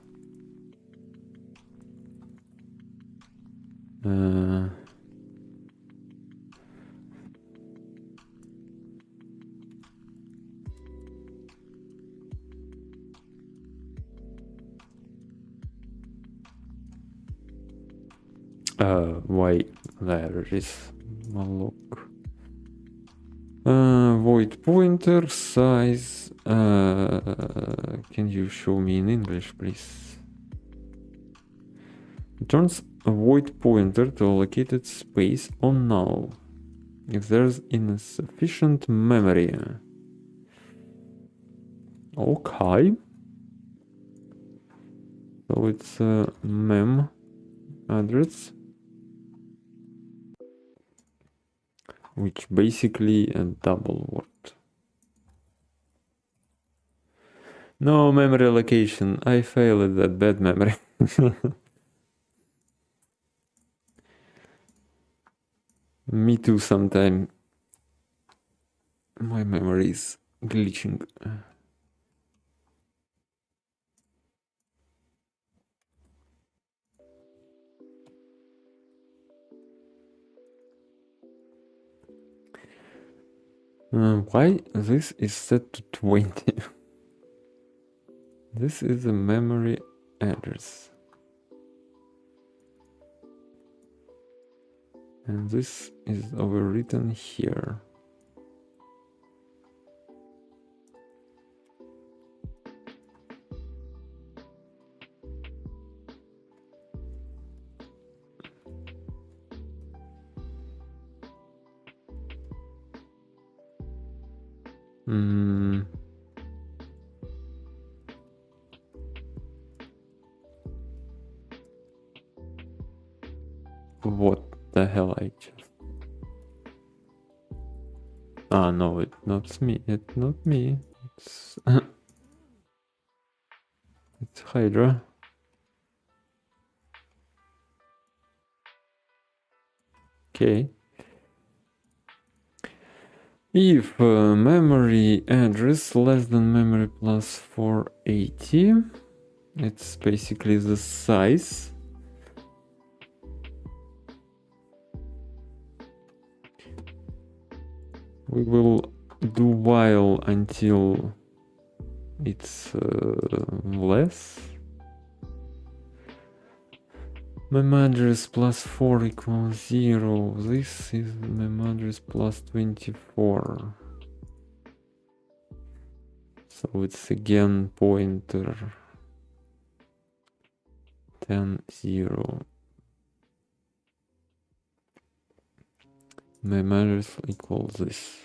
Why there is malloc. Void pointer size. Can you show me in English, please? Returns a void pointer to allocated space on null if there's insufficient memory. Okay. So it's a mem address, which basically a double word. No memory allocation. I failed at that bad memory. Me too sometime. My memory is glitching. Why this is set to 20? This is a memory address. And this is overwritten here. What the hell I just... Ah, no, it's not me. It's not me. It's it's Ghidra. Okay. If memory address less than memory plus 480, it's basically the size. We will do while until it's less. Mem address plus 4 equals 0. This is mem address plus 24. So it's again pointer 10, 0. Mem address equals this.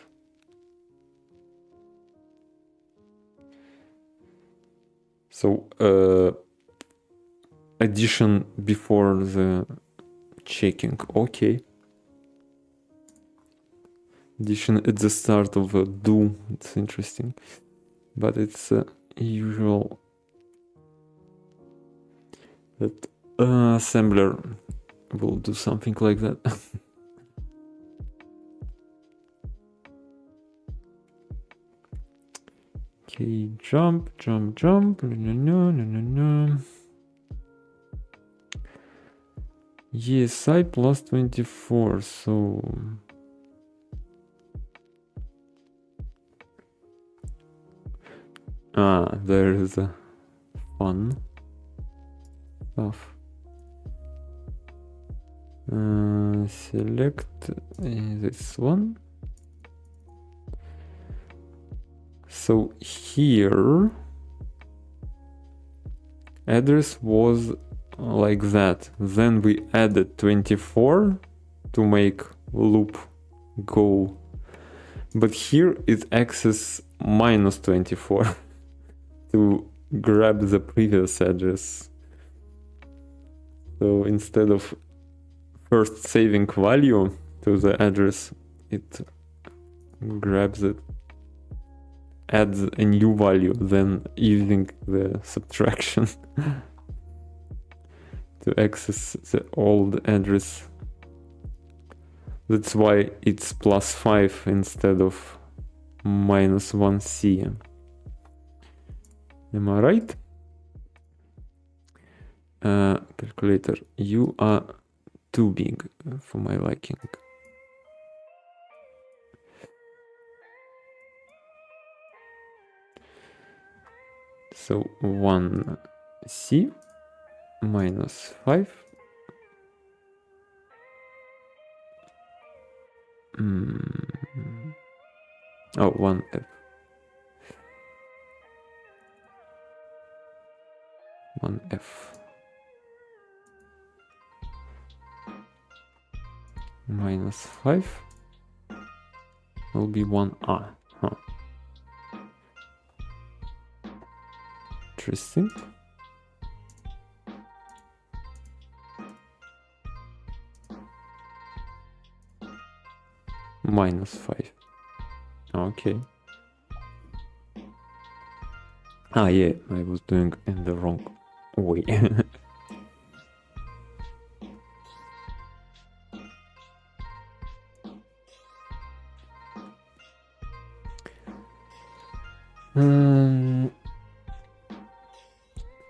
So addition before the checking. Okay. Addition at the start of a do. It's interesting. But it's usual that assembler will do something like that. Okay, jump. No. Yes, I plus 24, so... Ah, there is a fun stuff. Select this one. So here, address was like that. Then we added 24 to make loop go. But here it access minus 24 to grab the previous address. So instead of first saving value to the address, it grabs it, adds a new value, then using the subtraction. to access the old address. That's why it's +5 instead of -1c. Am I right? Calculator, you are too big for my liking. So 1c -5. Oh, 1f. 1f -5 will be 1a. Huh. Interesting. -5. Okay. Ah, yeah, I was doing in the wrong way.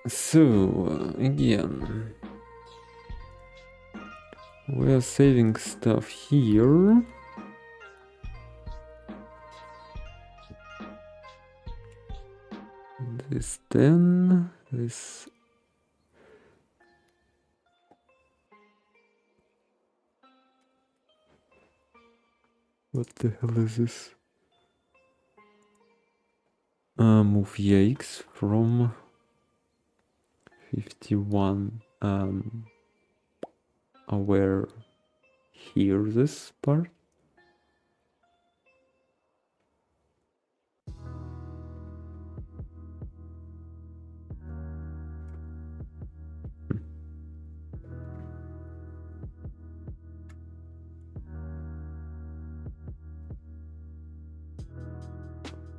So again, we are saving stuff here. This 10, this. What the hell is this? Move EX from 51. Where here this part?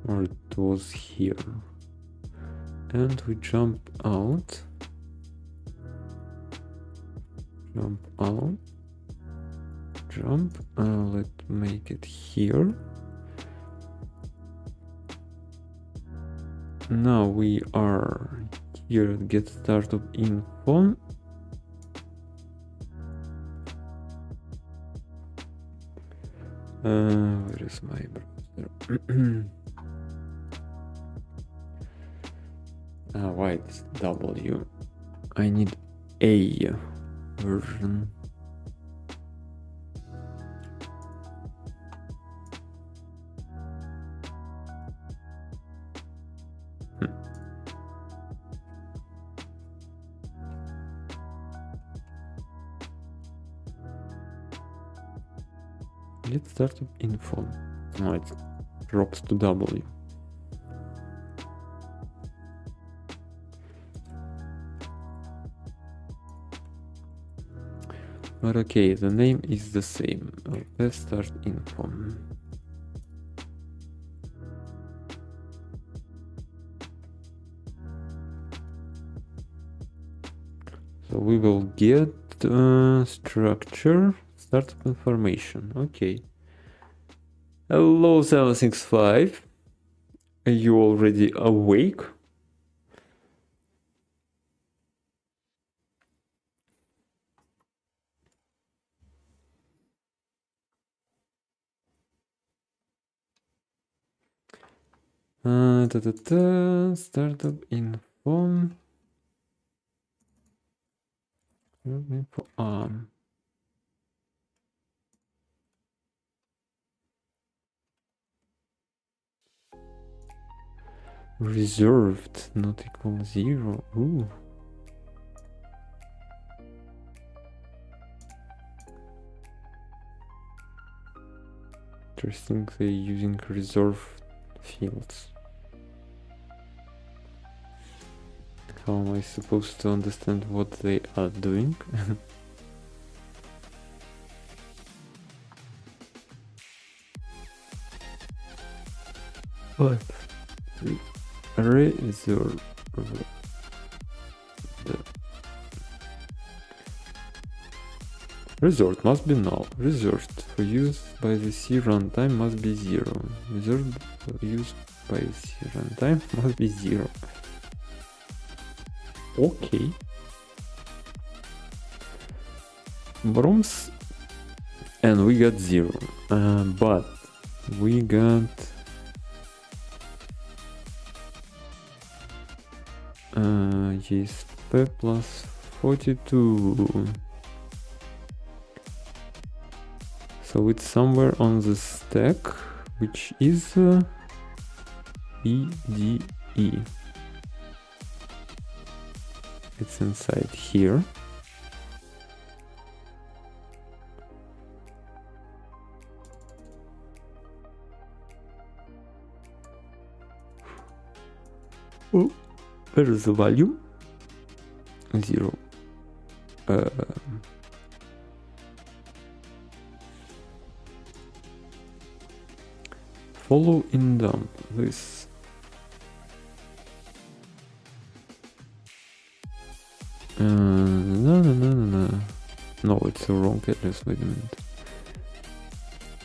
Or it was here. And we jump out. Jump out. Jump. Let's make it here. Now we are here at get startup info. Where is my browser? Why it's W? I need a version. Get startup info. No, it drops to W. But okay, the name is the same. Let's start info. So we will get structure, startup information. Okay. Hello 765. Are you already awake? Startup info. Reserved, not equal 0. Ooh. Interesting, they're using reserved fields. How am I supposed to understand what they are doing? What? Reserve. Resort must be null. Resort for use by the C runtime must be 0. Resort for use by the C runtime must be 0. Okay. Brooms, and we got 0. But we got GSP plus 42. So it's somewhere on the stack, which is EDE. It's inside here. Oh, where is the value? 0. Follow in dump this. No, it's the wrong address. Wait a minute.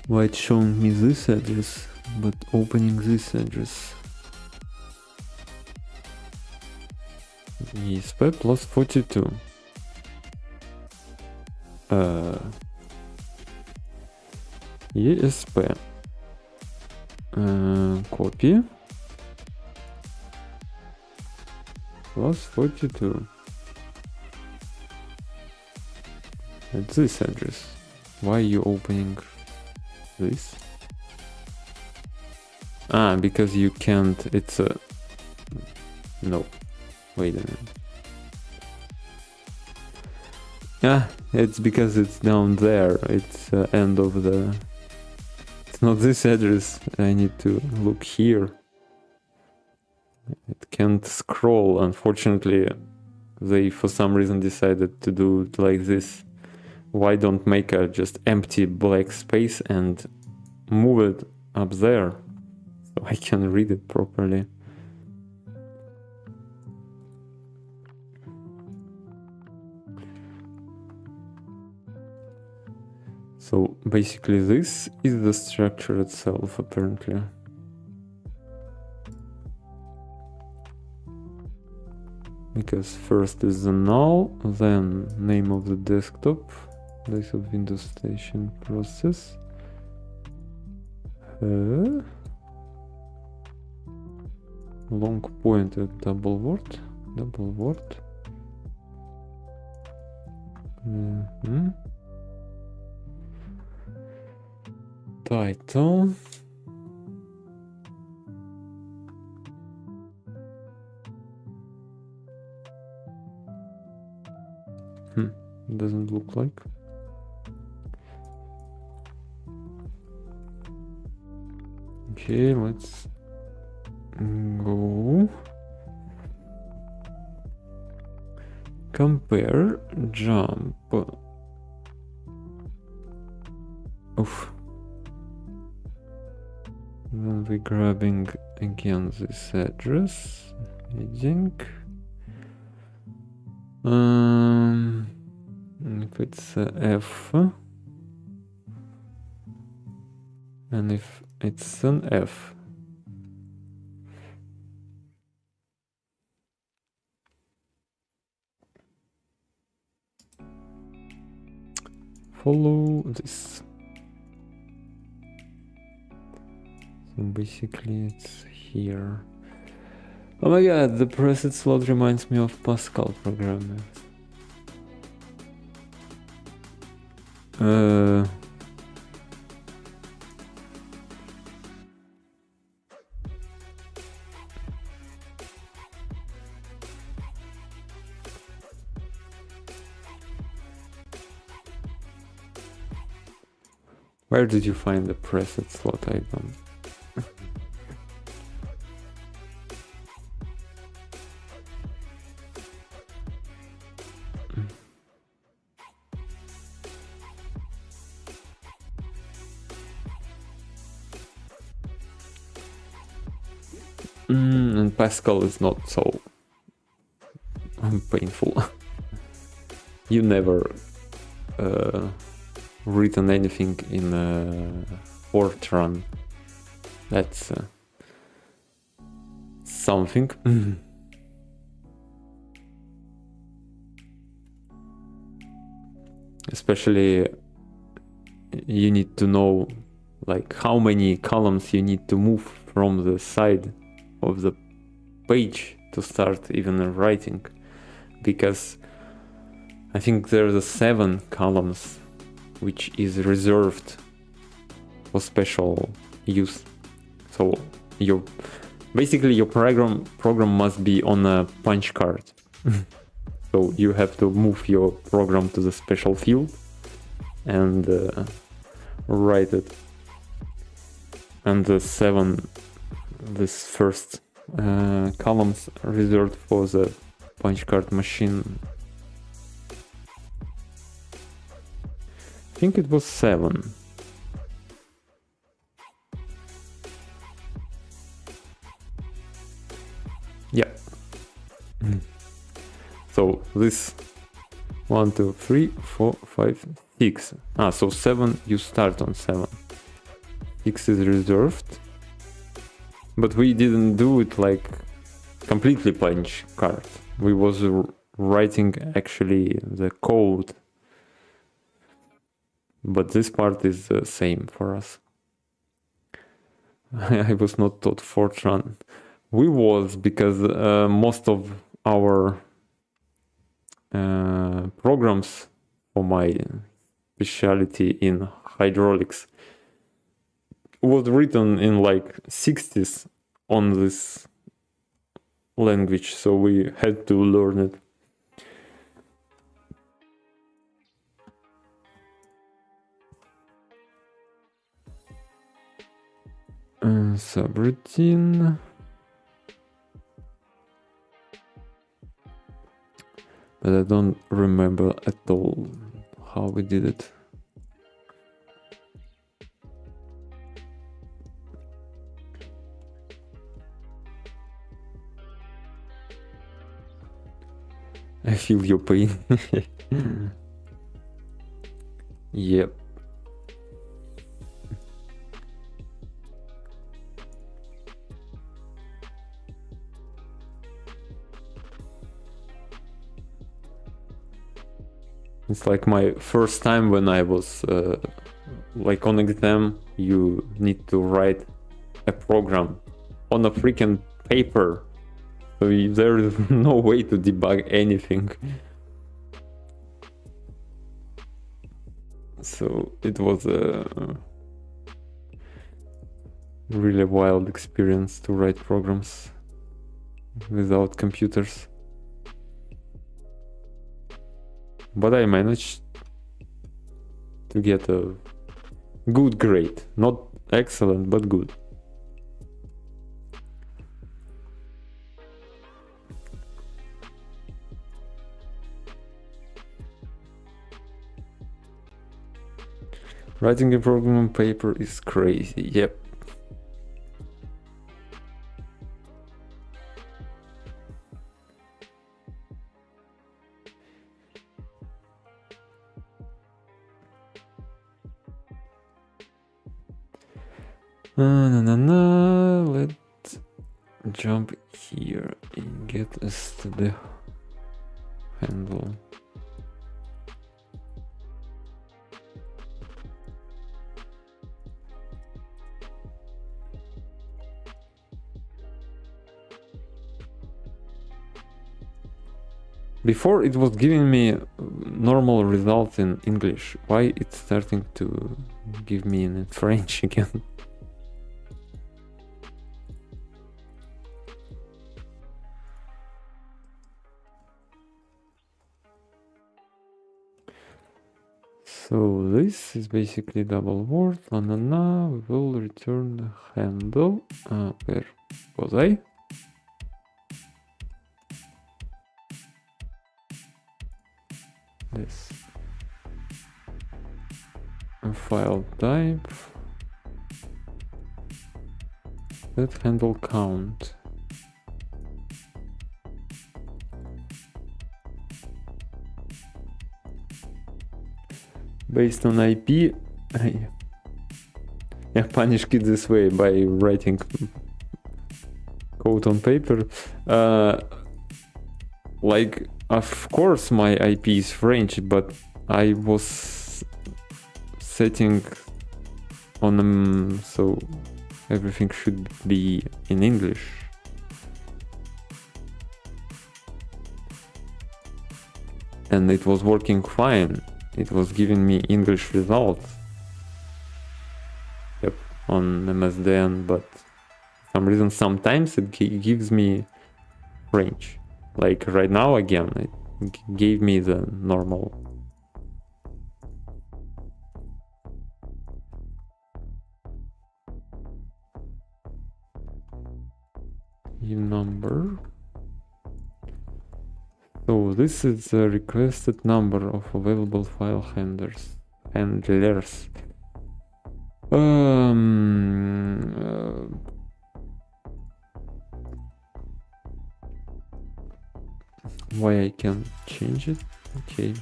Why it's showing me this address, but opening this address? ESP plus 42. ESP. Copy plus 42 at this address. Why are you opening this? Because you can't. It's a no. Wait a minute. It's because it's down there. It's end of the. Not this address. I need to look here. It can't scroll. Unfortunately, they for some reason decided to do it like this. Why don't make a just empty black space and move it up there so I can read it properly? So basically this is the structure itself, apparently. Because first is the null, then name of the desktop, place of Windows Station process. Long pointer, double word. Title. Doesn't look like. Okay, let's go. Compare, jump. Oof. Then we're grabbing again this address, heading. If it's F, and if it's an F, follow this. So basically it's here. Oh my god, the preset slot reminds me of Pascal programming. Where did you find the preset slot icon? And Pascal is not so painful. You never written anything in Fortran. That's something. Especially you need to know like how many columns you need to move from the side of the page to start even writing, because I think there's a 7 columns which is reserved for special use. So your program must be on a punch card. So you have to move your program to the special field and write it. And the 7, this first columns reserved for the punch card machine. I think it was 7. Yeah. So this 1, 2, 3, 4, 5, 6. So 7, you start on 7. 6 is reserved. But we didn't do it like completely punch card. We was writing actually the code. But this part is the same for us. I was not taught Fortran. We was, because most of our programs for my specialty in hydraulics was written in like 60s on this language, so we had to learn it. Subroutine. But I don't remember at all how we did it. I feel your pain. Yep. It's like my first time when I was like on exam, you need to write a program on a freaking paper. So there is no way to debug anything. So it was a really wild experience to write programs without computers. But I managed to get a good grade. Not excellent, but good. Writing a program on paper is crazy, yep. Let's jump here and get us to the handle. Before it was giving me normal results in English. Why it's starting to give me in French again? So this is basically double word. We will return the handle. Where was I? This file type, that handle count. based on IP. I punish kids this way by writing code on paper. Like, of course my IP is French, but I was setting on so everything should be in English. And it was working fine. It was giving me English results. Yep, on MSDN, but for some reason sometimes it gives me French. Like right now again, it gave me the normal. Number. So this is the requested number of available file handlers. Why I can change it? Okay.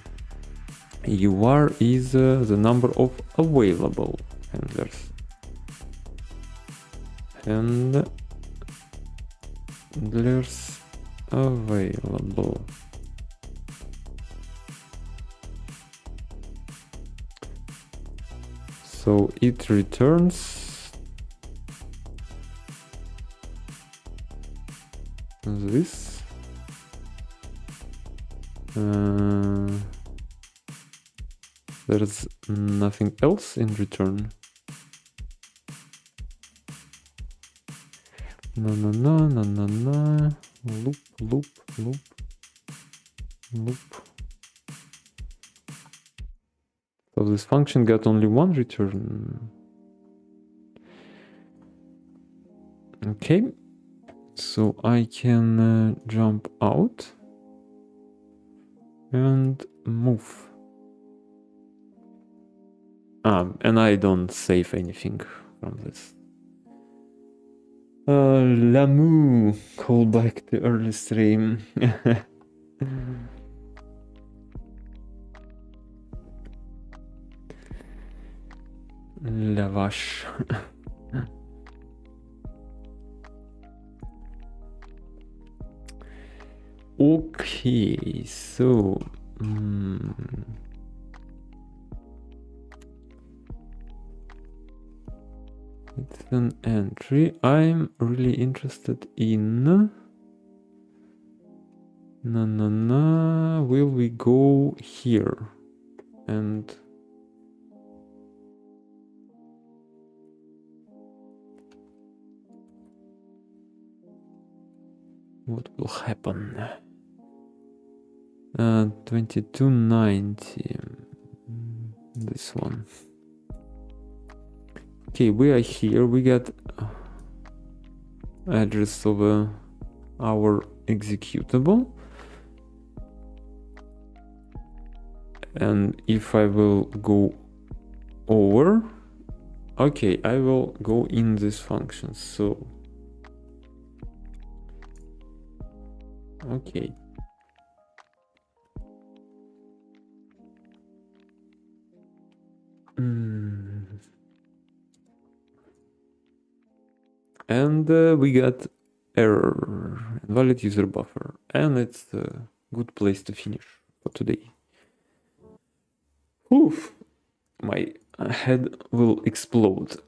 UR is the number of available handlers. Handlers available. So it returns this. There's nothing else in return. No. Loop. So this function got only one return. Okay, so I can jump out and move. And I don't save anything from this. Lamu, call back the early stream. Lavash. Okay, so it's an entry. I'm really interested in. Will we go here and what will happen? 2290. This one. Okay, we are here. We got address of our executable. And if I will go over, okay, I will go in this function. So, okay. And we got error, invalid user buffer, and it's a good place to finish for today. Oof, my head will explode.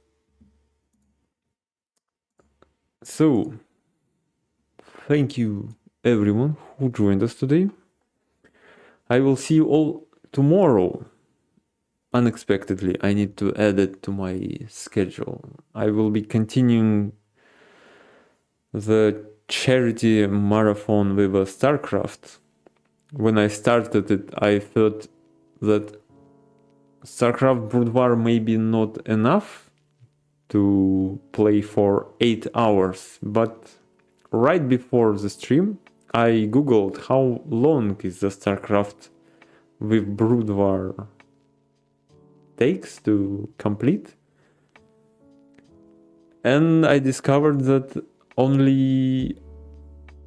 So, thank you everyone who joined us today. I will see you all tomorrow. Unexpectedly, I need to add it to my schedule. I will be continuing the charity marathon with StarCraft. When I started it, I thought that StarCraft Brood War may be not enough to play for 8 hours, but right before the stream, I googled how long is the StarCraft with Brood War takes to complete, and I discovered that only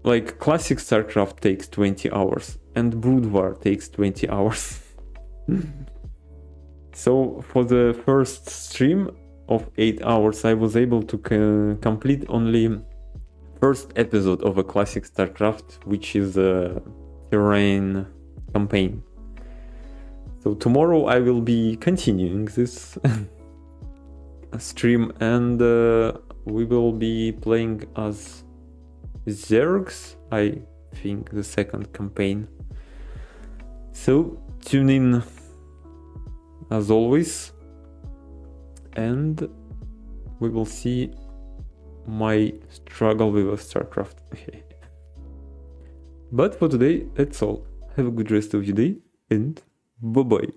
like classic StarCraft takes 20 hours and Brood War takes 20 hours. So for the first stream of 8 hours, I was able to complete only first episode of a classic StarCraft, which is a terrain campaign. So tomorrow I will be continuing this stream, and we will be playing as Zergs, I think, the second campaign. So tune in as always, and we will see my struggle with StarCraft. But for today, that's all. Have a good rest of your day, and bye bye.